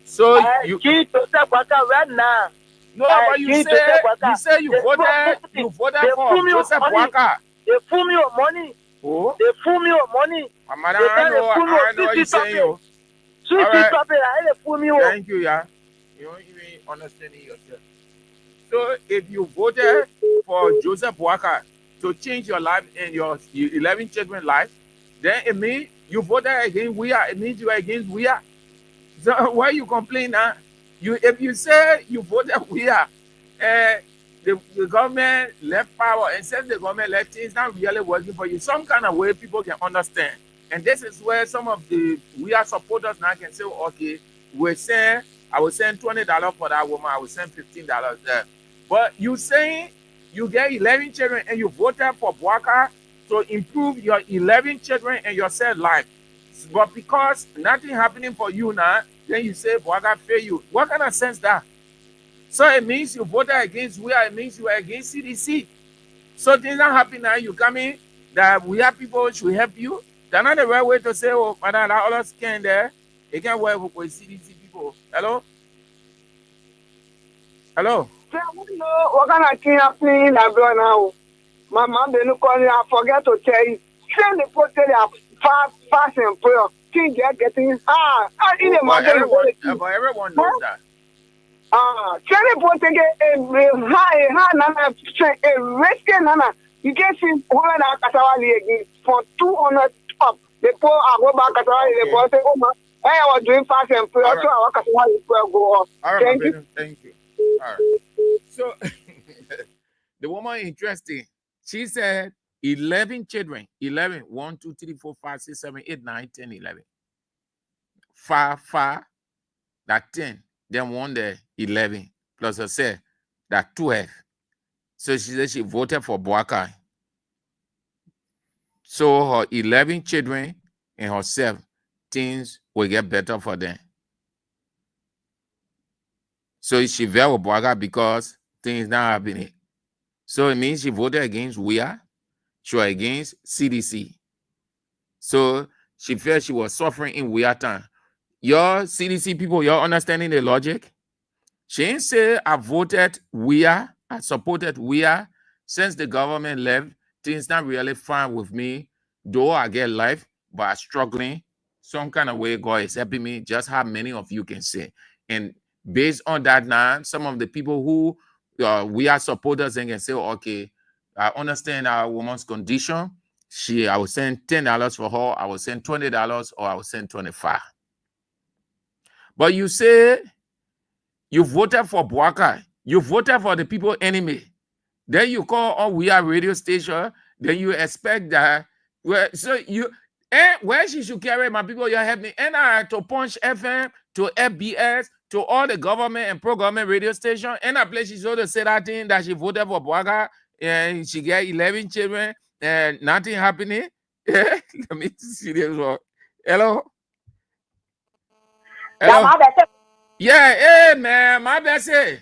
So you Joseph Bwaga right now. No, but you say you voted for Joseph Bwaga. They fool me with money. Oh? They fool me with money. Madam, I know what you're saying, yo. Thank you, yeah. You don't even understand it yourself. So if you voted for Joseph Bwaga to change your life and your 11 children's life, then it means you voted against WIA. It means you are against WIA. So why you complain now? If you say you voted WIA, the government left power, and since the government left, it's not really working for you. Some kind of way people can understand. And this is where some of the WIA supporters now can say, okay, I will send $20 for that woman, I will send $15 there. But you saying you get 11 children and you voted for Bwaga to improve your 11 children and yourself life. But because nothing happening for you now, then you say Bwaga fail you. What kind of sense that? So it means you voted against WIA, it means you are against CDC. So things are happening now, you come in, that we have people should help you. That's not the right way to say, oh, madam, that all us can there. They can work with CDC people. Hello? Hello? What kind of thing happening in Abroad now? My mom, they look on I forget to tell you. Send the post they are fast and prayer. Things are getting hard. Everyone knows that. Send the post again a risky nana. You get him over that Katawali again for 200 up. The poor are go back Katawali, the poor say, oh, man, I was doing fast and prayer, so our Katawali prayer go on. Thank you. All right. So the woman interesting. She said 11 children. 11. 1, 2, 3, 4, 5, 6, 7, 8, 9, 10, 11. 5, that 10. Then one there, 11. Plus I said that 12. So she said she voted for Bwaga. So her 11 children and herself, things will get better for them. So she voted for Bwaga because things not happening. So it means she voted against WIA. She was against CDC. So she felt she was suffering in WIA time. Your CDC people, you're understanding the logic? She didn't say I voted WIA, I supported WIA. Since the government left, things not really fine with me. Though I get life, but I'm struggling. Some kind of way God is helping me, just how many of you can say. And based on that now, some of the people who WIA supporters and can say, okay, I understand our woman's condition. I will send $10 for her, I will send $20, or I will send $25. But you say you voted for Boakai, you voted for the people enemy. Then you call on We Are radio station, then you expect that where she should carry my people, you help me. And I to Punch FM, to FBS, to all the government and pro-government radio station, and I place she's going to say that thing that she voted for Boakai and she get 11 children and nothing happening. Let me see this one. Hello? Hello? Yeah, hey man, my best say.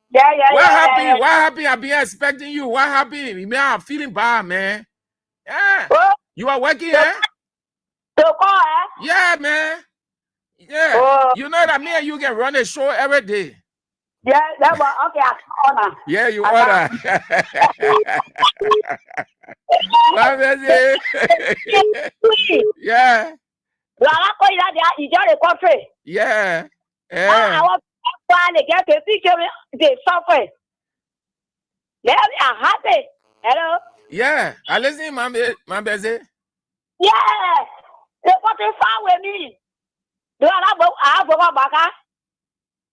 What happened? I've been expecting you. What happened? Man, I'm feeling bad, man. Yeah. You are working, eh? Yeah, man. Yeah. You know that me and you can run a show every day. Yeah, that was okay. I order. Yeah, you order. My best say. Yeah. Yeah. I want to get to see the suffering. Yeah, I'm happy. Hello? Yeah, I listen, my busy. Yeah, they want to find with me. Do I have a baga?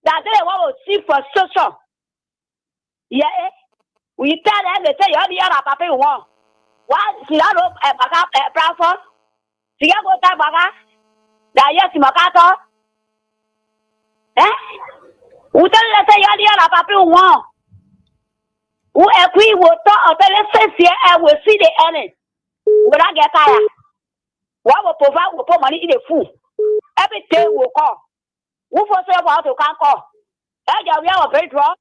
That they want to see for social. Yeah, we tell them, they say, you're the other papa you want. Why? See, I don't have a platform. See, I go to baga. That yes, Makato. Eh? Who tell you say you're the other papa you want? Who agree with talk let's say and will see the earning. When I get tired, what will provide will put money in the food. Every day will call. Who for say about to can't call? That we have a very draw.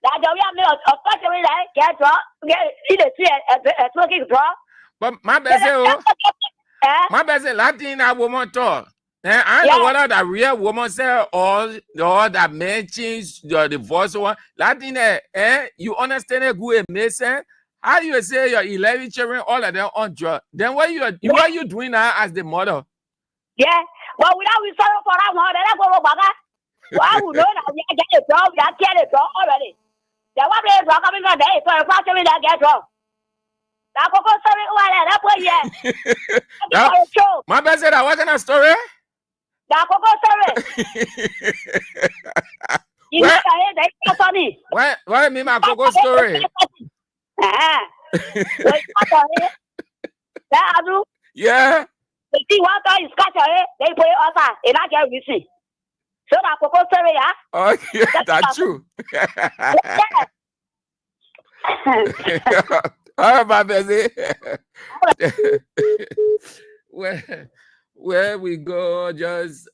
That we have made a factory like get draw, get in the tree and smoking draw. But my best my best Latin woman talk. I know whether that real woman say or that man change the voice one. Latin, you understand a good message? How you say your 11 children, all of them on drug? Then what you doing now as the mother? Yeah, but without we sorrow for that one, then I go back. Well, I would know that we get a job, we get a job already. Then what they drug coming from there, so if I tell me that get job. That go sorry, that boy, yeah. My best said, what kind of story? That go sorry. You know that that's funny. What mean my Coco story? Yeah. The thing one time is catch they put it outside and I get receipt. So that Coco story, yeah. Oh, yeah, that's true. All right, my busy. Where we go, just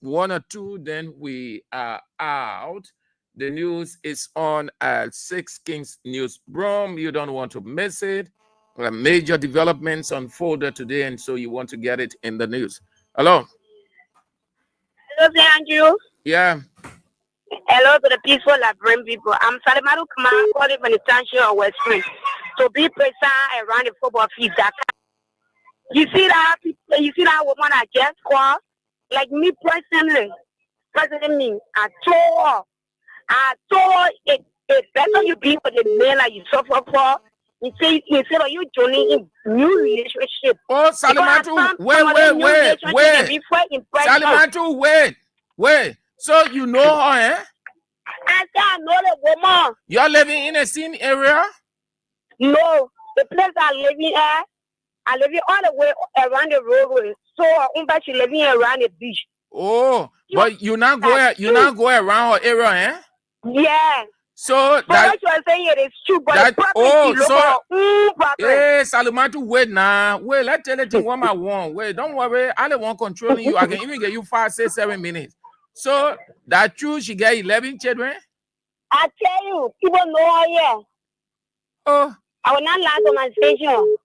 one or two, then we are out. The news is on at 6 Kings News Brom. You don't want to miss it. Major developments unfolded today, and so you want to get it in the news. Hello. Hello, Andrew. Yeah. Hello to the peaceful Liberian people. I'm Salimatu Kumar, calling from the township of West Spring. To be precise, around the football field, you see that woman I just called? Like me personally, me, I told it better you be with the man that you suffer for. Instead of you joining in new relationship. Oh, Salimatu, wait. Salimatu, wait. So you know her, eh? I say I know the woman. You're living in the same area? No, the place I live in, I live all the way around the roadway. So she living around the beach. Oh, but you not go around her area, eh? Yeah. So that you are saying it is true, but hey, Salimatu, wait now. Wait, let's tell you what I want. Wait, don't worry. I don't want controlling you. I can even get you 5, 6, 7 minutes. So that true, she get 11 children? I tell you, people know her here. Oh. I will not lie on my station.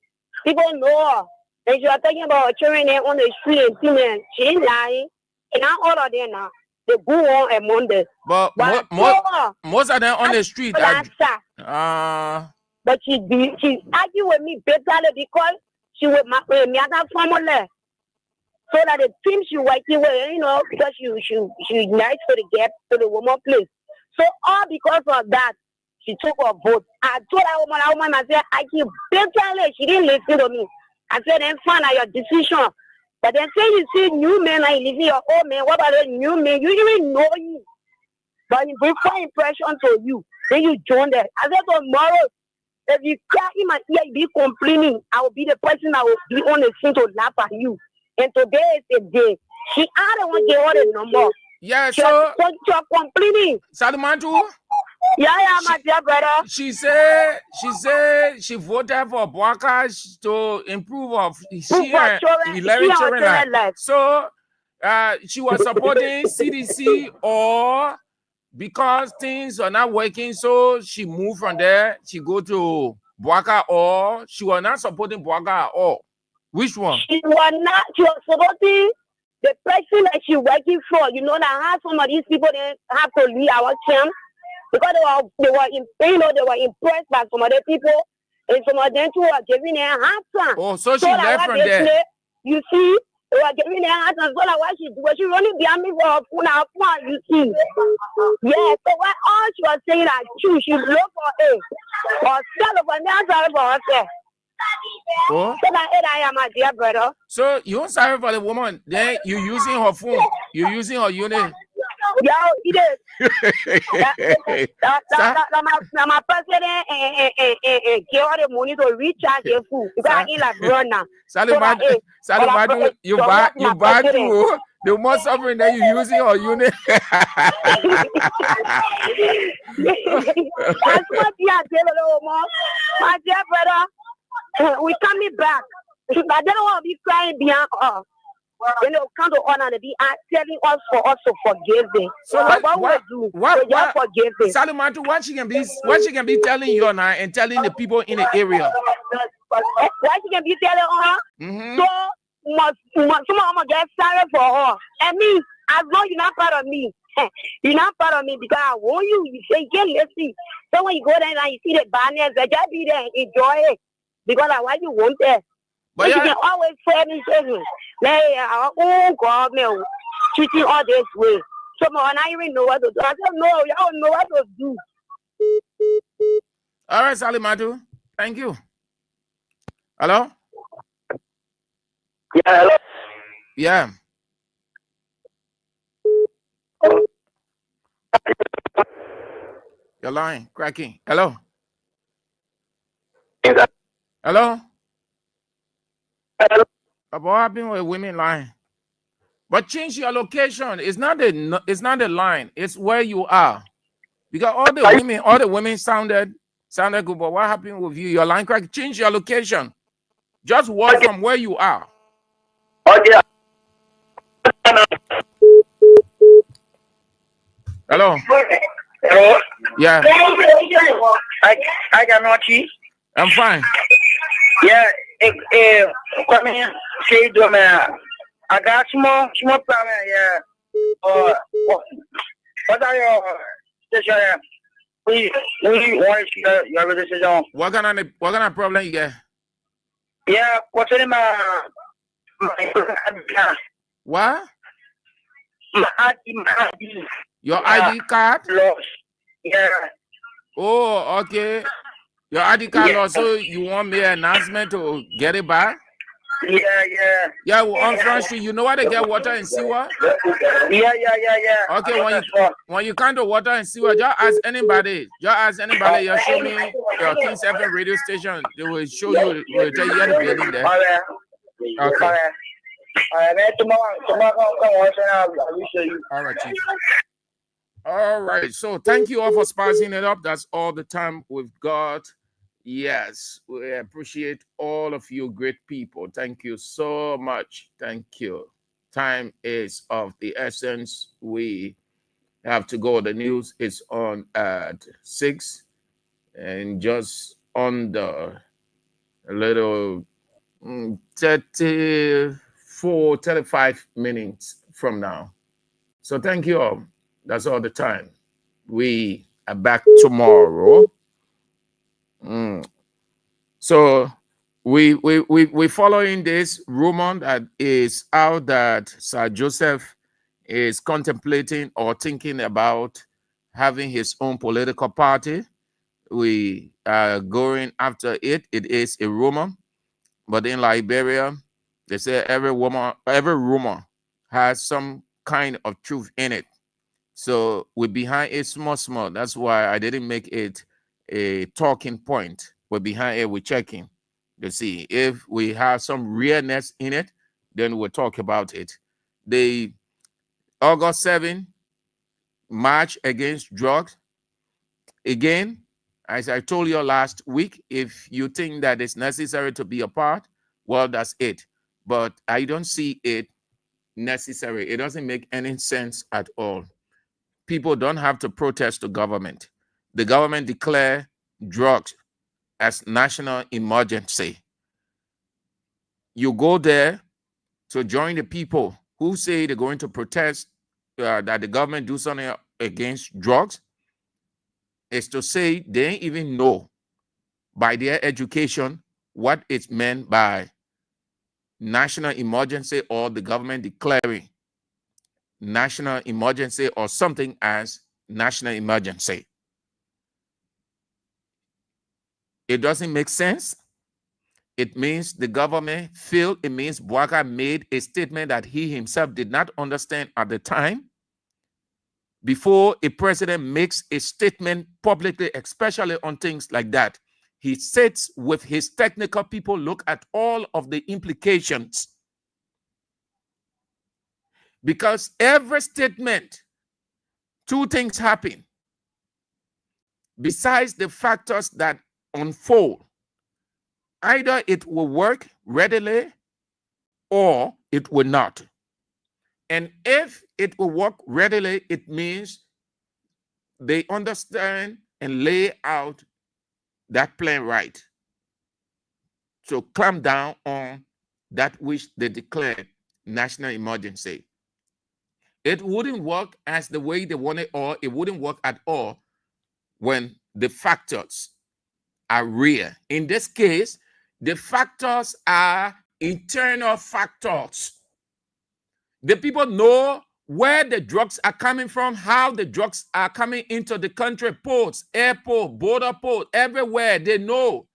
People know her. And she was talking about children there on the street and female. She ain't lying. And now all of them now, they go on a Monday. But most of them on the street are... But she argue with me bitterly because she with me other family. So that the team she working with, you know, because she married to the woman place. So all because of that, she took her vote. I told that woman, I said, I keep bitterly. She didn't listen to me. I said, then fine, your decision. But then say you see new men like living your old man, what about the new men? You even know you. But if we find impression to you, then you join them. I said tomorrow, if you cry in my ear, you be complaining, I will be the person that will be on the scene to laugh at you. And today is a day. I don't want to get all the number. Yeah, so you're complaining. Salimantu? Yeah, my dear brother. She said she voted for Bwaka to improve of she and 11 children. So she was supporting CDC, or because things are not working, so she moved from there. She go to Bwaka, or she was not supporting Bwaka at all. Which one? She was supporting the person that she working for. You know that how some of these people they have to leave our camp because they were impressed by some other people, and some of them too were giving their answer. Oh, so she left from there. You see, they were giving their answer. So like what she running behind me for her you see. Yeah, so what all she was saying that she look for a or sell over there for herself. Oh. So that I am my dear brother. So you don't sorry for the woman, then you using her phone, you using her unit. Yo, it is. My president give all the money to recharge your food. Because I eat like run now. Salimadu, you buy too. The more suffering that you using her unit. That's what my dear brother. We coming back. But they don't want to be crying behind us. When they come to honor, they be telling us for us to forgive them. So what we do? What forgive them? Salimatu, what she can be telling you now and telling the people in the area? What she can be telling her? Mm-hmm. So someone must get sorry for her. And me, as long you're not part of me, you're not part of me because I want you. You say get lazy. So when you go there and you see the banners, they just be there and enjoy it because I want you want that. But you can always tell me, God, man, treating all this way. So I don't even know what to do. I don't know. Y'all know what to do. All right, Salimatu. Thank you. Hello? Yeah, hello? Yeah. Your line cracking. Hello? Hello? What happened with women line? But change your location. It's not the line. It's where you are. Because all the women sounded good. But what happened with you? Your line crack. Change your location. Just walk from where you are. Okay. Hello. Hello. Yeah. I cannot see. I'm fine. Yeah. Come here. Say to me. I got small problem. Yeah. What are your decision? We want your decision. What kind of problem you get? Yeah. What's in my what? My ID. Your ID card? Lost. Yeah. Oh, okay. Your ID card lost, so you want me an announcement to get it back? Yeah. Yeah, well, on Front Street, you know where they get water and sewer? Yeah. Okay, when you come to water and sewer, just ask anybody. You show me your King 7 radio station. They will show you, will tell you the building there. Okay. Tomorrow I'll show you. All right, Chief. All right, so thank you all for spicing it up. That's all the time we've got. Yes, we appreciate all of you great people. Thank you so much. Thank you. Time is of the essence. We have to go. The news is on at 6. And just under a little 34, 35 minutes from now. So thank you all. That's all the time. We are back tomorrow. So we following this rumor that is out that Sir Joseph is contemplating or thinking about having his own political party. We are going after it. It is a rumor, but in Liberia, they say every rumor has some kind of truth in it. So we're behind it small. That's why I didn't make it a talking point. We're behind it, we're checking to see if we have some realness in it, then we'll talk about it. The August 7 march against drugs. Again, as I told you last week, if you think that it's necessary to be a part, well, that's it. But I don't see it necessary. It doesn't make any sense at all. People don't have to protest the government. The government declare drugs as national emergency. You go there to join the people who say they're going to protest that the government do something against drugs, is to say they didn't even know by their education what it's meant by national emergency or the government declaring national emergency or something as national emergency. It doesn't make sense. It means the government failed. It means Bouaka made a statement that he himself did not understand at the time. Before a president makes a statement publicly, especially on things like that, he sits with his technical people, look at all of the implications. Because every statement, two things happen. Besides the factors that unfold, either it will work readily or it will not. And if it will work readily, it means they understand and lay out that plan right to clamp down on that which they declared national emergency. It wouldn't work as the way they wanted, or it wouldn't work at all when the factors are real. In this case, the factors are internal factors. The people know where the drugs are coming from, how the drugs are coming into the country, ports, airport, border post, everywhere. They know.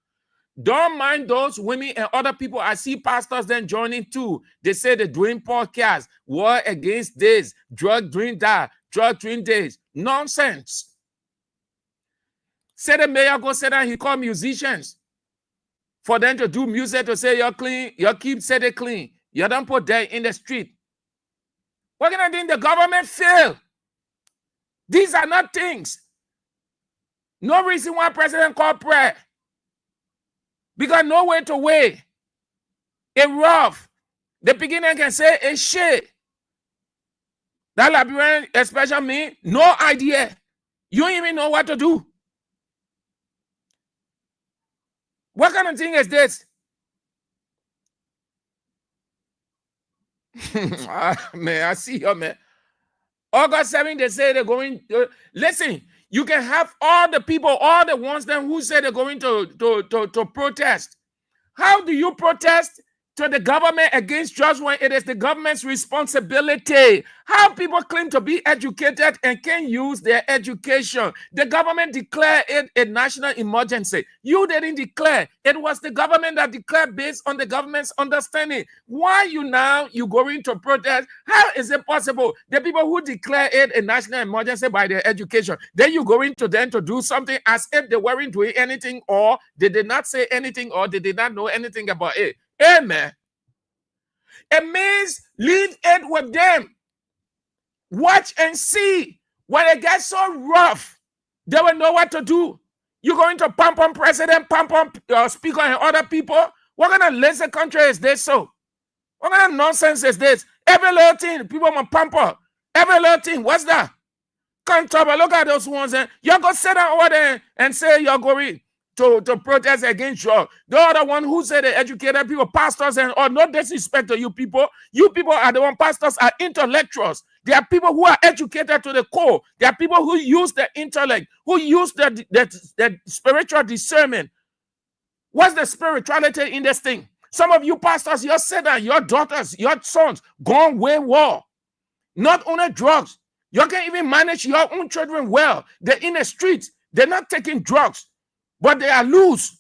Don't mind those women and other people. I see pastors then joining too. They say they're doing podcasts, war against this, drug doing that, drug doing this. Nonsense. Say the mayor go sit down, he call musicians for them to do music to say you're clean, you keep say they clean. You don't put that in the street. What kind of thing the government fail? These are not things. No reason why President called prayer. Because no way to weigh. It rough. The beginner can say it's shit. That Liberian, especially me, no idea. You don't even know what to do. What kind of thing is this? Man, I see you, man. August 7, they say they're going to listen. You can have all the people, all the ones then who say they're going to protest. How do you protest to the government against drugs when it is the government's responsibility? How people claim to be educated and can use their education. The government declared it a national emergency. You didn't declare. It was the government that declared based on the government's understanding. Why you going to protest? How is it possible? The people who declare it a national emergency by their education, then you going to them to do something as if they weren't doing anything, or they did not say anything, or they did not know anything about it. Amen. It means leave it with them. Watch and see. When it gets so rough, they will know what to do. You're going to pump on president, pump on speaker and other people. What kind of lazy country is this? So, what kind of nonsense is this? Every little thing, people want pump up. Every little thing, what's that? Come trouble. Look at those ones. You're going to sit down over there and say you're going. to protest against drug. The other one who said the educated people, pastors, and or no disrespect to you people. You people are the one. Pastors are intellectuals. There are people who are educated to the core. There are people who use the intellect, who use the spiritual discernment. What's the spirituality in this thing? Some of you pastors, your children, your daughters, your sons gone wayward. Not only drugs. You can't even manage your own children well. They're in the streets. They're not taking drugs, but they are loose.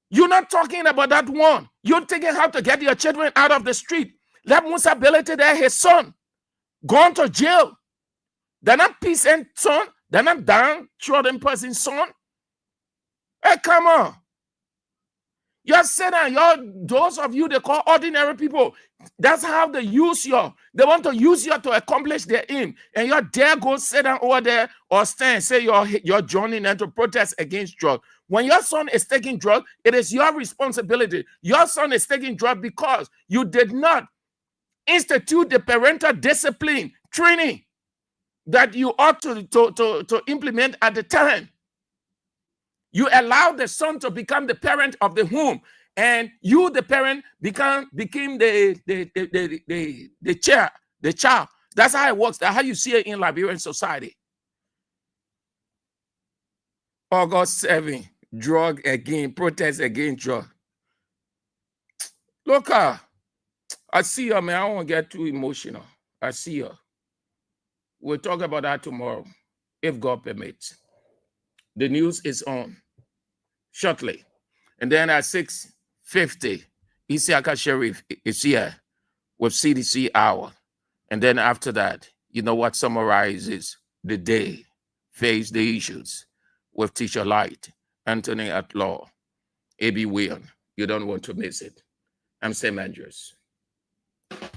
You're not talking about that one. You're thinking how to get your children out of the street. That Musa ability there, his son, gone to jail. They're not peasant son. They're not downtrodden person's son. Hey, come on. You're saying those of you they call ordinary people, that's how they use you. They want to use you to accomplish their aim. And you're there, go sit down over there or stand, say you're joining them to protest against drugs. When your son is taking drugs, it is your responsibility. Your son is taking drugs because you did not institute the parental discipline training that you ought to implement at the time. You allow the son to become the parent of the home, and you, the parent, became the child. That's how it works. That's how you see it in Liberian society. August 7, drug again, protest against drug. Look, I see you, man. I don't want to get too emotional. I see you. We'll talk about that tomorrow, if God permits. The news is on shortly. And then at 6:50, Isiaka Sheriff is here with CDC Hour. And then after that, you know what summarizes the day, face the issues with Teacher Light, Anthony at Law, A.B. William. You don't want to miss it. I'm Sam Andrews.